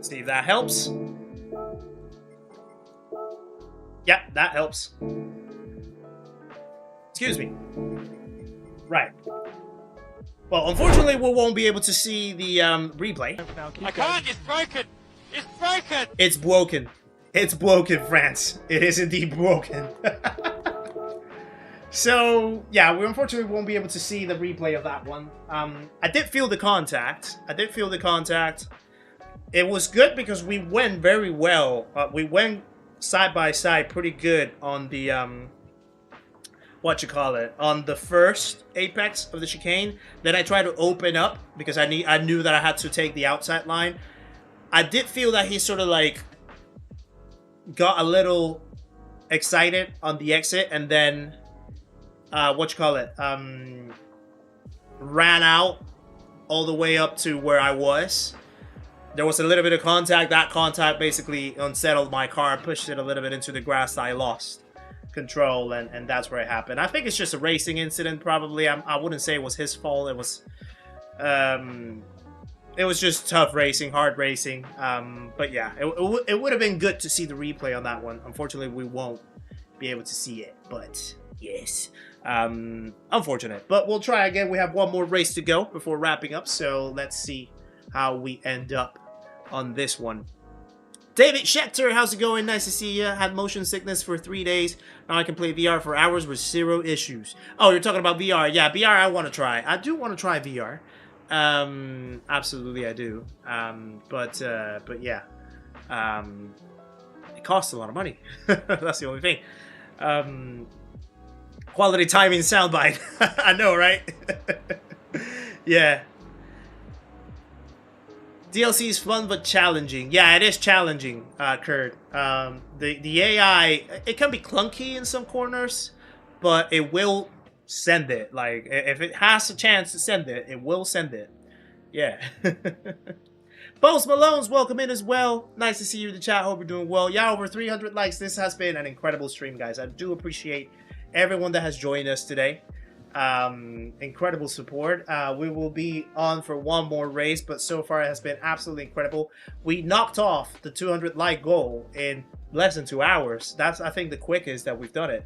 See if that helps. Yeah, that helps. Excuse me. Right. Well, unfortunately, we won't be able to see the replay. I can't, it's broken! It's broken! It's broken. It's broken, France. It is indeed broken. So, yeah, we unfortunately won't be able to see the replay of that one. I did feel the contact. It was good because we went very well. We went side by side pretty good on the on the first apex of the chicane. Then I tried to open up because I knew that I had to take the outside line. I did feel that he sort of like got a little excited on the exit and then ran out all the way up to where I was. There was a little bit of contact. That contact basically unsettled my car, pushed it a little bit into the grass. I lost control, and that's where it happened. I think it's just a racing incident, probably. I wouldn't say it was his fault. It was just tough racing, hard racing. But yeah, it would have been good to see the replay on that one. Unfortunately, we won't be able to see it, but yes. Unfortunate, but we'll try again. We have one more race to go before wrapping up, so let's see how we end up on this one. David Schechter, how's it going? Nice to see you. Had motion sickness for 3 days. Now I can play VR for hours with 0 issues. Oh, you're talking about VR. Yeah, VR I want to try. I do want to try VR. Absolutely I do. But yeah. It costs a lot of money. That's the only thing. Quality timing soundbite. I know, right? Yeah. DLC is fun but challenging. Yeah, it is challenging, Kurt. The AI, it can be clunky in some corners, but it will send it. Like, if it has a chance to send it, it will send it. Yeah. Post Malone's welcome in as well. Nice to see you in the chat. Hope you're doing well. Yeah, over 300 likes. This has been an incredible stream, guys. I do appreciate everyone that has joined us today. Incredible support. We will be on for one more race, but so far it has been absolutely incredible. We knocked off the 200 like goal in less than 2 hours. That's, I think, the quickest that we've done it.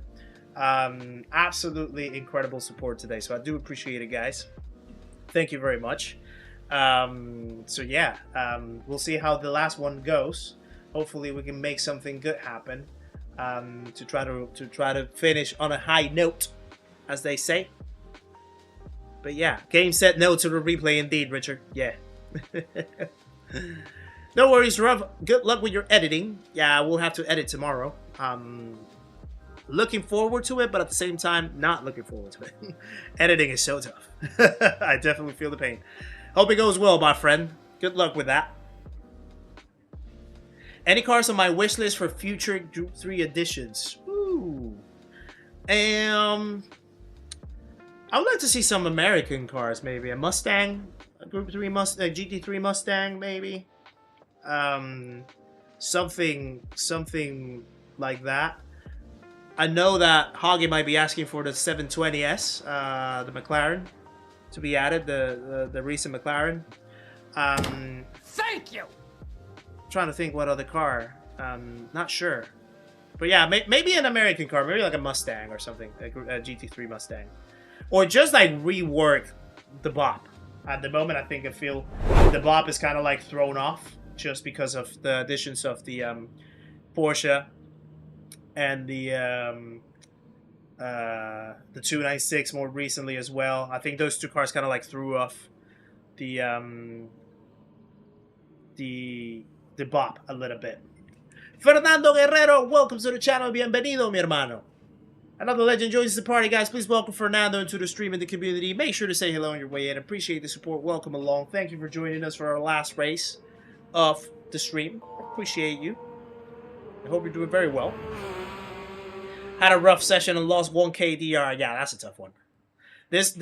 Absolutely incredible support today, so I do appreciate it, guys. Thank you very much. So yeah, we'll see how the last one goes. Hopefully we can make something good happen, to try to finish on a high note, as they say. But yeah, game set no to the replay indeed, Richard. Yeah. No worries, Rob. Good luck with your editing. Yeah, we'll have to edit tomorrow. Looking forward to it, but at the same time, not looking forward to it. Editing is so tough. I definitely feel the pain. Hope it goes well, my friend. Good luck with that. Any cars on my wish list for future Group 3 editions? Ooh. I would like to see some American cars, maybe. A Mustang, a Group 3 Mustang, GT3 Mustang, maybe. Something like that. I know that Hoggy might be asking for the 720S, the McLaren, to be added, the recent McLaren. Thank you! Trying to think what other car. Not sure. But yeah, maybe an American car, maybe like a Mustang or something, a GT3 Mustang. Or just like rework the bop. At the moment, I feel the bop is kind of like thrown off just because of the additions of the Porsche and the 296 more recently as well. I think those two cars kind of like threw off the bop a little bit. Fernando Guerrero, welcome to the channel. Bienvenido, mi hermano. Another legend joins the party, guys. Please welcome Fernando into the stream and the community. Make sure to say hello on your way in. Appreciate the support. Welcome along. Thank you for joining us for our last race of the stream. Appreciate you. I hope you're doing very well. Had a rough session and lost 1K DR. Yeah, that's a tough one. This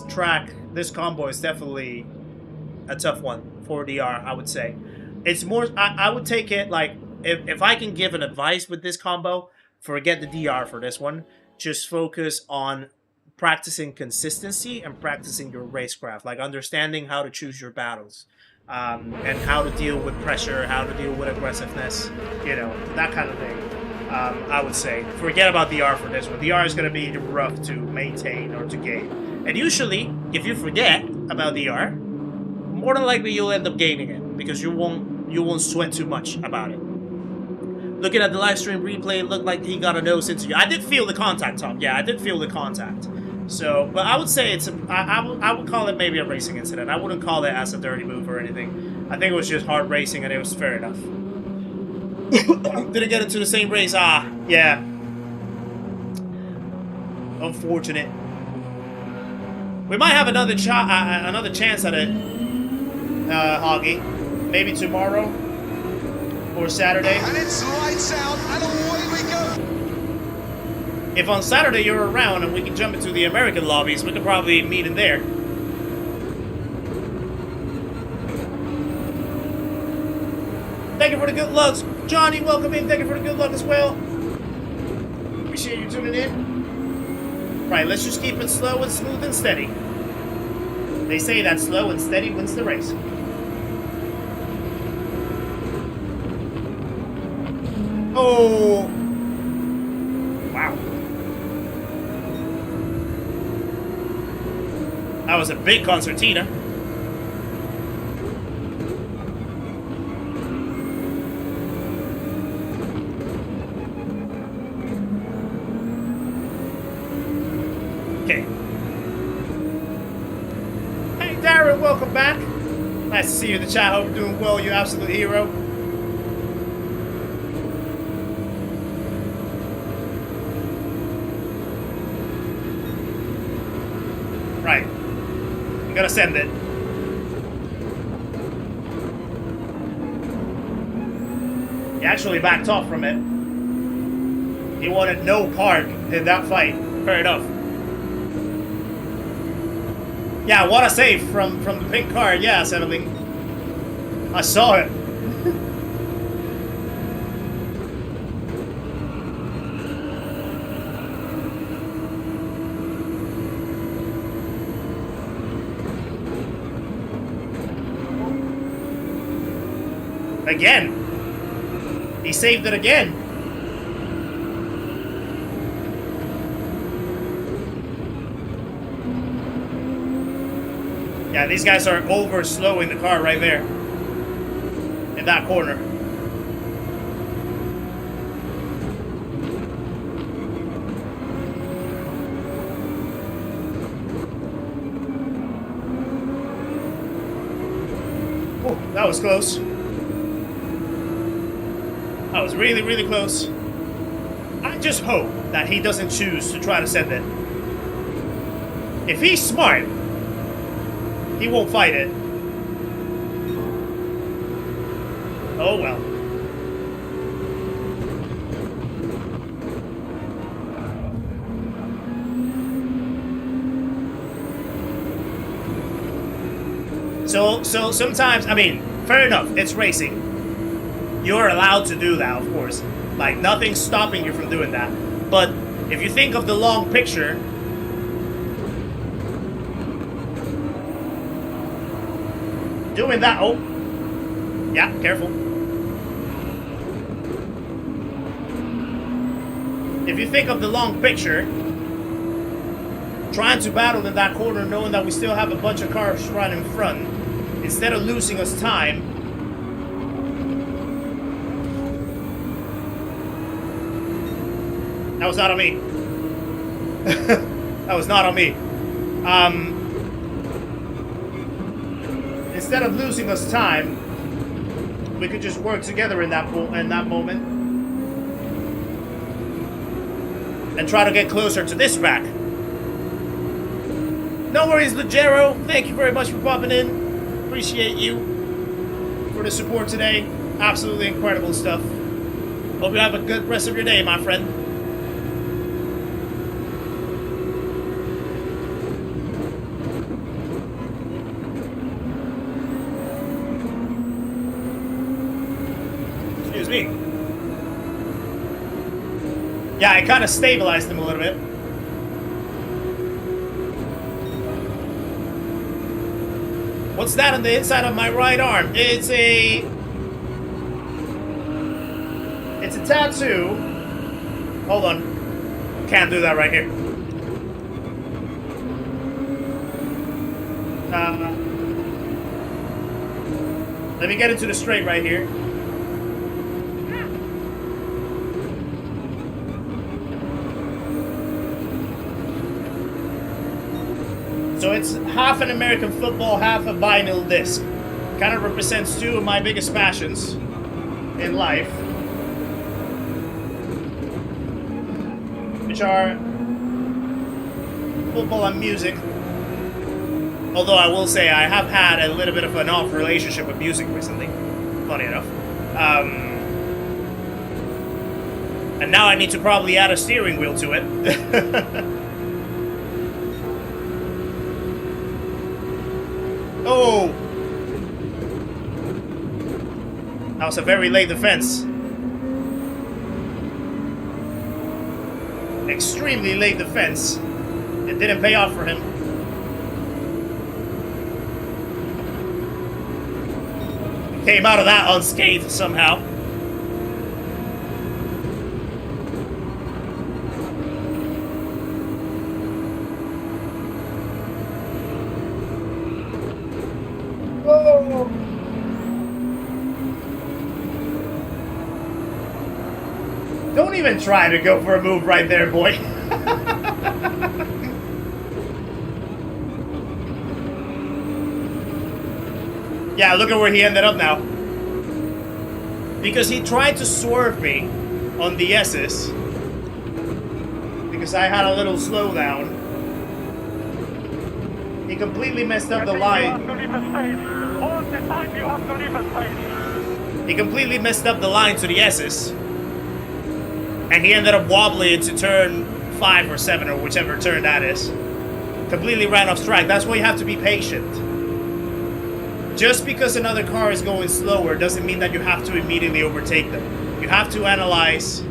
track, this combo is definitely a tough one for DR, I would say. It's more, I would take it like, if I can give an advice with this combo, forget the DR for this one. Just focus on practicing consistency and practicing your racecraft, like understanding how to choose your battles, and how to deal with pressure, how to deal with aggressiveness, you know, that kind of thing. I would say forget about DR for this one. DR is going to be rough to maintain or to gain, and usually if you forget about DR, more than likely you'll end up gaining it because you won't sweat too much about it. Looking at the live stream replay, it looked like he got a nose into you. I did feel the contact, Tom. Yeah, I did feel the contact. So, but I would say it's I would call it maybe a racing incident. I wouldn't call it as a dirty move or anything. I think it was just hard racing and it was fair enough. Didn't get into the same race. Ah, yeah. Unfortunate. We might have another chance at it, Hoggy. Maybe tomorrow or Saturday. And it's lights out, and away we go. If on Saturday you're around and we can jump into the American lobbies, we could probably meet in there. Thank you for the good luck. Johnny, welcome in. Thank you for the good luck as well. Appreciate you tuning in. Right, let's just keep it slow and smooth and steady. They say that slow and steady wins the race. Oh! Wow. That was a big concertina. Okay. Hey Darren, welcome back. Nice to see you in the chat. Hope you're doing well, you absolute hero. Right. I'm gonna send it. He actually backed off from it. He wanted no part in that fight. Fair enough. Yeah, what a save from the pink card. Yeah, settling. I saw it. Again. He saved it again. Yeah, these guys are over slowing the car right there. In that corner. Oh, that was close. That was really, really close. I just hope that he doesn't choose to try to send it. If he's smart, he won't fight it. Oh well. So sometimes, I mean, fair enough, it's racing. You're allowed to do that, of course. Like, nothing's stopping you from doing that. But if you think of the long picture, doing that, oh, yeah, careful. If you think of the long picture, trying to battle in that corner, knowing that we still have a bunch of cars right in front, instead of losing us time, that was not on me. That was not on me. Instead of losing us time, we could just work together in that moment and try to get closer to this track. No worries, Legero. Thank you very much for popping in. Appreciate you for the support today. Absolutely incredible stuff. Hope you have a good rest of your day, my friend. Excuse me. Yeah, I kind of stabilized him a little bit. What's that on the inside of my right arm? It's a tattoo. Hold on. Can't do that right here. Let me get into the straight right here. So it's half an American football, half a vinyl disc. Kind of represents two of my biggest passions in life, which are football and music. Although I will say I have had a little bit of an off relationship with music recently, funny enough. And now I need to probably add a steering wheel to it. Oh! That was a very late defense. Extremely late defense. It didn't pay off for him. Came out of that unscathed somehow. Oh. Don't even try to go for a move right there, boy. Yeah, look at where he ended up now. Because he tried to swerve me on the ASUS. Because I had a little slowdown. He completely messed up the line. He completely messed up the line to the ASUS. And he ended up wobbling into turn 5 or 7 or whichever turn that is. Completely ran off track. That's why you have to be patient. Just because another car is going slower doesn't mean that you have to immediately overtake them. You have to analyze.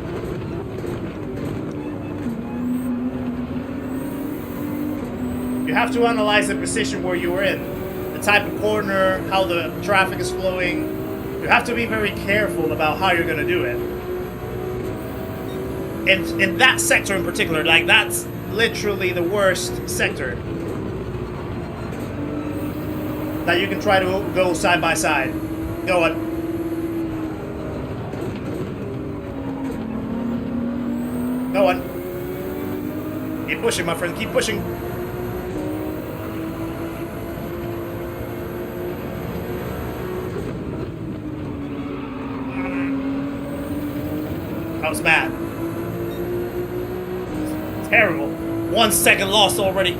You have to analyze the position where you were in. The type of corner, how the traffic is flowing. You have to be very careful about how you're going to do it. In that sector in particular, like that's literally the worst sector that you can try to go side by side. Go on. Go on. Keep pushing, my friend. Keep pushing. That was bad. Terrible. 1 second lost already.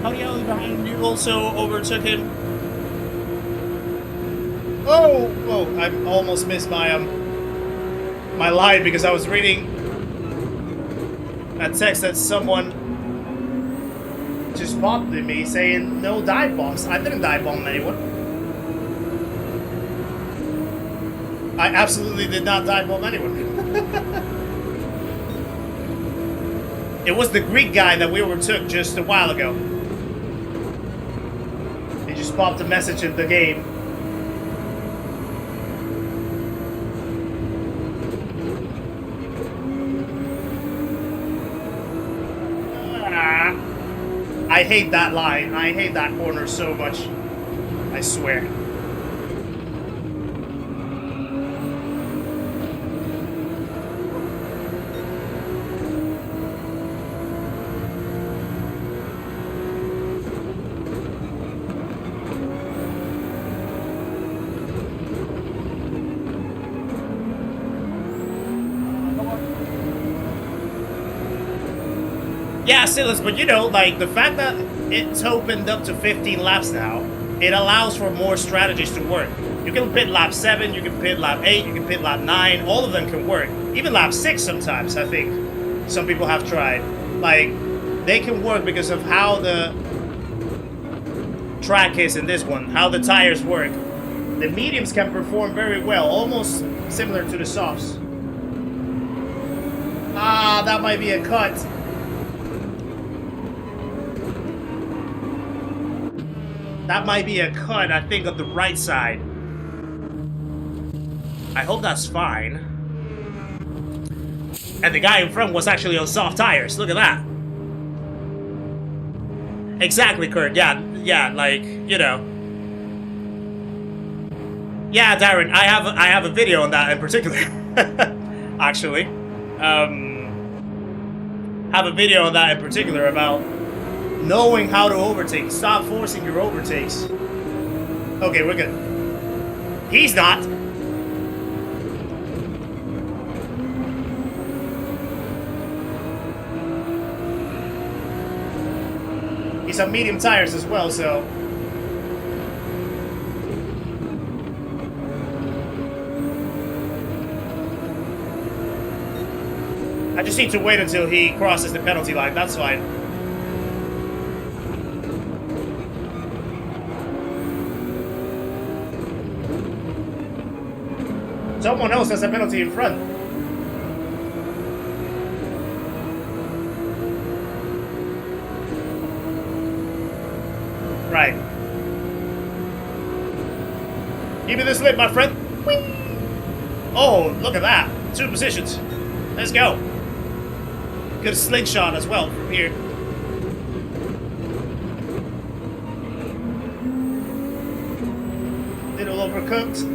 How the hell behind you also overtook him? Oh, I almost missed my my line because I was reading a text that someone just popped at me saying no dive bombs. I didn't dive bomb anyone. I absolutely did not dive bomb anyone. It was the Greek guy that we overtook just a while ago. He just popped a message in the game. I hate that line. I hate that corner so much. I swear. Yeah, Silas, but you know, like, the fact that it's opened up to 15 laps now, it allows for more strategies to work. You can pit lap 7, you can pit lap 8, you can pit lap 9, all of them can work. Even lap 6 sometimes, I think, some people have tried. Like, they can work because of how the track is in this one, how the tires work. The mediums can perform very well, almost similar to the softs. Ah, that might be a cut. That might be a cut, I think, of the right side. I hope that's fine. And the guy in front was actually on soft tires. Look at that. Exactly, Kurt. Yeah, like, you know. Yeah, Darren, I have a video on that in particular. Actually. Have a video on that in particular about knowing how to overtake. Stop forcing your overtakes. Okay, we're good. He's not. He's on medium tires as well, so... I just need to wait until he crosses the penalty line, that's fine. Someone else has a penalty in front. Right. Give me this lip, my friend. Whee! Oh, look at that. 2 positions. Let's go. Good slingshot as well from here. Little overcooked.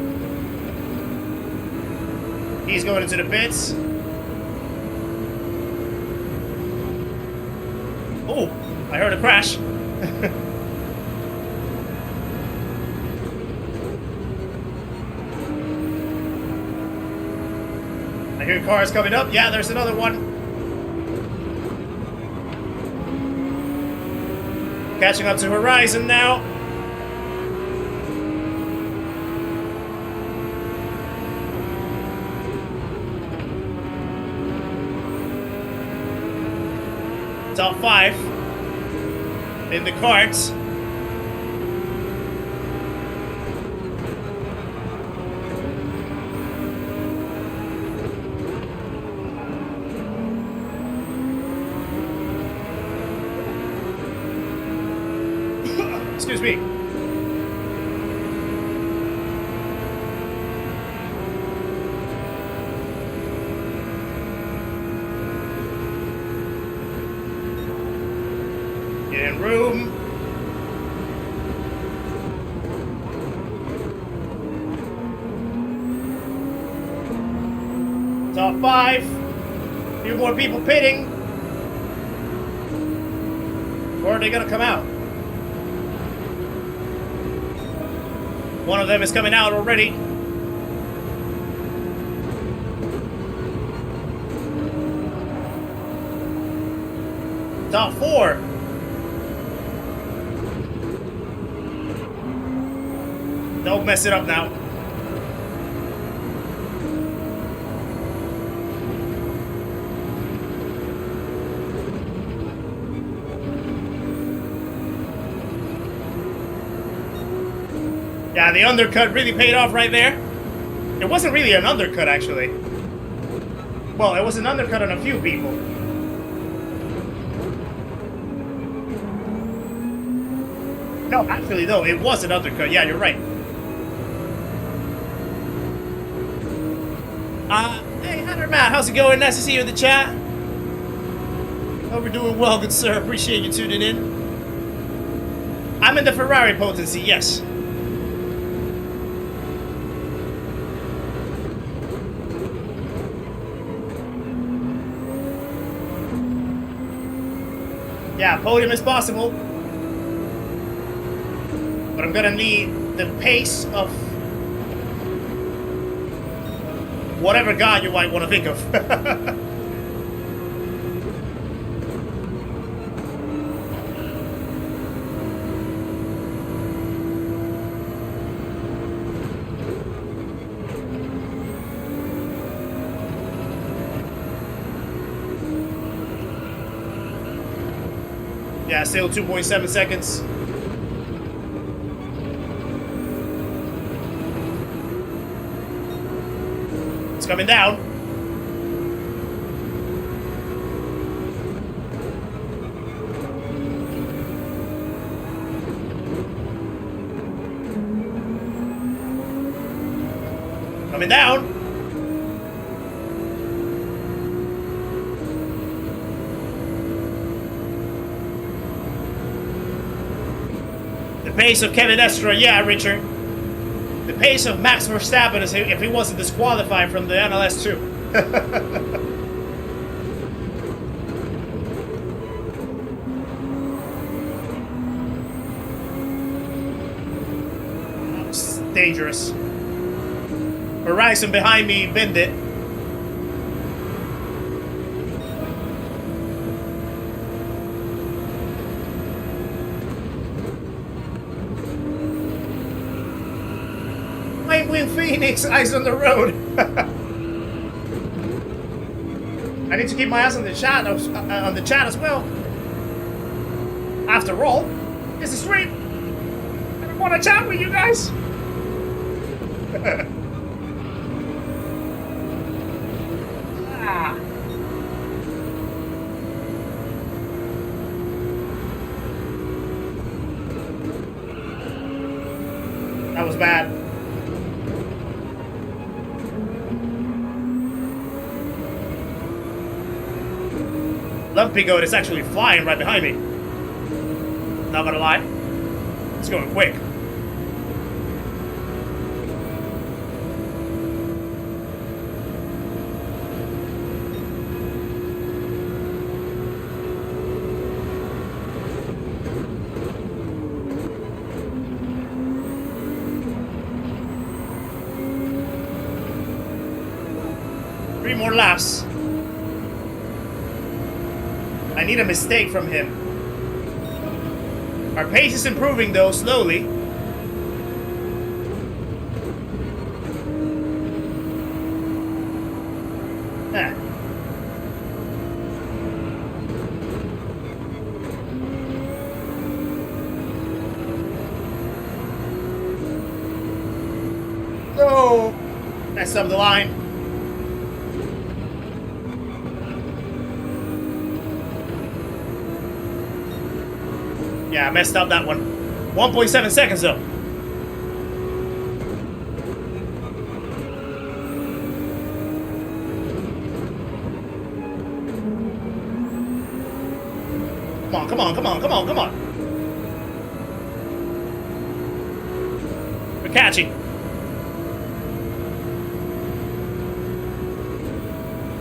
He's going into the pits. Oh, I heard a crash. I hear cars coming up. Yeah, there's another one. Catching up to Horizon now. Top 5 in the carts. Excuse me. Get in room. Top 5. A few more people pitting. Or are they gonna come out? One of them is coming out already. Top 4. Don't mess it up now. Yeah, the undercut really paid off right there. It wasn't really an undercut, actually. Well, it was an undercut on a few people. No, actually, no, it was an undercut. Yeah, you're right. Hey, Hunter Matt, how's it going? Nice to see you in the chat. Hope you're doing well, good sir. Appreciate you tuning in. I'm in the Ferrari potency, yes. Yeah, podium is possible. But I'm gonna need the pace of whatever god you might want to think of. Yeah, still 2.7 seconds. It's coming down. Coming down. The pace of Kevin Estra, yeah, Richard. The pace of Max Verstappen is if he wasn't disqualified from the NLS 2. It's dangerous. Horizon behind me, bend it. Win Phoenix, eyes on the road. I need to keep my eyes on the chat, as well. After all, it's a stream. I want to chat with you guys. That was bad. Lumpy Goat is actually flying right behind me. Not gonna lie. It's going quick. Three more laps. I need a mistake from him. Our pace is improving though, slowly. Ah. No! Messed up the line. Yeah, I messed up that one. 1.7 seconds though. Come on, come on, come on, come on, come on. We're catching.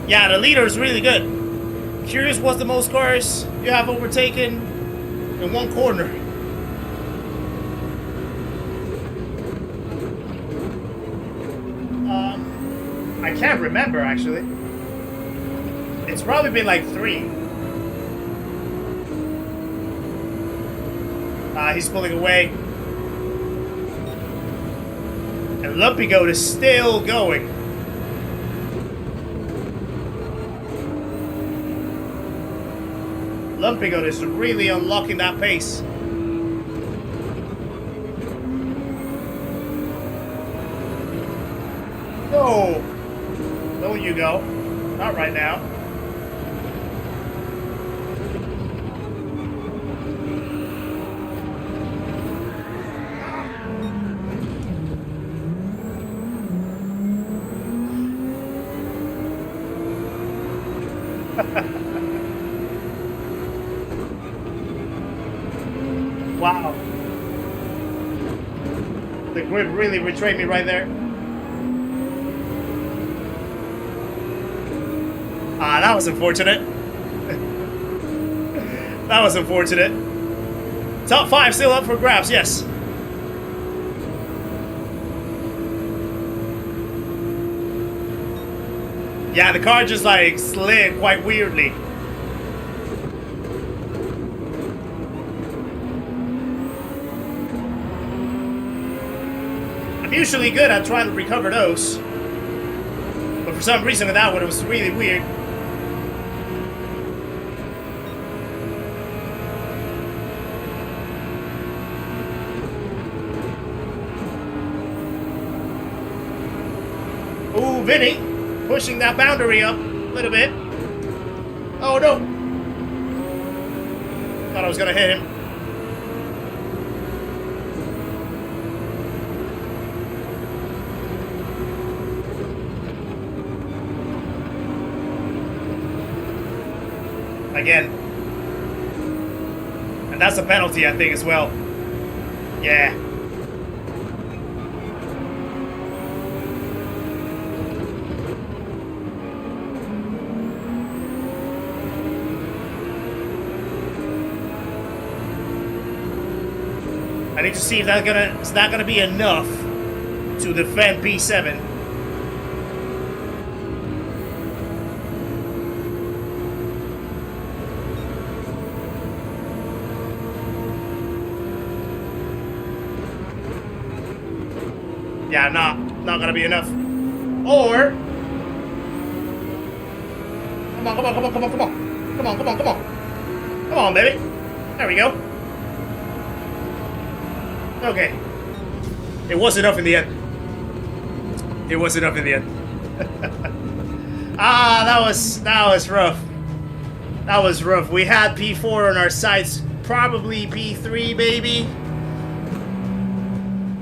Yeah, the leader is really good. Curious what's the most cars you have overtaken in one corner. I can't remember actually. It's probably been like 3. He's pulling away. And Lumpy Goat is still going. Lumpy Goat is really unlocking that pace. Whoa! Don't you go. Not right now. Wow. The grip really betrayed me right there. Ah, that was unfortunate. That was unfortunate. Top 5 still up for grabs, yes. Yeah, the car just like slid quite weirdly. I'm usually good at trying to recover those. But for some reason with that one it was really weird. Ooh, Vinny, pushing that boundary up a little bit. Oh no! Thought I was gonna hit him. Again. And that's a penalty, I think, as well. Yeah. I need to see if it's not gonna be enough to defend P7. Yeah, not gonna be enough. Or come on, come on, come on, come on, come on. Come on, come on, come on. Come on, baby. There we go. Okay. It was enough in the end. It was enough in the end. Ah, that was rough. That was rough. We had P4 on our sights, probably P3 maybe.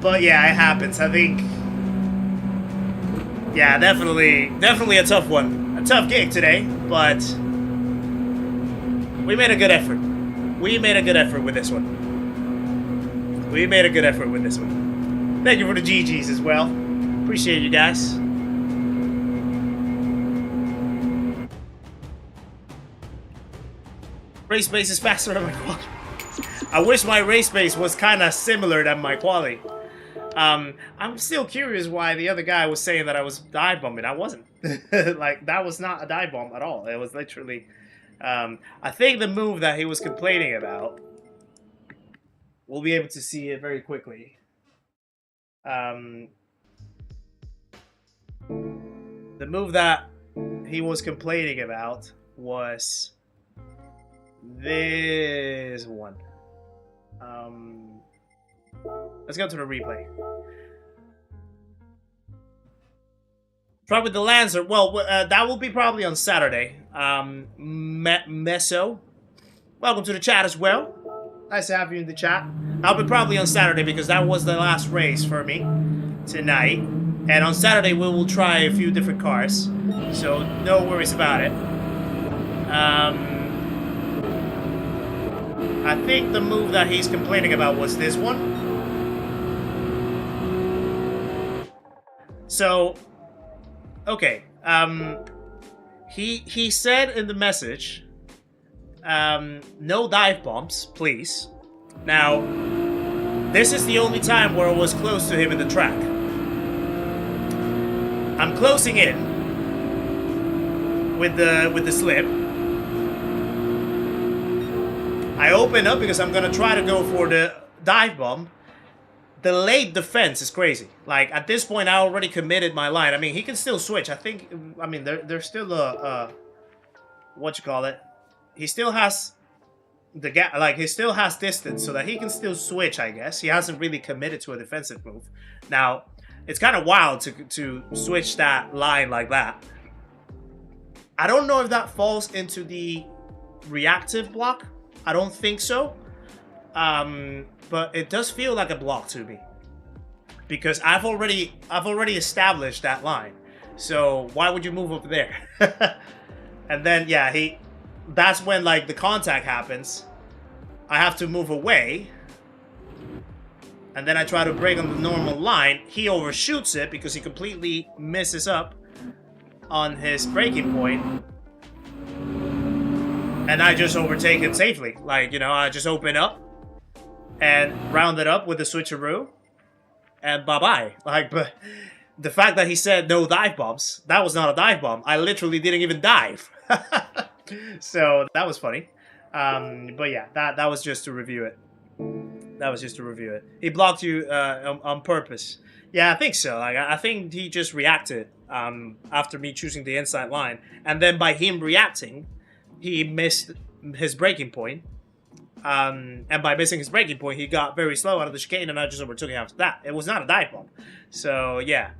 But yeah, it happens. I think. Yeah, definitely a tough one. A tough gig today, but we made a good effort. We made a good effort with this one. We made a good effort with this one. Thank you for the GGs as well. Appreciate you guys. Race pace is faster than my quality. I wish my race pace was kind of similar than my quality. I'm still curious why the other guy was saying that I was dive bombing. I wasn't. Like, that was not a dive bomb at all. It was literally... I think the move that he was complaining about... We'll be able to see it very quickly. The move that he was complaining about was this one. Let's go to the replay. Try with the Lancer. Well, that will be probably on Saturday. Meso, welcome to the chat as well. Nice to have you in the chat. I'll be probably on Saturday because that was the last race for me tonight. And on Saturday we will try a few different cars. So no worries about it. I think the move that he's complaining about was this one. So, okay. He said in the message, no dive bombs, please. Now, this is the only time where I was close to him in the track. I'm closing in with the slip. I open up because I'm gonna try to go for the dive bomb. The late defense is crazy. Like, at this point, I already committed my line. I mean, he can still switch. I think, I mean, there's still a what you call it? He still has the gap, like, he still has distance so that he can still switch, I guess. He hasn't really committed to a defensive move. Now, It's kind of wild to switch that line like that. I don't know if that falls into the reactive block. I don't think so. But it does feel like a block to me. Because I've already established that line. So why would you move up there? And then yeah, that's when like the contact happens. I have to move away. And then I try to brake on the normal line. He overshoots it because he completely messes up on his braking point. And I just overtake him safely. Like, you know, I just open up and round it up with the switcheroo. And bye-bye. Like, but the fact that he said no dive bombs, that was not a dive bomb. I literally didn't even dive. So that was funny. But yeah, that was just to review it. That was just to review it. He blocked you on purpose. Yeah, I think so. Like, I think he just reacted after me choosing the inside line. And then by him reacting, he missed his braking point. And by missing his braking point, he got very slow out of the chicane, and I just overtook him after that. It was not a dive bomb. So, yeah.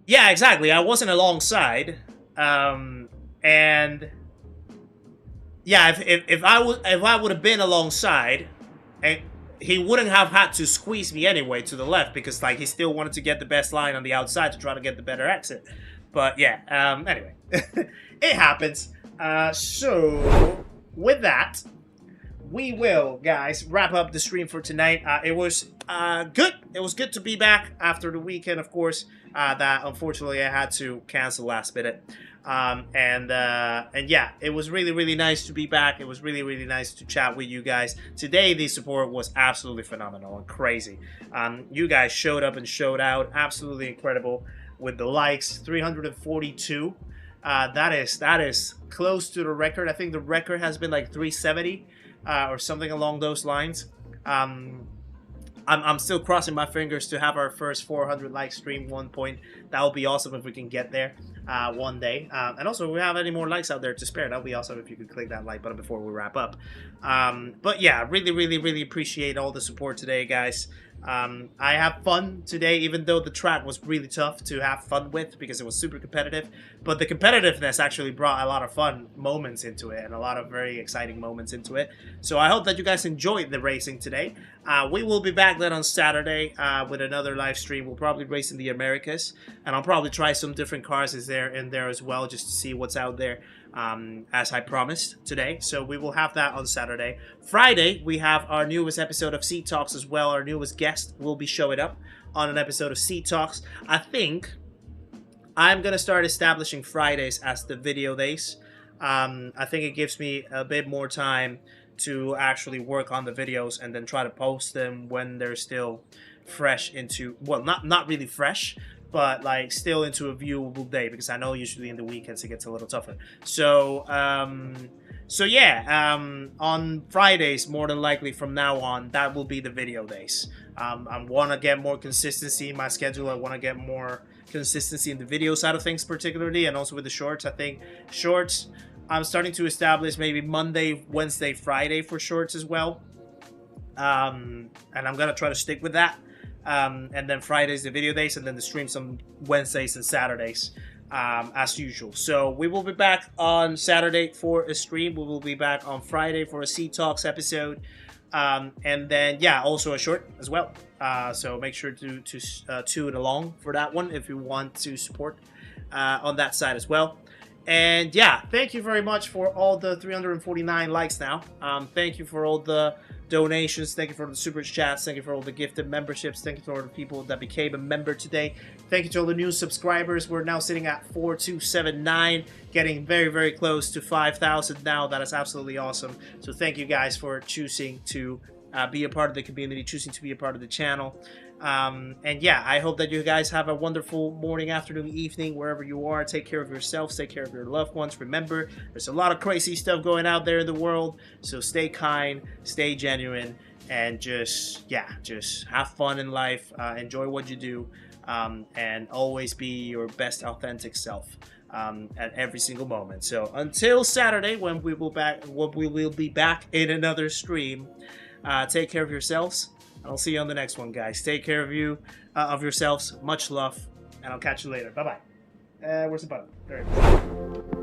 Yeah, exactly. I wasn't alongside. And... yeah, if I would have been alongside, he wouldn't have had to squeeze me anyway to the left because like he still wanted to get the best line on the outside to try to get the better exit. But yeah, anyway, it happens. So with that, we will, guys, wrap up the stream for tonight. It was good. It was good to be back after the weekend, of course. That unfortunately I had to cancel last minute. And yeah, it was really nice to be back. It was really nice to chat with you guys. Today, the support was absolutely phenomenal and crazy. You guys showed up and showed out. Absolutely incredible with the likes, 342. That is close to the record. I think the record has been like 370 or something along those lines. I'm still crossing my fingers to have our first 400 like stream one point. That would be awesome if we can get there one day. And also, if we have any more likes out there to spare, that would be awesome if you could click that like button before we wrap up. But yeah, really appreciate all the support today, guys. I have fun today, even though the track was really tough to have fun with because it was super competitive. But the competitiveness actually brought a lot of fun moments into it and a lot of very exciting moments into it. So I hope that you guys enjoyed the racing today. We will be back then on Saturday with another live stream. We'll probably race in the Americas, and I'll probably try some different cars in there as well, just to see what's out there. As I promised today. So we will have that on Saturday. Friday, we have our newest episode of Seat Talks as well. Our newest guest will be showing up on an episode of Seat Talks. I think I'm going to start establishing Fridays as the video days. I think it gives me a bit more time to actually work on the videos and then try to post them when they're still fresh into, well, not really fresh, but like still into a viewable day, because I know usually in the weekends it gets a little tougher. So yeah, on Fridays, more than likely from now on, that will be the video days. I want to get more consistency in my schedule. I want to get more consistency in the video side of things particularly, and also with the shorts. I think shorts, I'm starting to establish maybe Monday, Wednesday, Friday for shorts as well. And I'm going to try to stick with that. And then Fridays the video days, and then the streams on Wednesdays and Saturdays as usual. So we will be back on Saturday for a stream. We will be back on Friday for a Seat Talks episode, and then yeah, also a short as well. So make sure to tune along for that one if you want to support on that side as well. And yeah, thank you very much for all the 349 likes now. Thank you for all the donations. Thank you for the super chats. Thank you for all the gifted memberships. Thank you to all the people that became a member today. Thank you to all the new subscribers. We're now sitting at 4279, getting very close to 5,000 now. That is absolutely awesome. So thank you guys for choosing to be a part of the community, choosing to be a part of the channel. And yeah, I hope that you guys have a wonderful morning, afternoon, evening, wherever you are. Take care of yourselves, take care of your loved ones. Remember, there's a lot of crazy stuff going out there in the world, so stay kind, stay genuine, and just have fun in life. Enjoy what you do, and always be your best authentic self at every single moment. So until Saturday, when we will be back in another stream, take care of yourselves. And I'll see you on the next one, guys. Take care of yourselves. Much love, and I'll catch you later. Bye-bye. Where's the button? There it is.